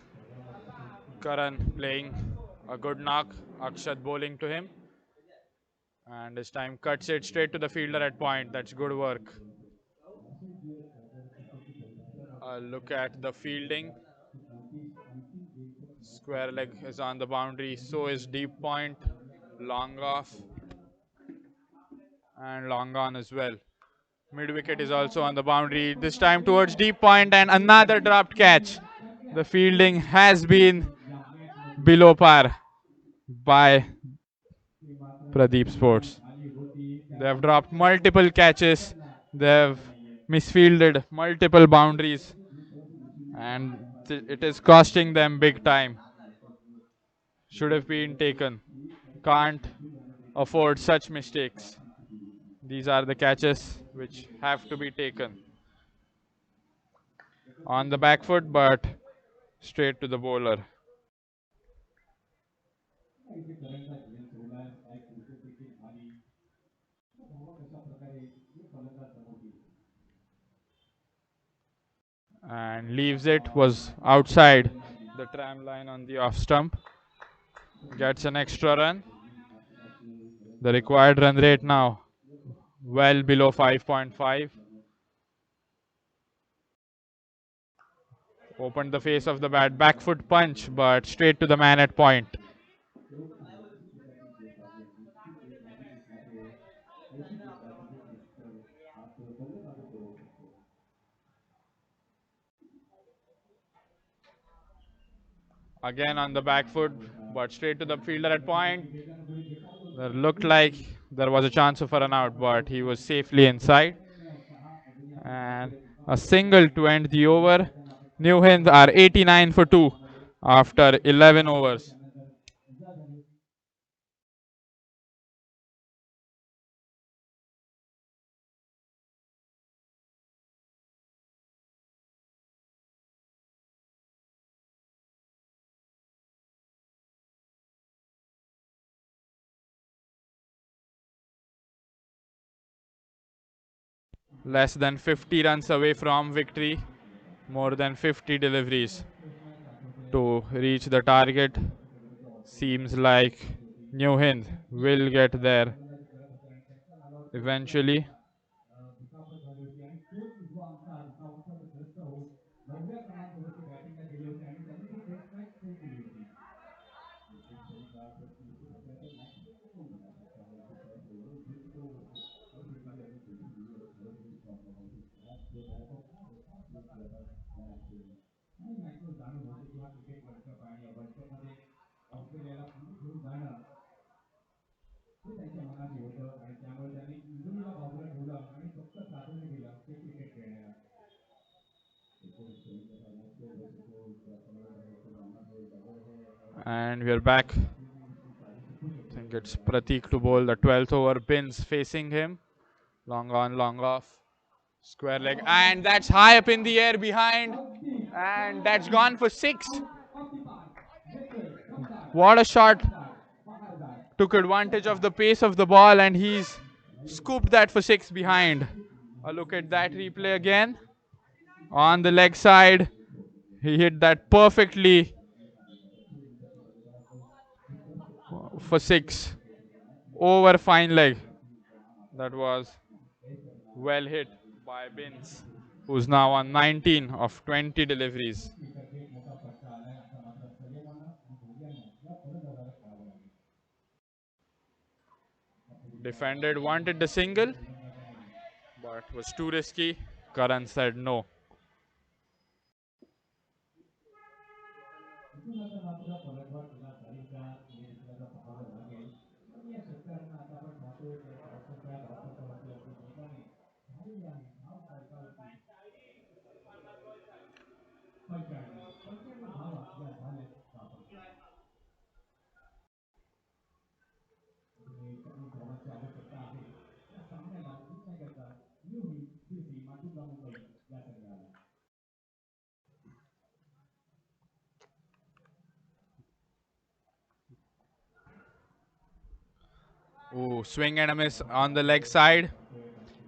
Karan playing a good knock. Akshat bowling to him. And this time cuts it straight to the fielder at point. That's good work.
असे जे जर क्रिकेटची परिभाषा
Look at the fielding.
खूप मोठी आणखी एक
Square leg
महत्त्वाची
is on the boundary. So is deep point. Long off. And long on as well. Mid wicket is also on the boundary. This time towards deep point and another dropped catch. The fielding has been
या मॅचमध्ये
below par by
ती मात्र
Pradeep
निकाली
Sports.
झाली होती
They have
त्यामुळे
dropped multiple catches.
त्यांना
They have
मिळालं नाहीये
misfielded multiple boundaries. And it is costing them big time. Should have been taken. Can't afford such mistakes. These are the catches which have to be taken. On the back foot, but straight to the bowler.
इथे करंटचा झेल सोडलाय strike wicket देखील झाली धावा कशा प्रकारे एक फलंदाज जमवतील
And leaves it, was outside the tram line on the off stump. Gets an extra run. The required run rate now well below 5.5. Opened the face of the bat, back foot punch, but straight to the man at point. Again on the back foot, but straight to the fielder at point. There looked like there was a chance of a run out, but he was safely inside. And a single to end the over. New Hind are 89 for 2 after 11 overs. Less than 50 runs away from victory. More than 50 deliveries to reach the target. Seems like New Hind will get there eventually.
दुखापत झाली होती आणि तोच जो आमचा दुखापत ग्रस्त होऊन 9व्या क्रमांकावरती बॅटिंगला गेले होते आणि त्यांनी ती टेस्ट मॅच सेव्ह केली होती. आणि मॅचवर जाणून होते की हा क्रिकेट वर्ल्ड कप आहे आणि या वर्ल्ड कपमध्ये ऑस्ट्रेलियाला पुढे घेऊन जाणं हे त्यांच्या मनात होतं आणि त्यामुळे त्यांनी इंजुरीला बाजूला ठेवलं आणि फक्त प्राधान्य दिलं ते cricket खेळण्याला.
And we're back. I think it's Pratik to bowl the 12th over. Pins facing him. Long on, long off. Square leg. And that's high up in the air behind. And that's gone for 6. What a shot. Took advantage of the pace of the ball and he's scooped that for 6 behind. A look at that replay again. On the leg side. He hit that perfectly for 6. Over fine leg. That was well hit by Bins, who's now on 19 of 20 deliveries. Defended, wanted the single, but was too risky. Karan said no. Ooh, swing and a miss on the leg side.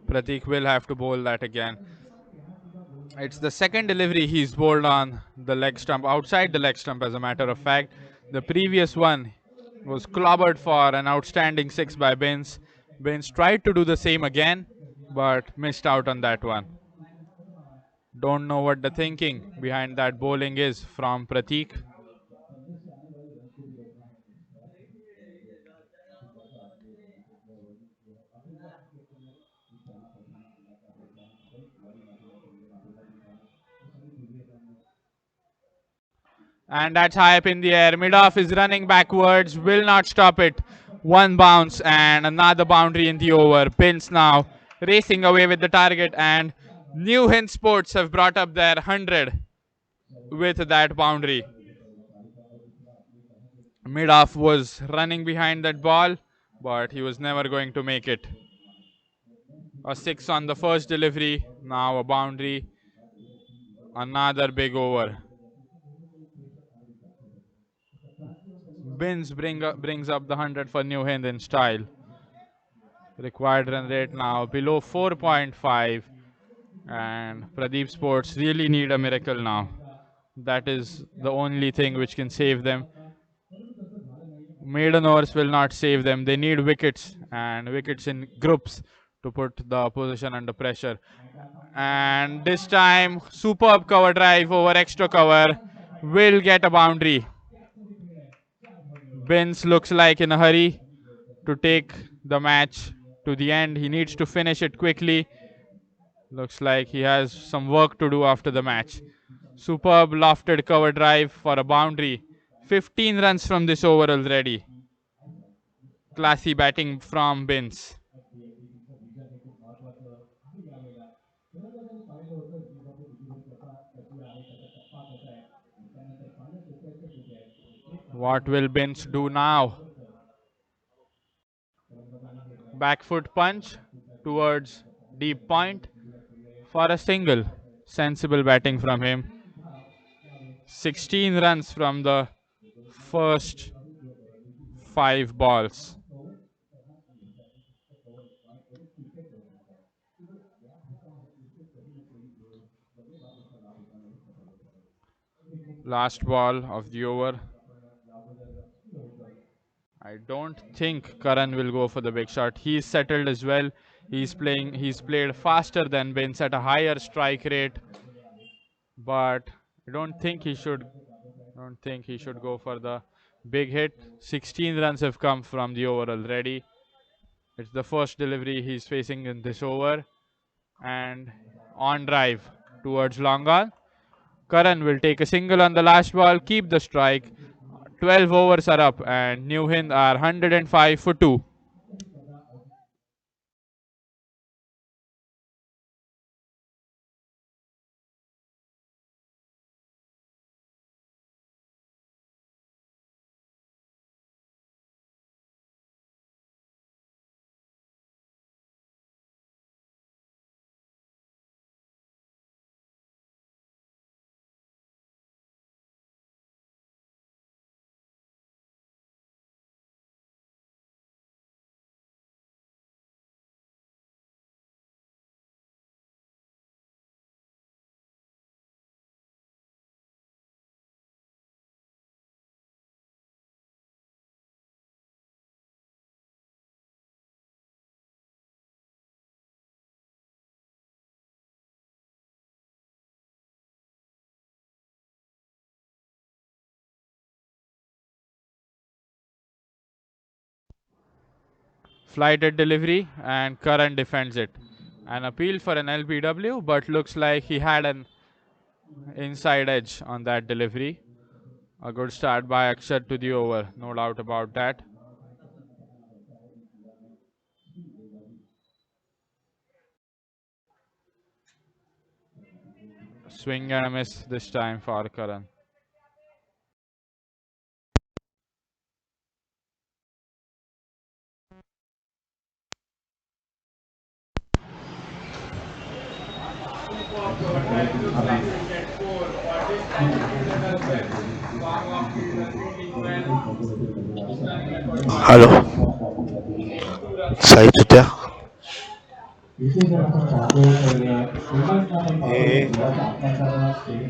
Pratik will have to bowl that again. It's the second delivery he's bowled on the leg stump, outside the leg stump as a matter of fact. The previous one was clobbered for an outstanding 6 by Bins. Bins tried to do the same again, but missed out on that one. Don't know what the thinking behind that bowling is from Pratik. And that's high up in the air. Mid-off is running backwards, will not stop it. One bounce and another boundary in the over. Pins now racing away with the target, and New Hind Sports have brought up their 100 with that boundary. Mid-off was running behind that ball, but he was never going to make it. A 6 on the first delivery, now a boundary. Another big over. Bins brings up the 100 for New Hind in style. Required run rate now below 4.5, and Pradeep Sports really need a miracle now. That is the only thing which can save them. Maiden overs will not save them. They need wickets and wickets in groups to put the opposition under pressure. And this time, superb cover drive over extra cover will get a boundary. Binns looks like in a hurry to take the match to the end. He needs to finish it quickly. Looks like he has some work to do after the match. Superb lofted cover drive for a boundary. 15 runs from this over already. Classy batting from Binns. What will Binns do now? Back foot punch towards deep point for a single. Sensible batting from him. 16 runs from the first 5 balls. Last ball of the over. I don't think Karan will go for the big shot. He's settled as well. He's played faster than Binns at a higher strike rate, but I don't think he should go for the big hit. 16 runs have come from the over already. It's the first delivery he's facing in this over, and on drive towards long on. Karan will take a single on the last ball, keep the strike. 12 overs are up, and New Hind are 105 for 2. Flighted delivery, and Karan defends it. An appeal for an LBW, but looks like he had an inside edge on that delivery. A good start by Akshat to the over, no doubt about that. Swing and a miss this time for Karan.
Halo, saya Jutta. Hey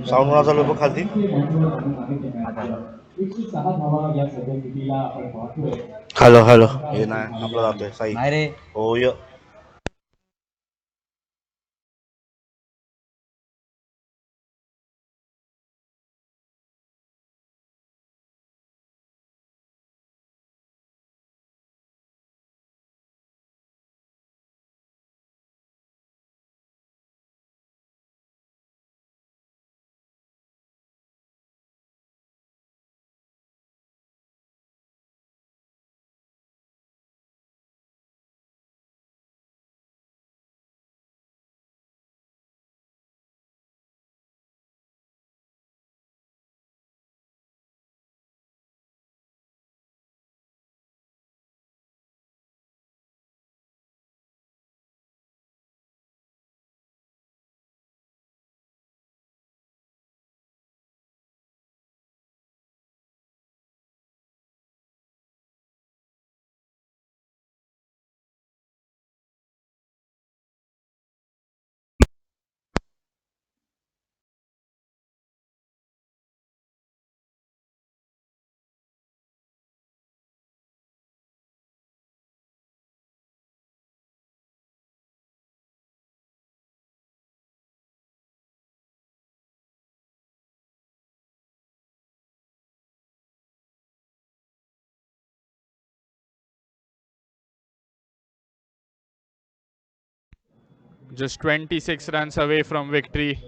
sound कोणाचा चालू आहे बघ खालती. Hello hello हे नाही आपला जातोय साई नाही रे हो य
just 26 runs away from victory.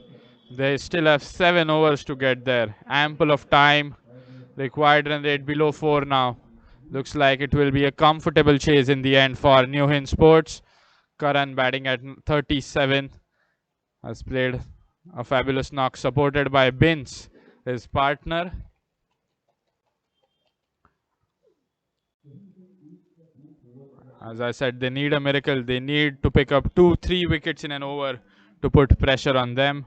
They still have 7 overs to get there. Ample of time. Required run rate below 4 now. Looks like it will be a comfortable chase in the end for New Hind Sports. Karan batting at 37 has played a fabulous knock, supported by Bins, his partner. As I said, they need a miracle. They need to pick up 2, 3 wickets in an over to put pressure on them.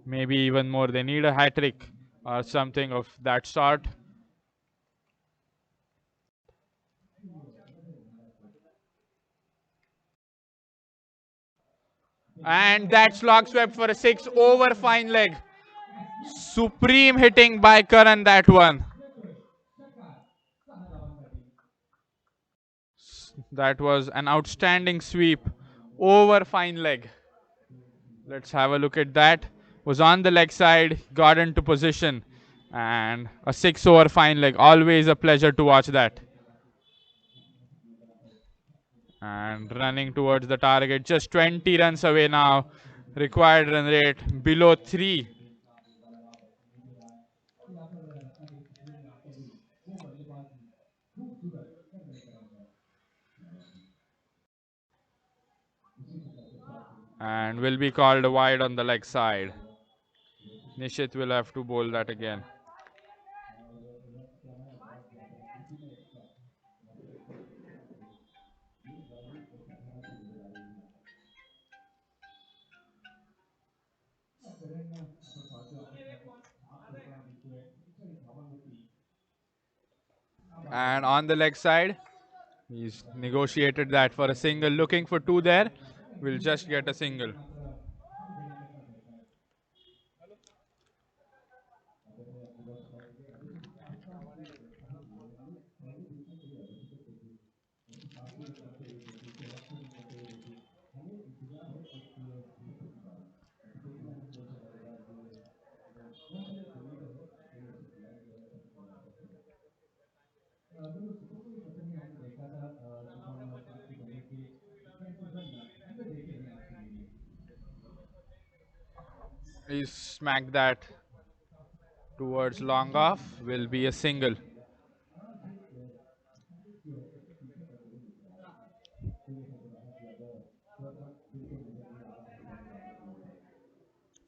Maybe even more. They need a hat trick or something of that sort. And that's log swept for a 6 over fine leg. Supreme hitting by Karan, that one. That was an outstanding sweep over fine leg. Let's have a look at that. Was on the leg side, got into position, and a 6 over fine leg. Always a pleasure to watch that. And running towards the target, just 20 runs away now. Required run rate below 3. And will be called wide on the leg side. Nishit will have to bowl that again. And on the leg side, he's negotiated that for a single. Looking for 2 there. Will just get a single. He smacked that towards long off. Will be a single.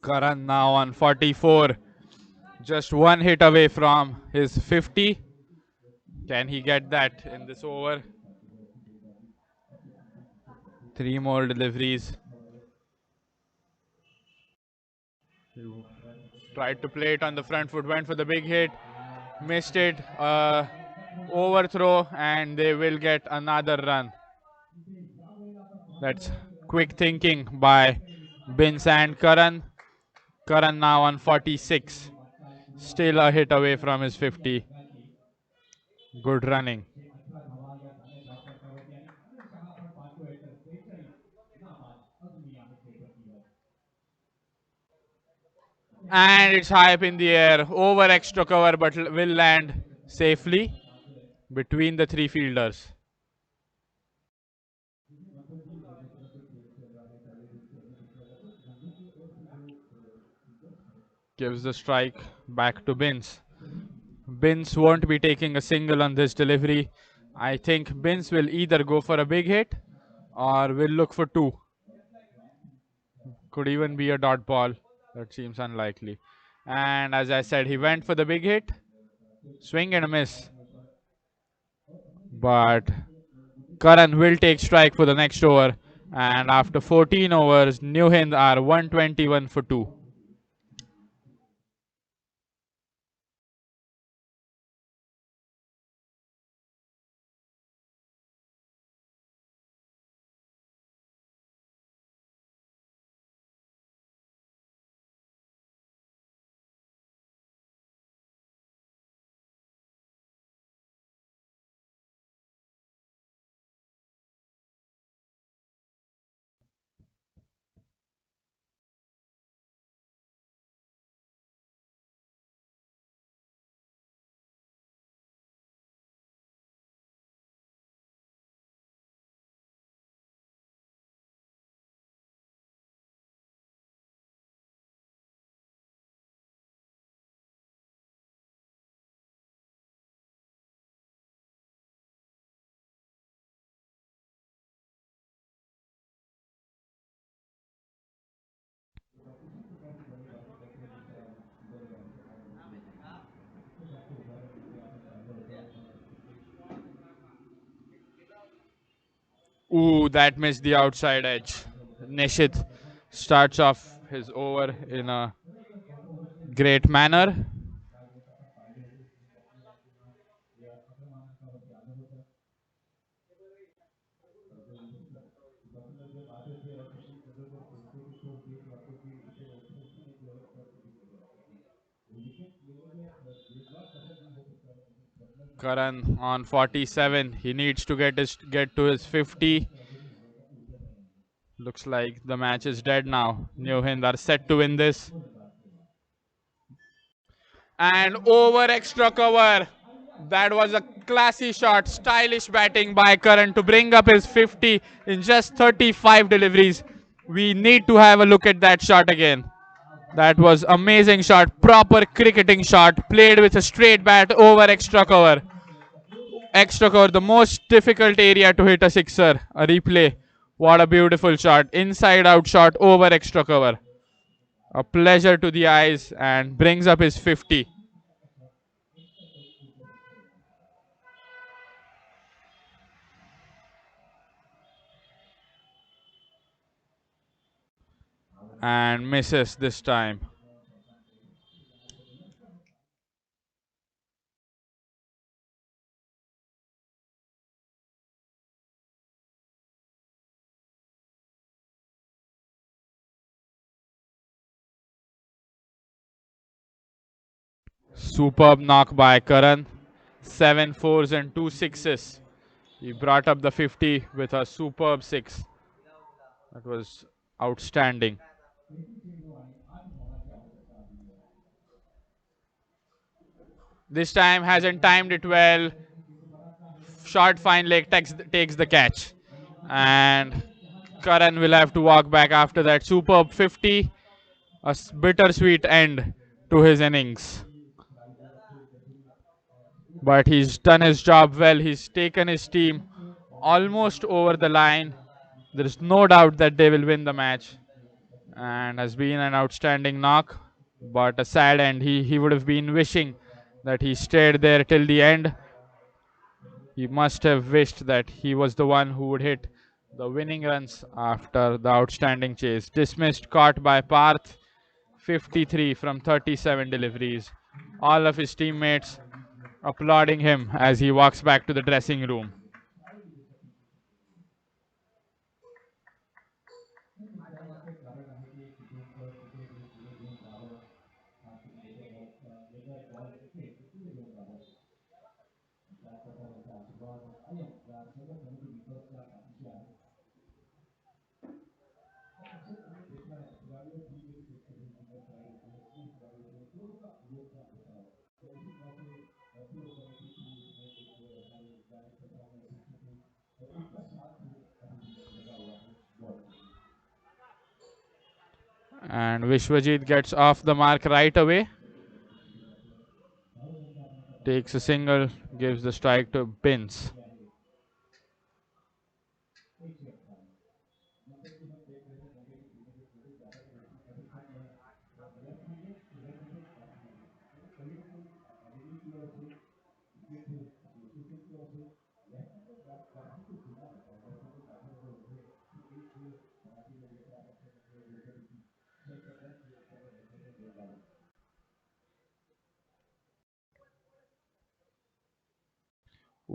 Karan now on 44. Just one hit away from his 50. Can he get that in this over? 3 more deliveries. Tried to play it on the front foot, went for the big hit, missed it. Overthrow, and they will get another run. That's quick thinking by Bins and Karan. Karan now on 46. Still a hit away from his 50. Good running. And it's high up in the air. Over extra cover, but will land safely between the 3 fielders. Gives the strike back to Bins. Bins won't be taking a single on this delivery. I think Bins will either go for a big hit or will look for 2. Could even be a dot ball. That seems unlikely. And as I said, he went for the big hit. Swing and a miss. But Karan will take strike for the next over. And after 14 overs, New Hind are 121 for 2. Ooh, that missed the outside edge. Nishit starts off his over in a great manner. Karan on 47. He needs to get to his 50. Looks like the match is dead now. New Hind are set to win this. And over extra cover. That was a classy shot. Stylish batting by Karan to bring up his 50 in just 35 deliveries. We need to have a look at that shot again. That was amazing shot. Proper cricketing shot. Played with a straight bat over extra cover. Extra cover, the most difficult area to hit a sixer. A replay. What a beautiful shot. Inside out shot over extra cover. A pleasure to the eyes and brings up his 50. And misses this time. Superb knock by Karan. 7 fours and 2 sixes. He brought up the 50 with a superb six. That was outstanding. This time hasn't timed it well. Short fine leg takes the catch. And Karan will have to walk back after that superb 50. A bittersweet end to his innings. But he's done his job well. He's taken his team almost over the line. There is no doubt that they will win the match. And has been an outstanding knock. But a sad end. He would have been wishing that he stayed there till the end. He must have wished that he was the one who would hit the winning runs after the outstanding chase. Dismissed, caught by Parth. 53 from 37 deliveries. All of his teammates applauding him as he walks back to the dressing room. And Vishwajit gets off the mark right away. Takes a single, gives the strike to Binns.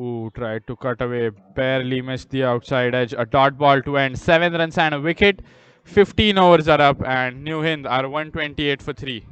Ooh, tried to cut away, barely missed the outside edge. A dot ball to end. 7 runs and a wicket. 15 overs are up, and New Hind are 128 for 3.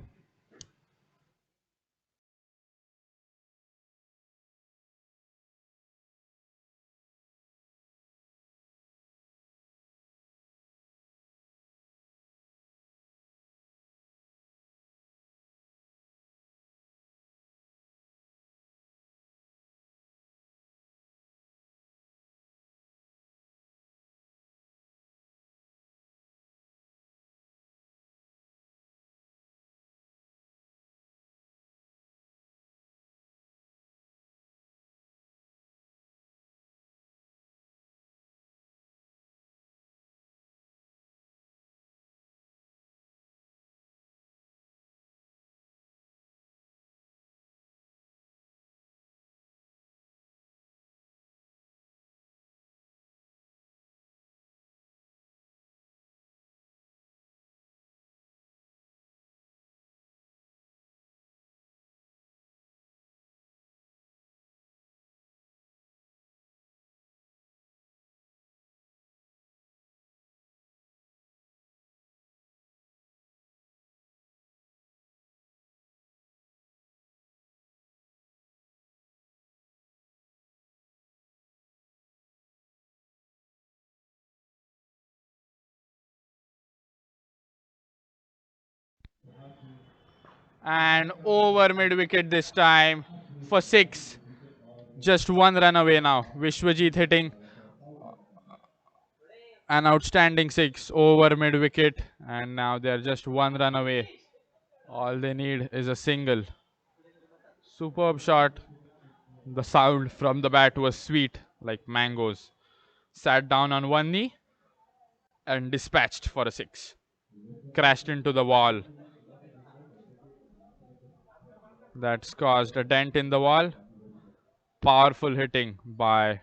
and over mid wicket this time for 6. Just one run away now. Vishwajit hitting an outstanding 6 over mid wicket, and now they're just one run away. All they need is a single. Superb shot. The sound from the bat was sweet like mangoes. Sat down on one knee and dispatched for a 6. Crashed into the wall. That's caused a dent in the wall. Powerful hitting by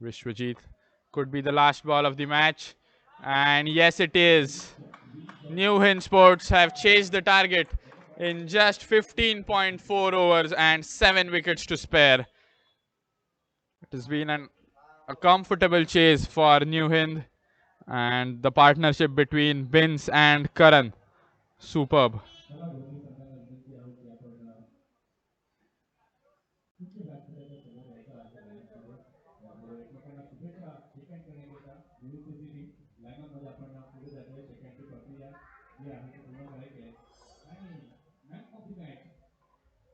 Vishwajit. Could be the last ball of the match. And yes, it is. New Hind Sports have chased the target in just 15.4 overs and 7 wickets to spare. It has been a comfortable chase for New Hind, and the partnership between Bins and Karan, superb.
चला दोन्ही संघांना विनंती आहे की आपण कुठल्या व्यासपीठाच्या समोर यायचं आहे लाईनमध्ये त्यामुळे एकमेकांना शुभेच्छा शेकहँड करण्याकरिता विविध टीम लाईनमध्ये आपण पुढे जातोय. शेकहँडची प्रक्रिया जी आहे ती पूर्ण करायची आहे आणि मॅन ऑफ द मॅच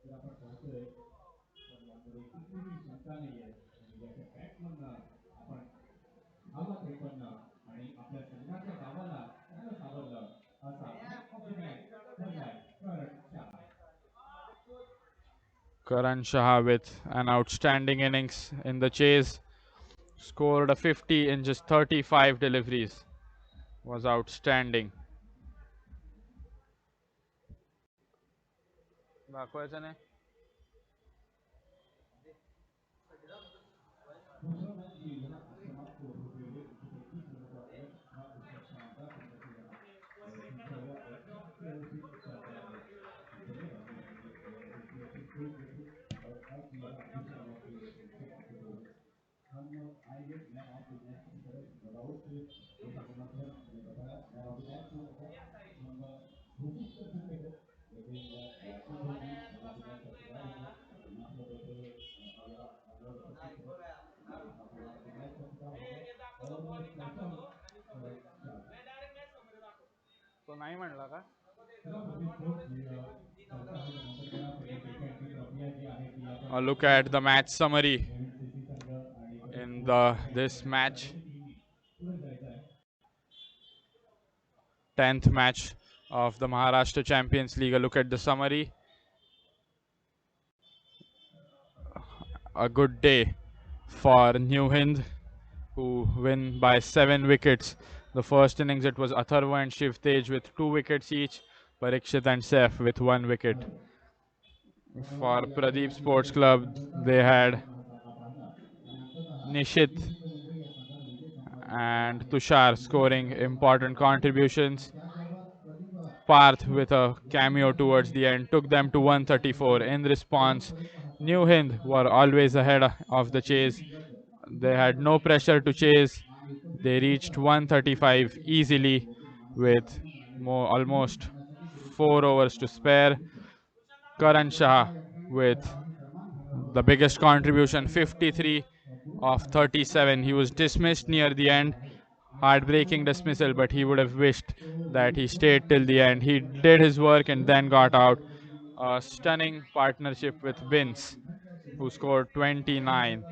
जर आपण पाहतोय तर यामध्ये कुठलीही शंका नाही आहे आणि याच्या बॅट्समनला आपण धावा 53 आणि आपल्या संघाच्या गावाला चांगलं सावरलं असा मॅन ऑफ द मॅच ठरलाय Karan Shah.
Karan Shah with an outstanding innings in the chase. Scored a 50 in just 35 deliveries. Was outstanding. दाखवायचं नाही.
दूसरा मैच ये यहाँ समाप्त होते हुए 121 रनों का लक्ष्य था. उसका शानदार प्रदर्शन रहा. दूसरा ओवर यहाँ पे उसी चाहता है कि चलिए आगे बढ़ेंगे और दूसरे फिर कोई देखो और अब यहाँ दूसरा ओवर के से आगे बढ़े हम आएंगे मैन ऑफ द मैच की तरफ राउत जैसा कि मंथन ने बताया मैन ऑफ द मैच को हम घोषित कर चुके हैं लेकिन कुछ होगी मैन ऑफ द मैच का खिलाड़ी होंगे मंच में बैठे हुए मेरा अवार्ड उपस्थित है आपको मैन ऑफ द मैच का खिताब होगा और प्रथम
तो नाही म्हणला का? A look at the match summary in this match. 10th match of the Maharashtra Champions League. A look at the summary. A good day for New Hind, who win by 7 wickets. The first innings it was Atharva and Shiv Tej with 2 wickets each. Parikshit and Saif with 1 wicket. For Pradeep Sports Club, they had Nishit and Tushar scoring important contributions. Parth with a cameo towards the end took them to 134. In response, New Hind were always ahead of the chase. They had no pressure to chase. They reached 135 easily with almost 4 overs to spare. Karan Shah with the biggest contribution, 53 of 37. He was dismissed near the end. Heartbreaking dismissal, but he would have wished that he stayed till the end. He did his work and then got out. A stunning partnership with Vince, who scored 29.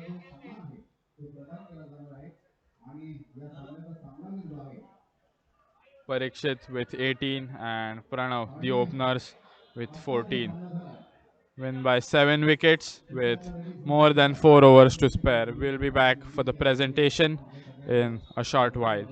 Parikshit with 18 and Pranav, the openers, with 14. Win by 7 wickets with more than 4 overs to spare. We'll be back for the presentation in a short while.